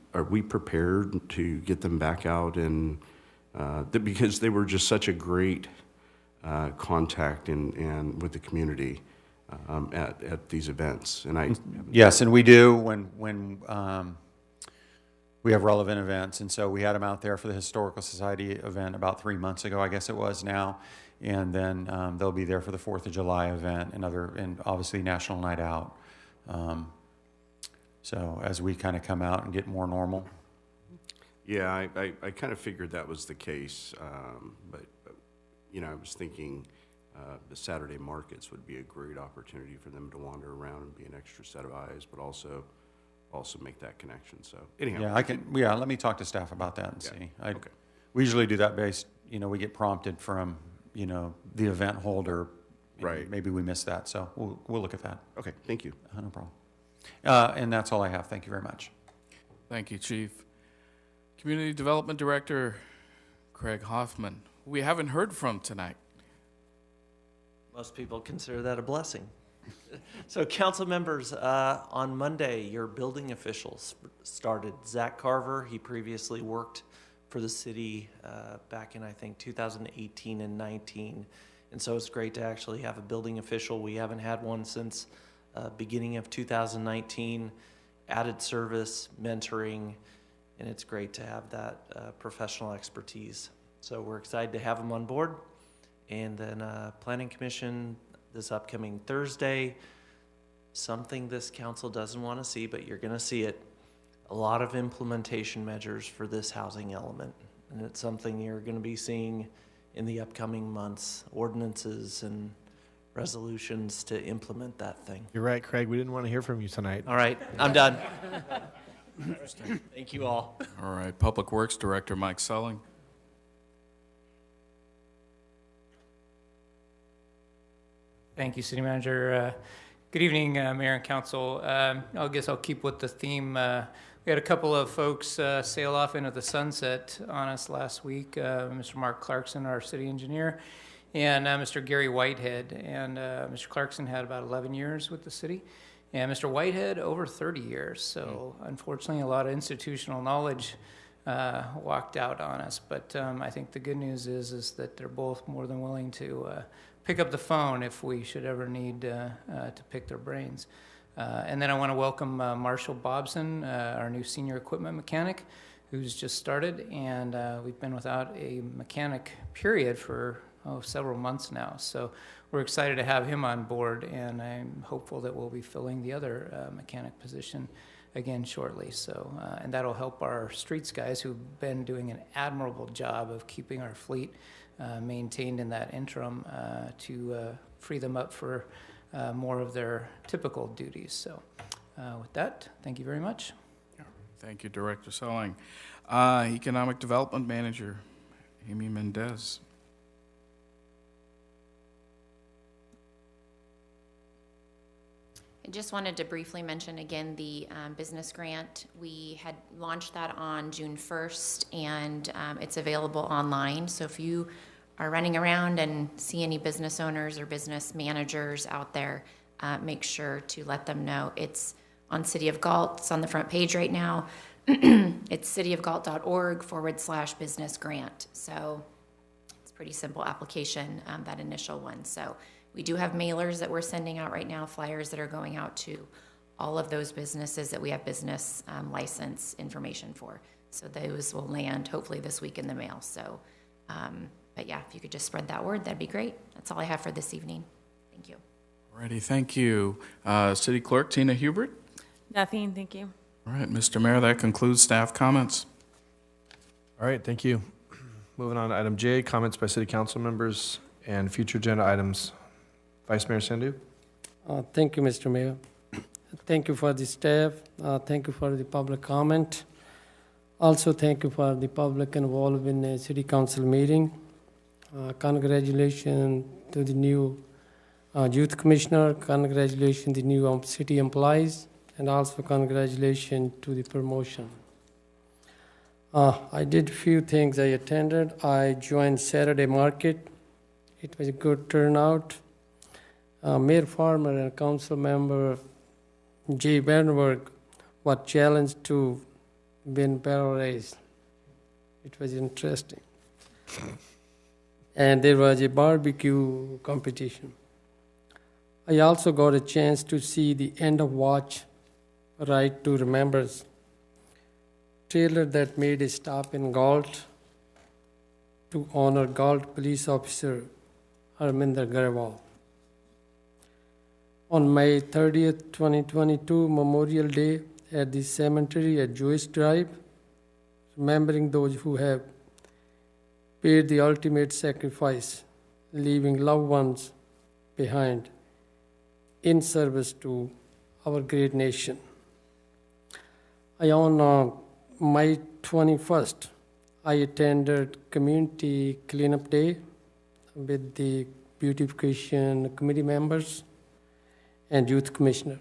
[SPEAKER 14] prepared to get them back out? And because they were just such a great contact and with the community at these events. And
[SPEAKER 21] yes, and we do when we have relevant events, and so we had them out there for the Historical Society event about 3 months ago, I guess it was now, and then they'll be there for the 4th of July event and obviously National Night Out. So as we kind of come out and get more normal.
[SPEAKER 14] Yeah, I kind of figured that was the case, but you know, I was thinking the Saturday markets would be a great opportunity for them to wander around and be an extra set of eyes, but also make that connection. So anyhow,
[SPEAKER 21] yeah, let me talk to staff about that and see.
[SPEAKER 14] Okay.
[SPEAKER 21] We usually do that based, we get prompted from, the event holder.
[SPEAKER 14] Right.
[SPEAKER 21] Maybe we missed that, so we'll look at that.
[SPEAKER 14] Okay, thank you.
[SPEAKER 21] No problem. And that's all I have. Thank you very much.
[SPEAKER 1] Thank you, Chief. Community Development Director Craig Hoffman, we haven't heard from tonight.
[SPEAKER 6] Most people consider that a blessing. So council members, on Monday, your building officials started. Zach Carver, he previously worked for the city back in, I think, 2018 and 19. And so it's great to actually have a building official. We haven't had one since beginning of 2019. Added service, mentoring, and it's great to have that professional expertise. So we're excited to have them on board. And then Planning Commission this upcoming Thursday, something this council doesn't want to see, but you're going to see it, a lot of implementation measures for this housing element. And it's something you're going to be seeing in the upcoming months, ordinances and resolutions to implement that thing.
[SPEAKER 22] You're right, Craig. We didn't want to hear from you tonight.
[SPEAKER 6] All right, I'm done.
[SPEAKER 1] Interesting.
[SPEAKER 6] Thank you all.
[SPEAKER 1] All right, Public Works Director Mike Selling.
[SPEAKER 23] Thank you, City Manager. Good evening, Mayor and Council. I guess I'll keep with the theme. We had a couple of folks sail off into the sunset on us last week. Mr. Mark Clarkson, our city engineer, and Mr. Gary Whitehead. And Mr. Clarkson had about 11 years with the city, and Mr. Whitehead over 30 years. So unfortunately, a lot of institutional knowledge walked out on us. But I think the good news is that they're both more than willing to pick up the phone if we should ever need to pick their brains. And then I want to welcome Marshall Bobson, our new senior equipment mechanic, who's just started. And we've been without a mechanic, period, for several months now. So we're excited to have him on board, and I'm hopeful that we'll be filling the other mechanic position again shortly. So, and that'll help our streets guys who've been doing an admirable job of keeping our fleet maintained in that interim to free them up for more of their typical duties. So with that, thank you very much.
[SPEAKER 1] Thank you, Director Selling. Economic Development Manager, Amy Mendez.
[SPEAKER 7] I just wanted to briefly mention again the business grant. We had launched that on June 1st, and it's available online. So if you are running around and see any business owners or business managers out there, make sure to let them know. It's on City of Galt. It's on the front page right now. It's cityofgalt.org/business grant. So it's a pretty simple application, that initial one. So we do have mailers that we're sending out right now, flyers that are going out to all of those businesses that we have business license information for. So those will land hopefully this week in the mail. So, but yeah, if you could just spread that word, that'd be great. That's all I have for this evening. Thank you.
[SPEAKER 1] Alrighty, thank you. City Clerk Tina Hubert.
[SPEAKER 3] Nothing, thank you.
[SPEAKER 1] All right, Mr. Mayor, that concludes staff comments.
[SPEAKER 2] All right, thank you. Moving on to item J, comments by city council members and future agenda items. Vice Mayor Sandhu.
[SPEAKER 13] Thank you, Mr. Mayor. Thank you for the staff. Thank you for the public comment. Also, thank you for the public involved in the city council meeting. Congratulations to the new youth commissioner. Congratulations to the new city employees. And also congratulations to the promotion. I did a few things. I attended. I joined Saturday Market. It was a good turnout. Mayor Farmer and council member Jay Bernberg were challenged to win barrel race. It was interesting. And there was a barbecue competition. I also got a chance to see the end of watch Right to Remember's trailer that made a stop in Galt to honor Galt police officer Harminder Garewal. On May 30th, 2022, Memorial Day at the cemetery at Joyce Drive, remembering those who have paid the ultimate sacrifice, leaving loved ones behind in service to our great nation. On May 21st, I attended Community Cleanup Day with the Beautification Committee members and Youth Commissioner.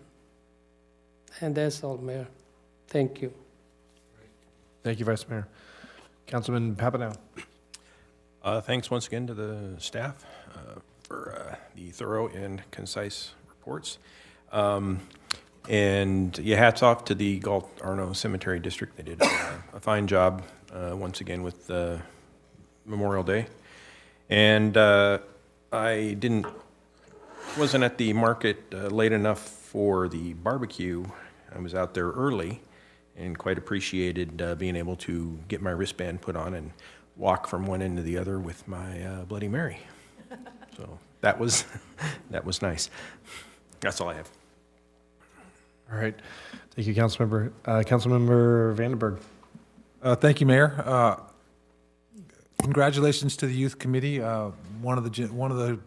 [SPEAKER 13] And that's all, Mayor. Thank you.
[SPEAKER 2] Thank you, Vice Mayor. Councilman Papineau.
[SPEAKER 17] Thanks once again to the staff for the thorough and concise reports. And yeah, hats off to the Galt Arno Cemetery District. They did a fine job once again with Memorial Day. And I wasn't at the market late enough for the barbecue. I was out there early and quite appreciated being able to get my wristband put on and walk from one end to the other with my Bloody Mary. So that was nice. That's all I have.
[SPEAKER 2] All right. Thank you, Councilmember. Councilmember Vandenberg.
[SPEAKER 4] Thank you, Mayor. Congratulations to the Youth Committee. One of the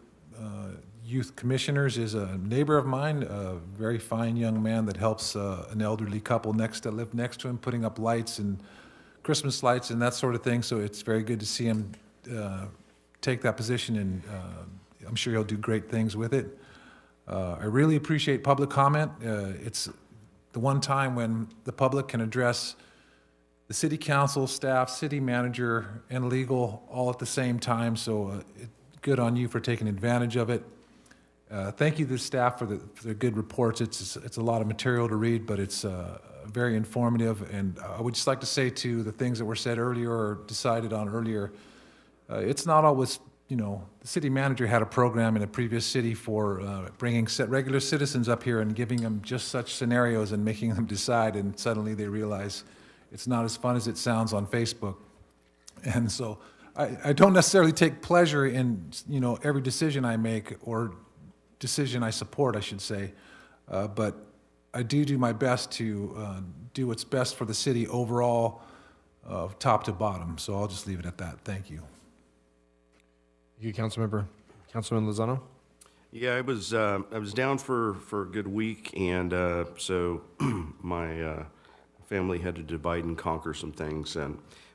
[SPEAKER 4] youth commissioners is a neighbor of mine, a very fine young man that helps an elderly couple that live next to him, putting up lights and Christmas lights and that sort of thing. So it's very good to see him take that position, and I'm sure he'll do great things with it. I really appreciate public comment. It's the one time when the public can address the city council, staff, city manager, and legal all at the same time. So good on you for taking advantage of it. Thank you to the staff for the good reports. It's a lot of material to read, but it's very informative. And I would just like to say to the things that were said earlier or decided on earlier, it's not always, the city manager had a program in a previous city for bringing regular citizens up here and giving them just such scenarios and making them decide, and suddenly they realize it's not as fun as it sounds on Facebook. And so I don't necessarily take pleasure in, every decision I make or decision I support, I should say. But I do my best to do what's best for the city overall, top to bottom. So I'll just leave it at that. Thank you.
[SPEAKER 2] Thank you, Councilman Lozano.
[SPEAKER 14] Yeah, I was down for a good week, and so my family had to divide and conquer some things,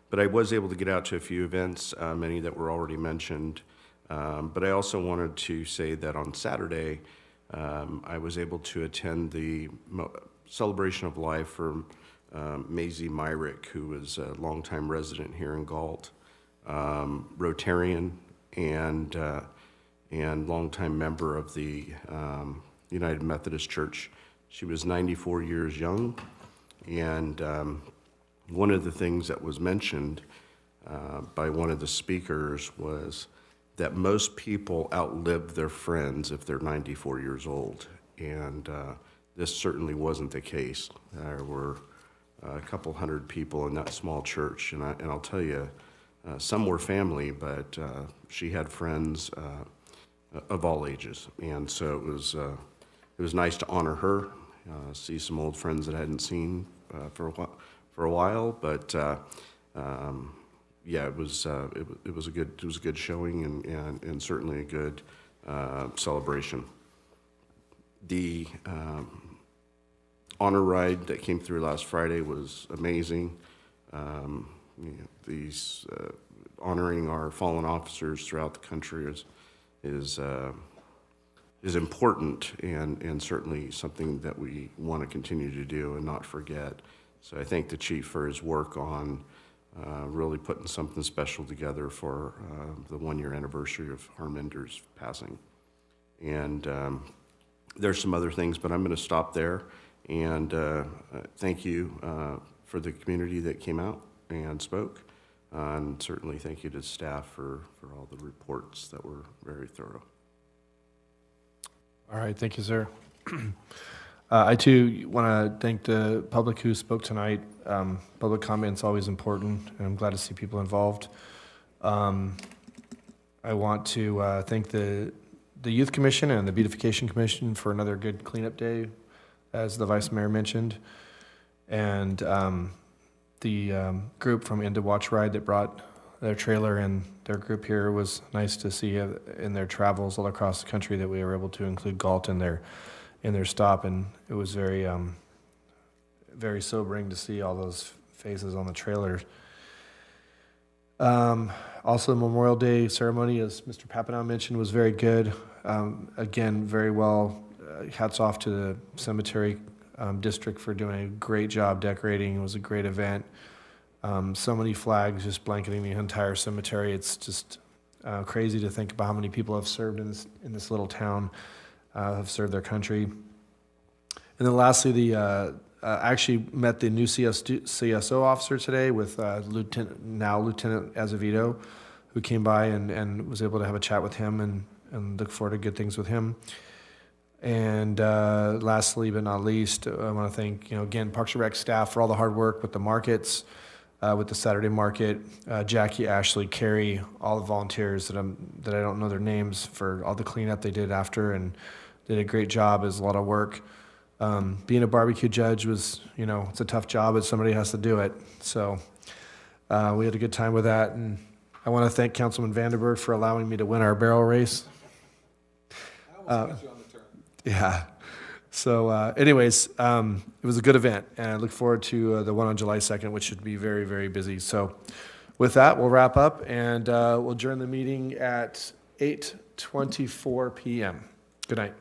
[SPEAKER 14] but I was able to get out to a few events, many that were already mentioned. But I also wanted to say that on Saturday, I was able to attend the celebration of life for Maisie Myrick, who was a longtime resident here in Galt, Rotarian, and longtime member of the United Methodist Church. She was 94 years young, and one of the things that was mentioned by one of the speakers was that most people outlive their friends if they're 94 years old, and this certainly wasn't the case. There were a couple hundred people in that small church, and I'll tell you, some were family, but she had friends of all ages, and so it was nice to honor her, see some old friends that I hadn't seen for a while, but yeah, it was a good showing and certainly a good celebration. The honor ride that came through last Friday was amazing. These honoring our fallen officers throughout the country is important and certainly something that we want to continue to do and not forget. So I thank the chief for his work on really putting something special together for the one-year anniversary of Harminder's passing. And there's some other things, but I'm going to stop there. And thank you for the community that came out and spoke. And certainly thank you to staff for all the reports that were very thorough.
[SPEAKER 2] All right, thank you, sir. I too want to thank the public who spoke tonight. Public comment's always important, and I'm glad to see people involved. I want to thank the Youth Commission and the Beautification Commission for another good cleanup day, as the Vice Mayor mentioned, and the group from End to Watch Ride that brought their trailer and their group here. It was nice to see in their travels all across the country that we were able to include Galt in their stop, and it was very very sobering to see all those faces on the trailers. Also, the Memorial Day ceremony, as Mr. Papineau mentioned, was very good. Again, very well. Hats off to the cemetery district for doing a great job decorating. It was a great event. So many flags just blanketing the entire cemetery. It's just crazy to think about how many people have served in this little town, have served their country. And then lastly, I actually met the new CSO officer today with Lieutenant Azevedo, who came by and was able to have a chat with him and look forward to good things with him. And lastly but not least, I want to thank, again, Parks and Rec staff for all the hard work with the markets, with the Saturday market. Jackie, Ashley, Carrie, all the volunteers that I don't know their names, for all the cleanup they did after, and did a great job. It was a lot of work. Being a barbecue judge was, it's a tough job, but somebody has to do it. So we had a good time with that. And I want to thank Councilman Vandenberg for allowing me to win our barrel race.
[SPEAKER 4] I almost got you on the turn.
[SPEAKER 2] Yeah. So anyways, it was a good event, and I look forward to the one on July 2nd, which should be very, very busy. So with that, we'll wrap up, and we'll adjourn the meeting at 8:24 p.m. Good night.